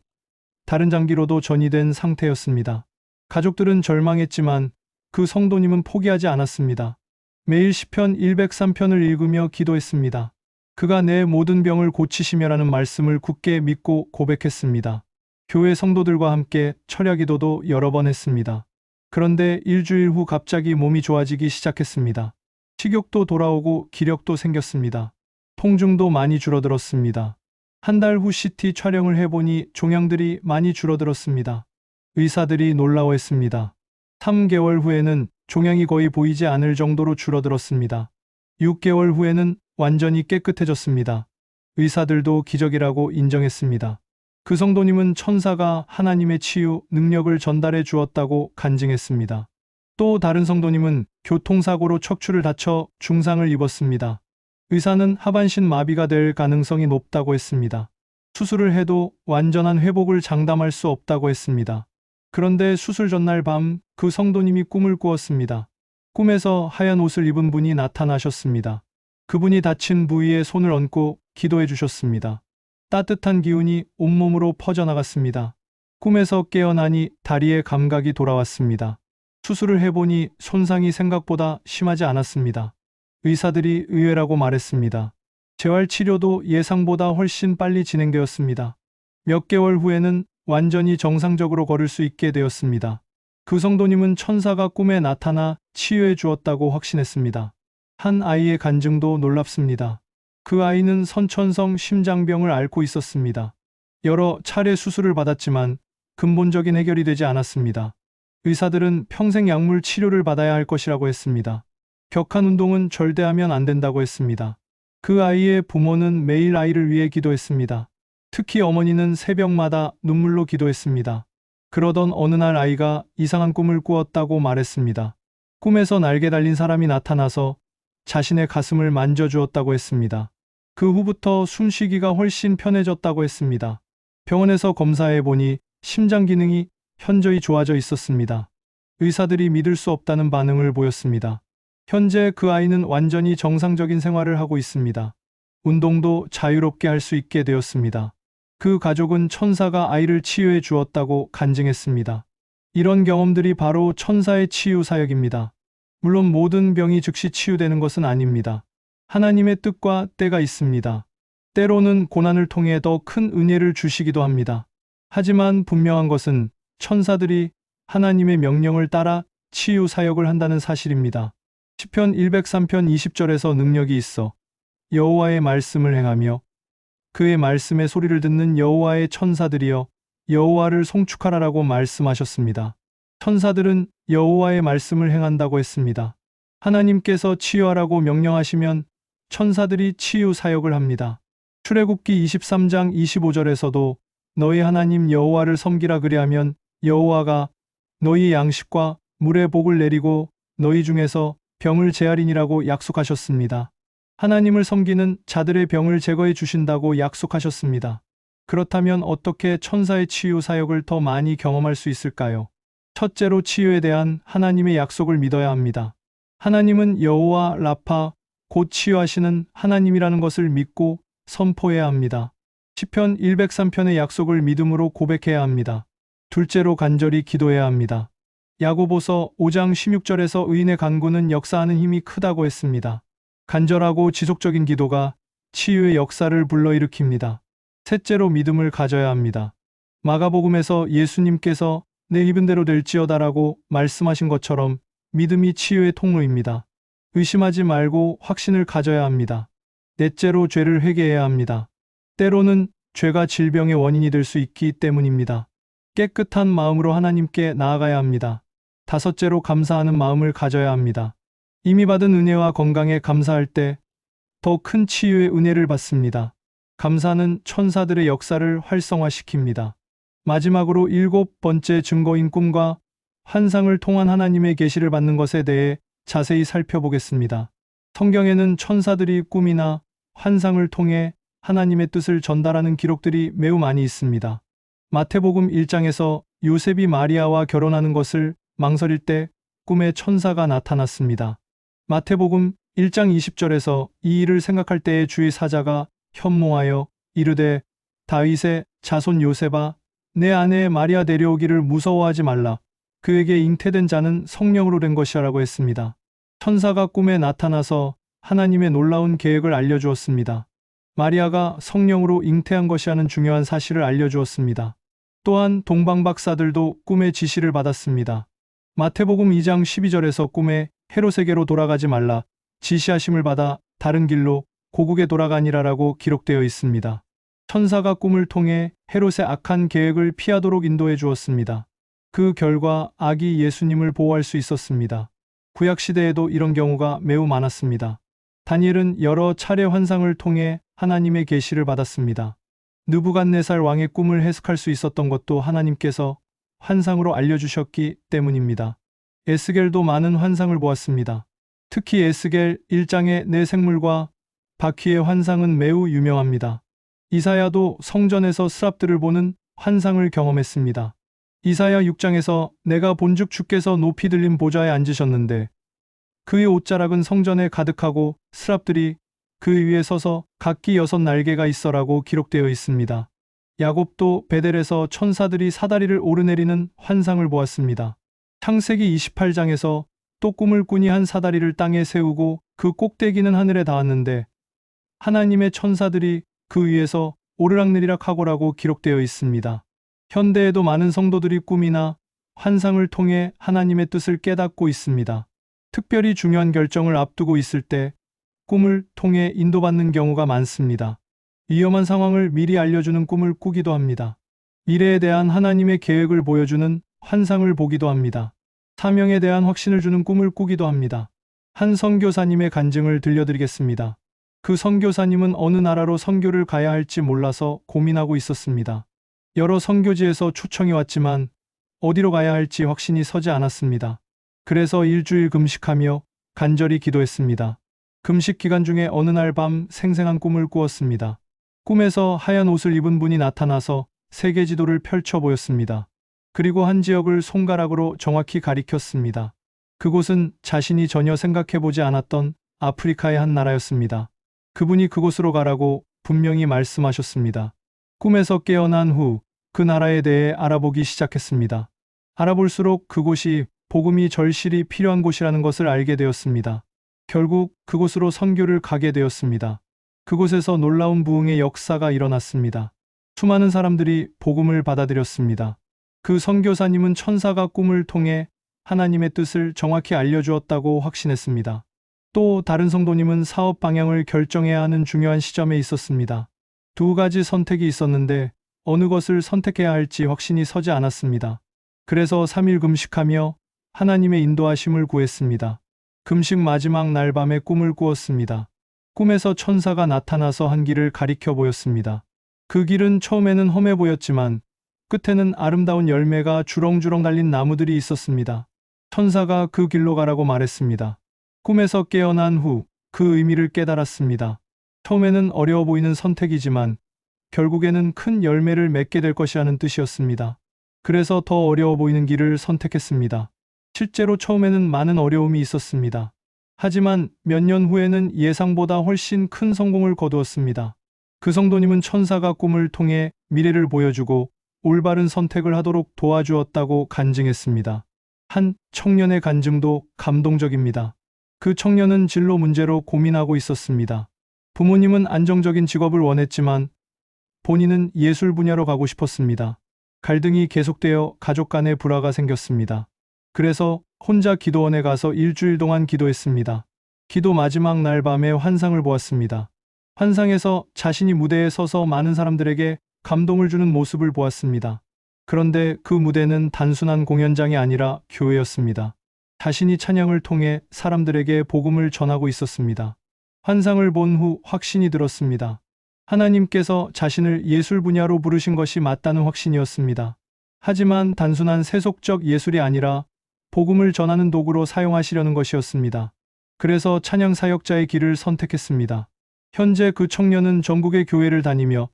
다른 장기로도 전이된 상태였습니다. 가족들은 절망했지만 그 성도님은 포기하지 않았습니다. 매일 시편 103편을 읽으며 기도했습니다. 그가 내 모든 병을 고치시며라는 말씀을 굳게 믿고 고백했습니다. 교회 성도들과 함께 철야기도도 여러 번 했습니다. 그런데 일주일 후 갑자기 몸이 좋아지기 시작했습니다. 식욕도 돌아오고 기력도 생겼습니다. 통증도 많이 줄어들었습니다. 한 달 후 CT 촬영을 해보니 종양들이 많이 줄어들었습니다. 의사들이 놀라워했습니다. 3개월 후에는 종양이 거의 보이지 않을 정도로 줄어들었습니다. 6개월 후에는 완전히 깨끗해졌습니다. 의사들도 기적이라고 인정했습니다. 그 성도님은 천사가 하나님의 치유 능력을 전달해 주었다고 간증했습니다. 또 다른 성도님은 교통사고로 척추를 다쳐 중상을 입었습니다. 의사는 하반신 마비가 될 가능성이 높다고 했습니다. 수술을 해도 완전한 회복을 장담할 수 없다고 했습니다. 그런데 수술 전날 밤 그 성도님이 꿈을 꾸었습니다. 꿈에서 하얀 옷을 입은 분이 나타나셨습니다. 그분이 다친 부위에 손을 얹고 기도해 주셨습니다. 따뜻한 기운이 온몸으로 퍼져나갔습니다. 꿈에서 깨어나니 다리에 감각이 돌아왔습니다. 수술을 해보니 손상이 생각보다 심하지 않았습니다. 의사들이 의외라고 말했습니다. 재활 치료도 예상보다 훨씬 빨리 진행되었습니다. 몇 개월 후에는 완전히 정상적으로 걸을 수 있게 되었습니다. 그 성도님은 천사가 꿈에 나타나 치유해 주었다고 확신했습니다. 한 아이의 간증도 놀랍습니다. 그 아이는 선천성 심장병을 앓고 있었습니다. 여러 차례 수술을 받았지만 근본적인 해결이 되지 않았습니다. 의사들은 평생 약물 치료를 받아야 할 것이라고 했습니다. 격한 운동은 절대 하면 안 된다고 했습니다. 그 아이의 부모는 매일 아이를 위해 기도했습니다. 특히 어머니는 새벽마다 눈물로 기도했습니다. 그러던 어느 날 아이가 이상한 꿈을 꾸었다고 말했습니다. 꿈에서 날개 달린 사람이 나타나서 자신의 가슴을 만져주었다고 했습니다. 그 후부터 숨쉬기가 훨씬 편해졌다고 했습니다. 병원에서 검사해 보니 심장 기능이 현저히 좋아져 있었습니다. 의사들이 믿을 수 없다는 반응을 보였습니다. 현재 그 아이는 완전히 정상적인 생활을 하고 있습니다. 운동도 자유롭게 할 수 있게 되었습니다. 그 가족은 천사가 아이를 치유해 주었다고 간증했습니다. 이런 경험들이 바로 천사의 치유 사역입니다. 물론 모든 병이 즉시 치유되는 것은 아닙니다. 하나님의 뜻과 때가 있습니다. 때로는 고난을 통해 더 큰 은혜를 주시기도 합니다. 하지만 분명한 것은 천사들이 하나님의 명령을 따라 치유 사역을 한다는 사실입니다. 시편 103편 20절에서 능력이 있어 여호와의 말씀을 행하며 그의 말씀의 소리를 듣는 여호와의 천사들이여 여호와를 송축하라라고 말씀하셨습니다. 천사들은 여호와의 말씀을 행한다고 했습니다. 하나님께서 치유하라고 명령하시면 천사들이 치유 사역을 합니다. 출애굽기 23장 25절에서도 너희 하나님 여호와를 섬기라 그리하면 여호와가 너희 양식과 물의 복을 내리고 너희 중에서 병을 제하리니라고 약속하셨습니다. 하나님을 섬기는 자들의 병을 제거해 주신다고 약속하셨습니다. 그렇다면 어떻게 천사의 치유 사역을 더 많이 경험할 수 있을까요? 첫째로 치유에 대한 하나님의 약속을 믿어야 합니다. 하나님은 여호와 라파, 곧 치유하시는 하나님이라는 것을 믿고 선포해야 합니다. 시편 103편의 약속을 믿음으로 고백해야 합니다. 둘째로 간절히 기도해야 합니다. 야고보서 5장 16절에서 의인의 간구는 역사하는 힘이 크다고 했습니다. 간절하고 지속적인 기도가 치유의 역사를 불러일으킵니다. 셋째로 믿음을 가져야 합니다. 마가복음에서 예수님께서 내 입은 대로 될지어다라고 말씀하신 것처럼 믿음이 치유의 통로입니다. 의심하지 말고 확신을 가져야 합니다. 넷째로 죄를 회개해야 합니다. 때로는 죄가 질병의 원인이 될 수 있기 때문입니다. 깨끗한 마음으로 하나님께 나아가야 합니다. 다섯째로 감사하는 마음을 가져야 합니다. 이미 받은 은혜와 건강에 감사할 때 더 큰 치유의 은혜를 받습니다. 감사는 천사들의 역사를 활성화시킵니다. 마지막으로 일곱 번째 증거인 꿈과 환상을 통한 하나님의 계시를 받는 것에 대해 자세히 살펴보겠습니다. 성경에는 천사들이 꿈이나 환상을 통해 하나님의 뜻을 전달하는 기록들이 매우 많이 있습니다. 마태복음 1장에서 요셉이 마리아와 결혼하는 것을 망설일 때 꿈에 천사가 나타났습니다. 마태복음 1장 20절에서 이 일을 생각할 때에 주의 사자가 현몽하여 이르되 다윗의 자손 요셉아 내 아내 마리아 데려오기를 무서워하지 말라. 그에게 잉태된 자는 성령으로 된 것이라고 했습니다. 천사가 꿈에 나타나서 하나님의 놀라운 계획을 알려주었습니다. 마리아가 성령으로 잉태한 것이라는 중요한 사실을 알려주었습니다. 또한 동방박사들도 꿈의 지시를 받았습니다. 마태복음 2장 12절에서 꿈에 헤롯에게로 돌아가지 말라 지시하심을 받아 다른 길로 고국에 돌아가니라라고 기록되어 있습니다. 천사가 꿈을 통해 헤롯의 악한 계획을 피하도록 인도해 주었습니다. 그 결과 아기 예수님을 보호할 수 있었습니다. 구약시대에도 이런 경우가 매우 많았습니다. 다니엘은 여러 차례 환상을 통해 하나님의 계시를 받았습니다. 느부갓네살 왕의 꿈을 해석할 수 있었던 것도 하나님께서 환상으로 알려주셨기 때문입니다. 에스겔도 많은 환상을 보았습니다. 특히 에스겔 1장의 내 생물과 바퀴의 환상은 매우 유명합니다. 이사야도 성전에서 스랍들을 보는 환상을 경험했습니다. 이사야 6장에서 내가 본즉 주께서 높이 들린 보좌에 앉으셨는데 그의 옷자락은 성전에 가득하고 스랍들이 그 위에 서서 각기 6날개가 있어라고 기록되어 있습니다. 야곱도 베델에서 천사들이 사다리를 오르내리는 환상을 보았습니다. 창세기 28장에서 또 꿈을 꾸니 한 사다리를 땅에 세우고 그 꼭대기는 하늘에 닿았는데 하나님의 천사들이 그 위에서 오르락내리락 하고라고 기록되어 있습니다. 현대에도 많은 성도들이 꿈이나 환상을 통해 하나님의 뜻을 깨닫고 있습니다. 특별히 중요한 결정을 앞두고 있을 때 꿈을 통해 인도받는 경우가 많습니다. 위험한 상황을 미리 알려주는 꿈을 꾸기도 합니다. 미래에 대한 하나님의 계획을 보여주는 환상을 보기도 합니다. 사명에 대한 확신을 주는 꿈을 꾸기도 합니다. 한 선교사님의 간증을 들려드리겠습니다. 그 선교사님은 어느 나라로 선교를 가야 할지 몰라서 고민하고 있었습니다. 여러 선교지에서 초청이 왔지만 어디로 가야 할지 확신이 서지 않았습니다. 그래서 일주일 금식하며 간절히 기도했습니다. 금식 기간 중에 어느 날 밤 생생한 꿈을 꾸었습니다. 꿈에서 하얀 옷을 입은 분이 나타나서 세계 지도를 펼쳐 보였습니다. 그리고 한 지역을 손가락으로 정확히 가리켰습니다. 그곳은 자신이 전혀 생각해보지 않았던 아프리카의 한 나라였습니다. 그분이 그곳으로 가라고 분명히 말씀하셨습니다. 꿈에서 깨어난 후 그 나라에 대해 알아보기 시작했습니다. 알아볼수록 그곳이 복음이 절실히 필요한 곳이라는 것을 알게 되었습니다. 결국 그곳으로 선교를 가게 되었습니다. 그곳에서 놀라운 부흥의 역사가 일어났습니다. 수많은 사람들이 복음을 받아들였습니다. 그 선교사님은 천사가 꿈을 통해 하나님의 뜻을 정확히 알려주었다고 확신했습니다. 또 다른 성도님은 사업 방향을 결정해야 하는 중요한 시점에 있었습니다. 두 가지 선택이 있었는데 어느 것을 선택해야 할지 확신이 서지 않았습니다. 그래서 3일 금식하며 하나님의 인도하심을 구했습니다. 금식 마지막 날 밤에 꿈을 꾸었습니다. 꿈에서 천사가 나타나서 한 길을 가리켜 보였습니다. 그 길은 처음에는 험해 보였지만 끝에는 아름다운 열매가 주렁주렁 달린 나무들이 있었습니다. 천사가 그 길로 가라고 말했습니다. 꿈에서 깨어난 후 그 의미를 깨달았습니다. 처음에는 어려워 보이는 선택이지만 결국에는 큰 열매를 맺게 될 것이라는 뜻이었습니다. 그래서 더 어려워 보이는 길을 선택했습니다. 실제로 처음에는 많은 어려움이 있었습니다. 하지만 몇 년 후에는 예상보다 훨씬 큰 성공을 거두었습니다. 그 성도님은 천사가 꿈을 통해 미래를 보여주고 올바른 선택을 하도록 도와주었다고 간증했습니다. 한 청년의 간증도 감동적입니다. 그 청년은 진로 문제로 고민하고 있었습니다. 부모님은 안정적인 직업을 원했지만 본인은 예술 분야로 가고 싶었습니다. 갈등이 계속되어 가족 간의 불화가 생겼습니다. 그래서 혼자 기도원에 가서 일주일 동안 기도했습니다. 기도 마지막 날 밤에 환상을 보았습니다. 환상에서 자신이 무대에 서서 많은 사람들에게 감동을 주는 모습을 보았습니다. 그런데 그 무대는 단순한 공연장이 아니라 교회였습니다. 자신이 찬양을 통해 사람들에게 복음을 전하고 있었습니다. 환상을 본 후 확신이 들었습니다. 하나님께서 자신을 예술 분야로 부르신 것이 맞다는 확신이었습니다. 하지만 단순한 세속적 예술이 아니라 복음을 전하는 도구로 사용하시려는 것이었습니다. 그래서 찬양 사역자의 길을 선택했습니다. 현재 그 청년은 전국의 교회를 다니며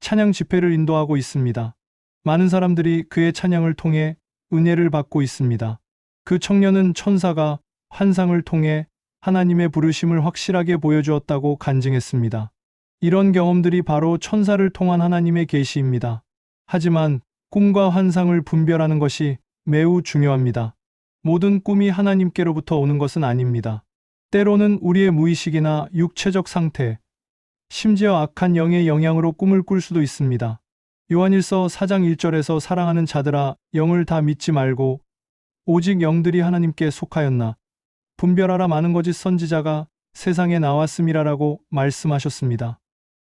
찬양 집회를 인도하고 있습니다. 많은 사람들이 그의 찬양을 통해 은혜를 받고 있습니다. 그 청년은 천사가 환상을 통해 하나님의 부르심을 확실하게 보여주었다고 간증했습니다. 이런 경험들이 바로 천사를 통한 하나님의 계시입니다. 하지만 꿈과 환상을 분별하는 것이 매우 중요합니다. 모든 꿈이 하나님께로부터 오는 것은 아닙니다. 때로는 우리의 무의식이나 육체적 상태, 심지어 악한 영의 영향으로 꿈을 꿀 수도 있습니다. 요한일서 4장 1절에서 사랑하는 자들아 영을 다 믿지 말고 오직 영들이 하나님께 속하였나 분별하라 많은 거짓 선지자가 세상에 나왔음이라라고 말씀하셨습니다.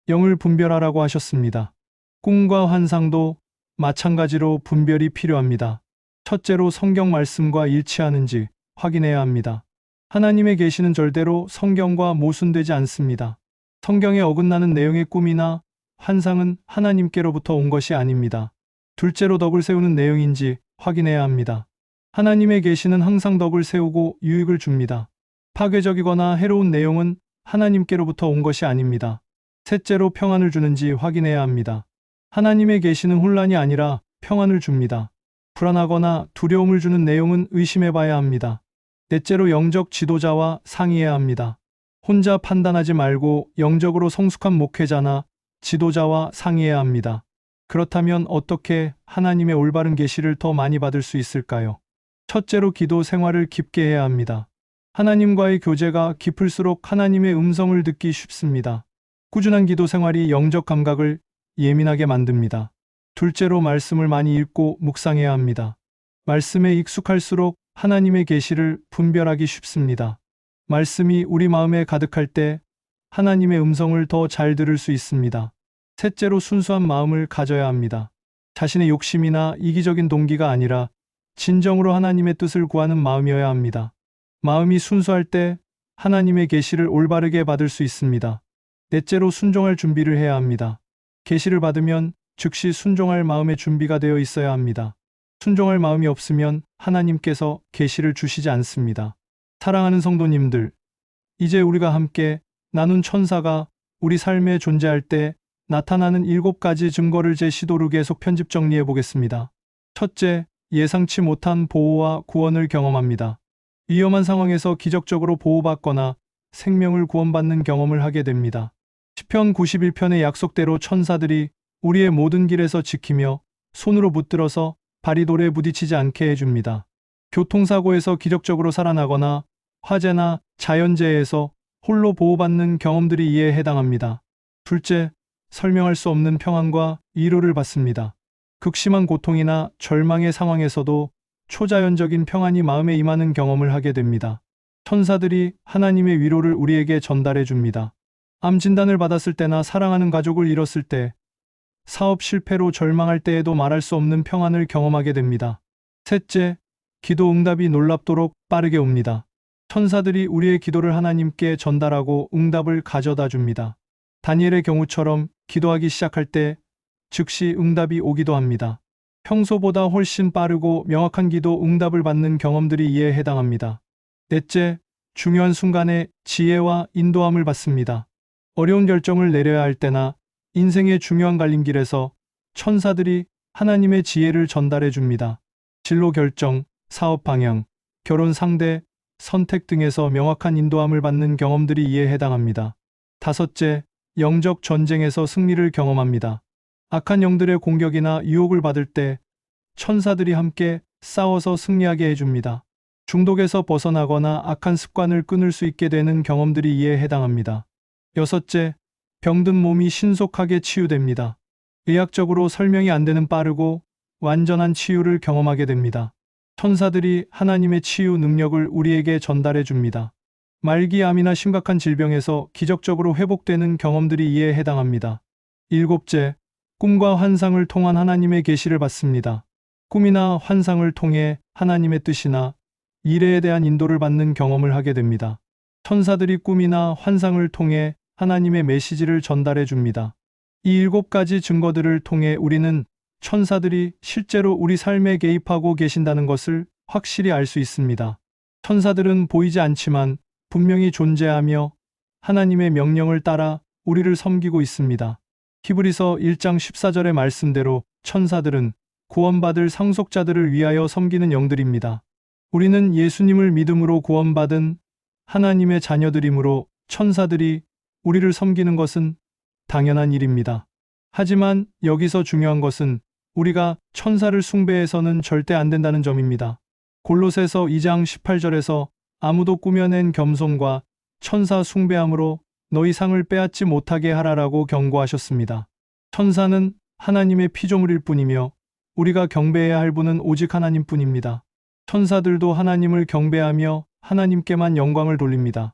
영을 분별하라고 하셨습니다. 꿈과 환상도 마찬가지로 분별이 필요합니다. 첫째로 성경 말씀과 일치하는지 확인해야 합니다. 하나님의 계시는 절대로 성경과 모순되지 않습니다. 성경에 어긋나는 내용의 꿈이나 환상은 하나님께로부터 온 것이 아닙니다. 둘째로 덕을 세우는 내용인지 확인해야 합니다. 하나님의 계시는 항상 덕을 세우고 유익을 줍니다. 파괴적이거나 해로운 내용은 하나님께로부터 온 것이 아닙니다. 셋째로 평안을 주는지 확인해야 합니다. 하나님의 계시는 혼란이 아니라 평안을 줍니다. 불안하거나 두려움을 주는 내용은 의심해 봐야 합니다. 넷째로 영적 지도자와 상의해야 합니다. 혼자 판단하지 말고 영적으로 성숙한 목회자나 지도자와 상의해야 합니다. 그렇다면 어떻게 하나님의 올바른 계시를 더 많이 받을 수 있을까요? 첫째로 기도 생활을 깊게 해야 합니다. 하나님과의 교제가 깊을수록 하나님의 음성을 듣기 쉽습니다. 꾸준한 기도 생활이 영적 감각을 예민하게 만듭니다. 둘째로 말씀을 많이 읽고 묵상해야 합니다. 말씀에 익숙할수록 하나님의 계시를 분별하기 쉽습니다. 말씀이 우리 마음에 가득할 때 하나님의 음성을 더 잘 들을 수 있습니다. 셋째로 순수한 마음을 가져야 합니다. 자신의 욕심이나 이기적인 동기가 아니라 진정으로 하나님의 뜻을 구하는 마음이어야 합니다. 마음이 순수할 때 하나님의 계시를 올바르게 받을 수 있습니다. 넷째로 순종할 준비를 해야 합니다. 계시를 받으면 즉시 순종할 마음의 준비가 되어 있어야 합니다. 순종할 마음이 없으면 하나님께서 계시를 주시지 않습니다. 사랑하는 성도님들, 이제 우리가 함께 나눈 천사가 우리 삶에 존재할 때 나타나는 7가지 증거를 제 시도로 계속 편집 정리해 보겠습니다. 첫째, 예상치 못한 보호와 구원을 경험합니다. 위험한 상황에서 기적적으로 보호받거나 생명을 구원받는 경험을 하게 됩니다. 시편 91편의 약속대로 천사들이 우리의 모든 길에서 지키며 손으로 붙들어서 발이 돌에 부딪히지 않게 해줍니다. 교통사고에서 기적적으로 살아나거나 화재나 자연재해에서 홀로 보호받는 경험들이 이에 해당합니다. 둘째, 설명할 수 없는 평안과 위로를 받습니다. 극심한 고통이나 절망의 상황에서도 초자연적인 평안이 마음에 임하는 경험을 하게 됩니다. 천사들이 하나님의 위로를 우리에게 전달해 줍니다. 암 진단을 받았을 때나 사랑하는 가족을 잃었을 때, 사업 실패로 절망할 때에도 말할 수 없는 평안을 경험하게 됩니다. 셋째, 기도 응답이 놀랍도록 빠르게 옵니다. 천사들이 우리의 기도를 하나님께 전달하고 응답을 가져다 줍니다. 다니엘의 경우처럼 기도하기 시작할 때 즉시 응답이 오기도 합니다. 평소보다 훨씬 빠르고 명확한 기도 응답을 받는 경험들이 이에 해당합니다. 넷째, 중요한 순간에 지혜와 인도함을 받습니다. 어려운 결정을 내려야 할 때나 인생의 중요한 갈림길에서 천사들이 하나님의 지혜를 전달해 줍니다. 진로 결정, 사업 방향, 결혼 상대, 선택 등에서 명확한 인도함을 받는 경험들이 이에 해당합니다. 다섯째, 영적 전쟁에서 승리를 경험합니다. 악한 영들의 공격이나 유혹을 받을 때 천사들이 함께 싸워서 승리하게 해줍니다. 중독에서 벗어나거나 악한 습관을 끊을 수 있게 되는 경험들이 이에 해당합니다. 여섯째, 병든 몸이 신속하게 치유됩니다. 의학적으로 설명이 안 되는 빠르고 완전한 치유를 경험하게 됩니다. 천사들이 하나님의 치유 능력을 우리에게 전달해 줍니다. 말기암이나 심각한 질병에서 기적적으로 회복되는 경험들이 이에 해당합니다. 일곱째, 꿈과 환상을 통한 하나님의 계시를 받습니다. 꿈이나 환상을 통해 하나님의 뜻이나 미래에 대한 인도를 받는 경험을 하게 됩니다. 천사들이 꿈이나 환상을 통해 하나님의 메시지를 전달해 줍니다. 이 7가지 증거들을 통해 우리는 천사들이 실제로 우리 삶에 개입하고 계신다는 것을 확실히 알 수 있습니다. 천사들은 보이지 않지만 분명히 존재하며 하나님의 명령을 따라 우리를 섬기고 있습니다. 히브리서 1장 14절의 말씀대로 천사들은 구원받을 상속자들을 위하여 섬기는 영들입니다. 우리는 예수님을 믿음으로 구원받은 하나님의 자녀들이므로 천사들이 우리를 섬기는 것은 당연한 일입니다. 하지만 여기서 중요한 것은 우리가 천사를 숭배해서는 절대 안 된다는 점입니다. 골로새서 2장 18절에서 아무도 꾸며낸 겸손과 천사 숭배함으로 너희 상을 빼앗지 못하게 하라라고 경고하셨습니다. 천사는 하나님의 피조물일 뿐이며 우리가 경배해야 할 분은 오직 하나님뿐입니다. 천사들도 하나님을 경배하며 하나님께만 영광을 돌립니다.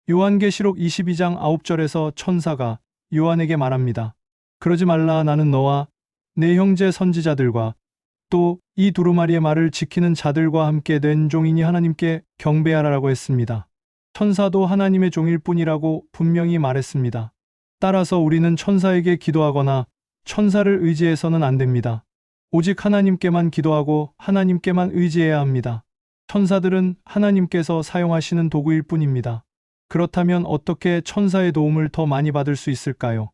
요한계시록 22장 9절에서 천사가 요한에게 말합니다. 그러지 말라, 나는 너와 내 형제 선지자들과 또 이 두루마리의 말을 지키는 자들과 함께 된 종이니 하나님께 경배하라고 했습니다. 천사도 하나님의 종일 뿐이라고 분명히 말했습니다. 따라서 우리는 천사에게 기도하거나 천사를 의지해서는 안 됩니다. 오직 하나님께만 기도하고 하나님께만 의지해야 합니다. 천사들은 하나님께서 사용하시는 도구일 뿐입니다. 그렇다면 어떻게 천사의 도움을 더 많이 받을 수 있을까요?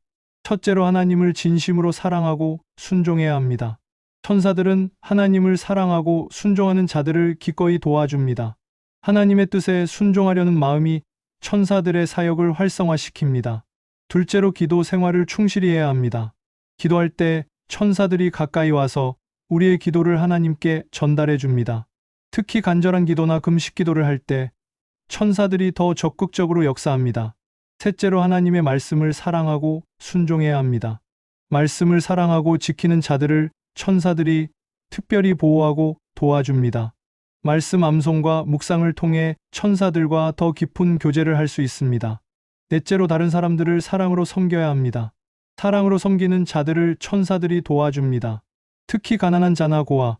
첫째로 하나님을 진심으로 사랑하고 순종해야 합니다. 천사들은 하나님을 사랑하고 순종하는 자들을 기꺼이 도와줍니다. 하나님의 뜻에 순종하려는 마음이 천사들의 사역을 활성화시킵니다. 둘째로 기도 생활을 충실히 해야 합니다. 기도할 때 천사들이 가까이 와서 우리의 기도를 하나님께 전달해 줍니다. 특히 간절한 기도나 금식 기도를 할 때 천사들이 더 적극적으로 역사합니다. 셋째로 하나님의 말씀을 사랑하고 순종해야 합니다. 말씀을 사랑하고 지키는 자들을 천사들이 특별히 보호하고 도와줍니다. 말씀 암송과 묵상을 통해 천사들과 더 깊은 교제를 할 수 있습니다. 넷째로 다른 사람들을 사랑으로 섬겨야 합니다. 사랑으로 섬기는 자들을 천사들이 도와줍니다. 특히 가난한 자나 고아,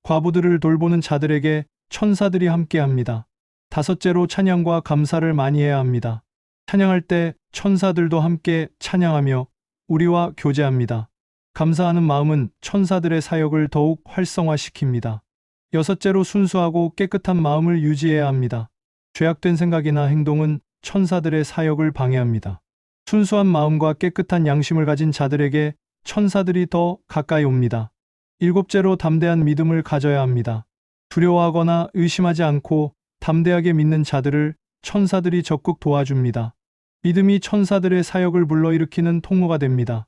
과부들을 돌보는 자들에게 천사들이 함께합니다. 다섯째로 찬양과 감사를 많이 해야 합니다. 찬양할 때 천사들도 함께 찬양하며 우리와 교제합니다. 감사하는 마음은 천사들의 사역을 더욱 활성화시킵니다. 여섯째로 순수하고 깨끗한 마음을 유지해야 합니다. 죄악된 생각이나 행동은 천사들의 사역을 방해합니다. 순수한 마음과 깨끗한 양심을 가진 자들에게 천사들이 더 가까이 옵니다. 일곱째로 담대한 믿음을 가져야 합니다. 두려워하거나 의심하지 않고 담대하게 믿는 자들을 천사들이 적극 도와줍니다. 믿음이 천사들의 사역을 불러일으키는 통로가 됩니다.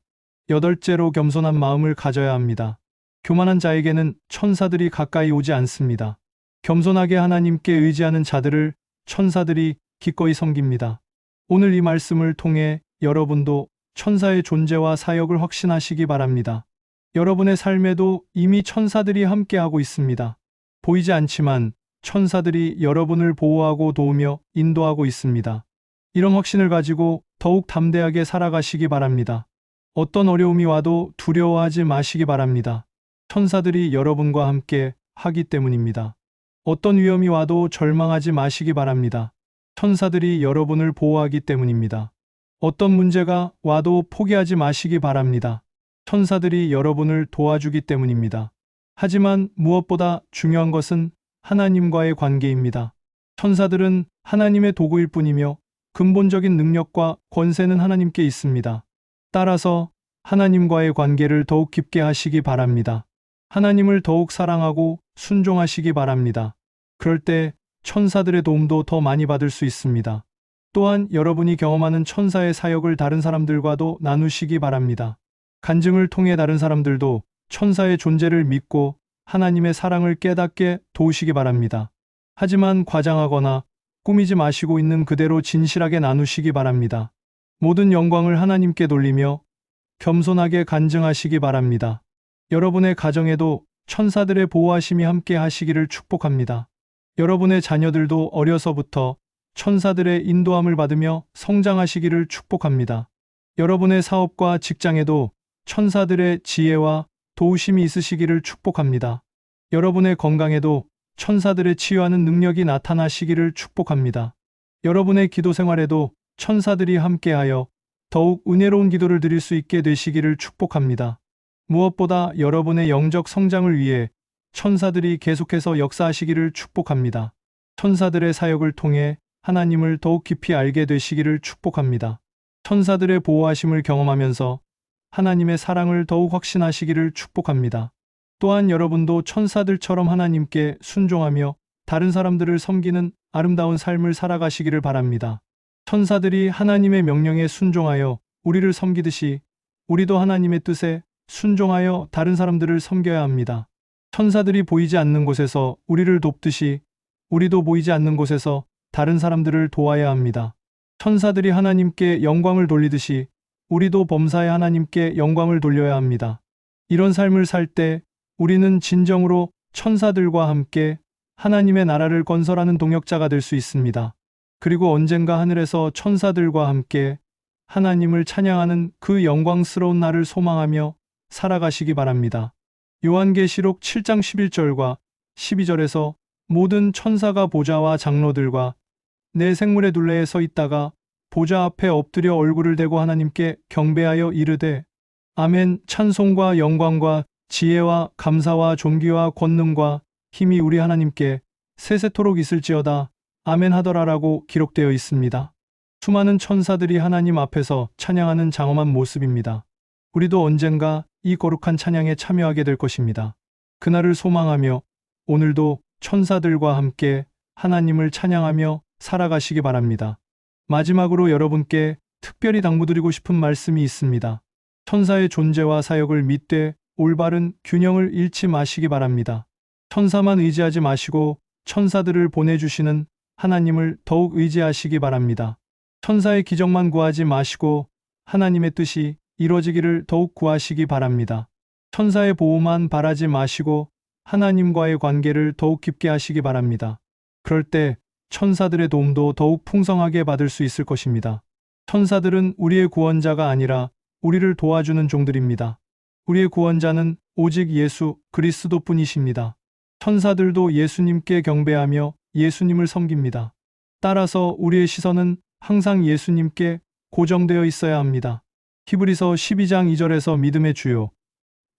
여덟째로 겸손한 마음을 가져야 합니다. 교만한 자에게는 천사들이 가까이 오지 않습니다. 겸손하게 하나님께 의지하는 자들을 천사들이 기꺼이 섬깁니다. 오늘 이 말씀을 통해 여러분도 천사의 존재와 사역을 확신하시기 바랍니다. 여러분의 삶에도 이미 천사들이 함께하고 있습니다. 보이지 않지만 천사들이 여러분을 보호하고 도우며 인도하고 있습니다. 이런 확신을 가지고 더욱 담대하게 살아가시기 바랍니다. 어떤 어려움이 와도 두려워하지 마시기 바랍니다. 천사들이 여러분과 함께 하기 때문입니다. 어떤 위험이 와도 절망하지 마시기 바랍니다. 천사들이 여러분을 보호하기 때문입니다. 어떤 문제가 와도 포기하지 마시기 바랍니다. 천사들이 여러분을 도와주기 때문입니다. 하지만 무엇보다 중요한 것은 하나님과의 관계입니다. 천사들은 하나님의 도구일 뿐이며 근본적인 능력과 권세는 하나님께 있습니다. 따라서 하나님과의 관계를 더욱 깊게 하시기 바랍니다. 하나님을 더욱 사랑하고 순종하시기 바랍니다. 그럴 때 천사들의 도움도 더 많이 받을 수 있습니다. 또한 여러분이 경험하는 천사의 사역을 다른 사람들과도 나누시기 바랍니다. 간증을 통해 다른 사람들도 천사의 존재를 믿고 하나님의 사랑을 깨닫게 도우시기 바랍니다. 하지만 과장하거나 꾸미지 마시고 있는 그대로 진실하게 나누시기 바랍니다. 모든 영광을 하나님께 돌리며 겸손하게 간증하시기 바랍니다. 여러분의 가정에도 천사들의 보호하심이 함께 하시기를 축복합니다. 여러분의 자녀들도 어려서부터 천사들의 인도함을 받으며 성장하시기를 축복합니다. 여러분의 사업과 직장에도 천사들의 지혜와 도우심이 있으시기를 축복합니다. 여러분의 건강에도 천사들의 치유하는 능력이 나타나시기를 축복합니다. 여러분의 기도 생활에도 천사들이 함께하여 더욱 은혜로운 기도를 드릴 수 있게 되시기를 축복합니다. 무엇보다 여러분의 영적 성장을 위해 천사들이 계속해서 역사하시기를 축복합니다. 천사들의 사역을 통해 하나님을 더욱 깊이 알게 되시기를 축복합니다. 천사들의 보호하심을 경험하면서 하나님의 사랑을 더욱 확신하시기를 축복합니다. 또한 여러분도 천사들처럼 하나님께 순종하며 다른 사람들을 섬기는 아름다운 삶을 살아가시기를 바랍니다. 천사들이 하나님의 명령에 순종하여 우리를 섬기듯이 우리도 하나님의 뜻에 순종하여 다른 사람들을 섬겨야 합니다. 천사들이 보이지 않는 곳에서 우리를 돕듯이 우리도 보이지 않는 곳에서 다른 사람들을 도와야 합니다. 천사들이 하나님께 영광을 돌리듯이 우리도 범사에 하나님께 영광을 돌려야 합니다. 이런 삶을 살 때 우리는 진정으로 천사들과 함께 하나님의 나라를 건설하는 동역자가 될 수 있습니다. 그리고 언젠가 하늘에서 천사들과 함께 하나님을 찬양하는 그 영광스러운 날을 소망하며 살아가시기 바랍니다. 요한계시록 7장 11절과 12절에서 모든 천사가 보좌와 장로들과 내 생물의 둘레에 서 있다가 보좌 앞에 엎드려 얼굴을 대고 하나님께 경배하여 이르되 아멘. 찬송과 영광과 지혜와 감사와 존귀와 권능과 힘이 우리 하나님께 세세토록 있을지어다. 아멘 하더라라고 기록되어 있습니다. 수많은 천사들이 하나님 앞에서 찬양하는 장엄한 모습입니다. 우리도 언젠가 이 거룩한 찬양에 참여하게 될 것입니다. 그날을 소망하며 오늘도 천사들과 함께 하나님을 찬양하며 살아가시기 바랍니다. 마지막으로 여러분께 특별히 당부드리고 싶은 말씀이 있습니다. 천사의 존재와 사역을 믿되 올바른 균형을 잃지 마시기 바랍니다. 천사만 의지하지 마시고 천사들을 보내주시는 하나님을 더욱 의지하시기 바랍니다. 천사의 기적만 구하지 마시고 하나님의 뜻이 이루어지기를 더욱 구하시기 바랍니다. 천사의 보호만 바라지 마시고 하나님과의 관계를 더욱 깊게 하시기 바랍니다. 그럴 때 천사들의 도움도 더욱 풍성하게 받을 수 있을 것입니다. 천사들은 우리의 구원자가 아니라 우리를 도와주는 종들입니다. 우리의 구원자는 오직 예수 그리스도뿐이십니다. 천사들도 예수님께 경배하며 예수님을 섬깁니다. 따라서 우리의 시선은 항상 예수님께 고정되어 있어야 합니다. 히브리서 12장 2절에서 믿음의 주요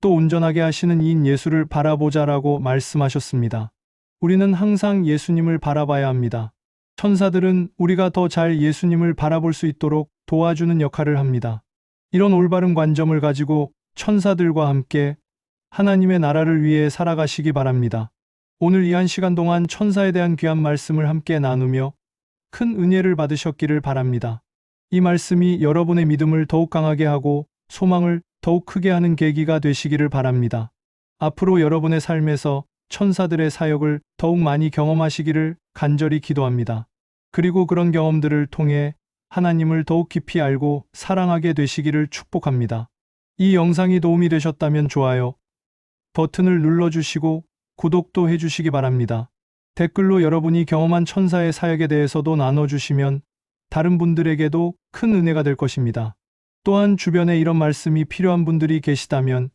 또 온전하게 하시는 이인 예수를 바라보자라고 말씀하셨습니다. 우리는 항상 예수님을 바라봐야 합니다. 천사들은 우리가 더 잘 예수님을 바라볼 수 있도록 도와주는 역할을 합니다. 이런 올바른 관점을 가지고 천사들과 함께 하나님의 나라를 위해 살아가시기 바랍니다. 오늘 이 한 시간 동안 천사에 대한 귀한 말씀을 함께 나누며 큰 은혜를 받으셨기를 바랍니다. 이 말씀이 여러분의 믿음을 더욱 강하게 하고 소망을 더욱 크게 하는 계기가 되시기를 바랍니다. 앞으로 여러분의 삶에서 천사들의 사역을 더욱 많이 경험하시기를 간절히 기도합니다. 그리고 그런 경험들을 통해 하나님을 더욱 깊이 알고 사랑하게 되시기를 축복합니다. 이 영상이 도움이 되셨다면 좋아요 버튼을 눌러주시고 구독도 해주시기 바랍니다. 댓글로 여러분이 경험한 천사의 사역에 대해서도 나눠주시면 다른 분들에게도 큰 은혜가 될 것입니다. 또한 주변에 이런 말씀이 필요한 분들이 계시다면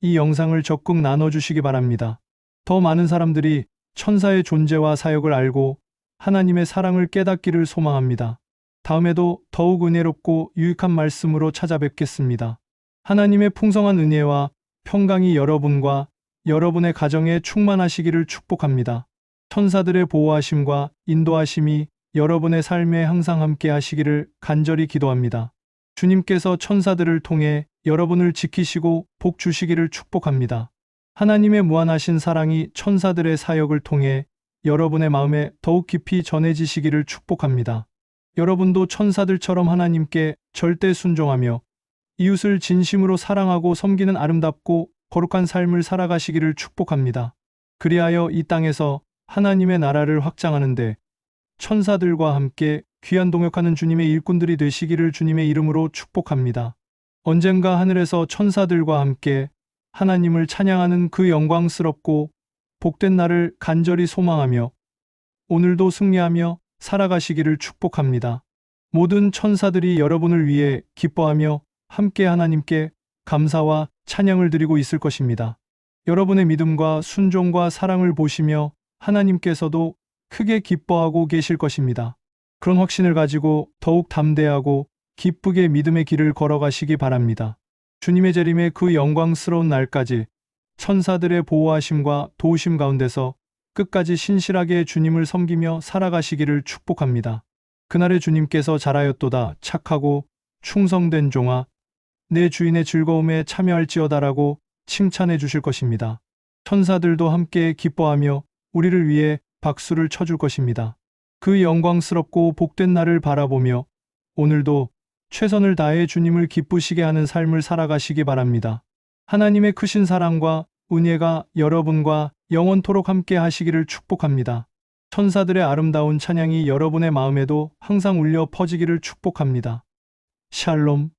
이 영상을 적극 나눠주시기 바랍니다. 더 많은 사람들이 천사의 존재와 사역을 알고 하나님의 사랑을 깨닫기를 소망합니다. 다음에도 더욱 은혜롭고 유익한 말씀으로 찾아뵙겠습니다. 하나님의 풍성한 은혜와 평강이 여러분과 여러분의 가정에 충만하시기를 축복합니다. 천사들의 보호하심과 인도하심이 여러분의 삶에 항상 함께 하시기를 간절히 기도합니다. 주님께서 천사들을 통해 여러분을 지키시고 복 주시기를 축복합니다. 하나님의 무한하신 사랑이 천사들의 사역을 통해 여러분의 마음에 더욱 깊이 전해지시기를 축복합니다. 여러분도 천사들처럼 하나님께 절대 순종하며 이웃을 진심으로 사랑하고 섬기는 아름답고 거룩한 삶을 살아가시기를 축복합니다. 그리하여 이 땅에서 하나님의 나라를 확장하는데 천사들과 함께 귀한 동역하는 주님의 일꾼들이 되시기를 주님의 이름으로 축복합니다. 언젠가 하늘에서 천사들과 함께 하나님을 찬양하는 그 영광스럽고 복된 날을 간절히 소망하며 오늘도 승리하며 살아가시기를 축복합니다. 모든 천사들이 여러분을 위해 기뻐하며 함께 하나님께 감사와 찬양을 드리고 있을 것입니다. 여러분의 믿음과 순종과 사랑을 보시며 하나님께서도 크게 기뻐하고 계실 것입니다. 그런 확신을 가지고 더욱 담대하고 기쁘게 믿음의 길을 걸어가시기 바랍니다. 주님의 재림의 그 영광스러운 날까지 천사들의 보호하심과 도우심 가운데서 끝까지 신실하게 주님을 섬기며 살아가시기를 축복합니다. 그날에 주님께서 잘하였도다 착하고 충성된 종아 내 주인의 즐거움에 참여할지어다라고 칭찬해 주실 것입니다. 천사들도 함께 기뻐하며 우리를 위해 박수를 쳐줄 것입니다. 그 영광스럽고 복된 날을 바라보며 오늘도 최선을 다해 주님을 기쁘시게 하는 삶을 살아가시기 바랍니다. 하나님의 크신 사랑과 은혜가 여러분과 영원토록 함께 하시기를 축복합니다. 천사들의 아름다운 찬양이 여러분의 마음에도 항상 울려 퍼지기를 축복합니다. 샬롬.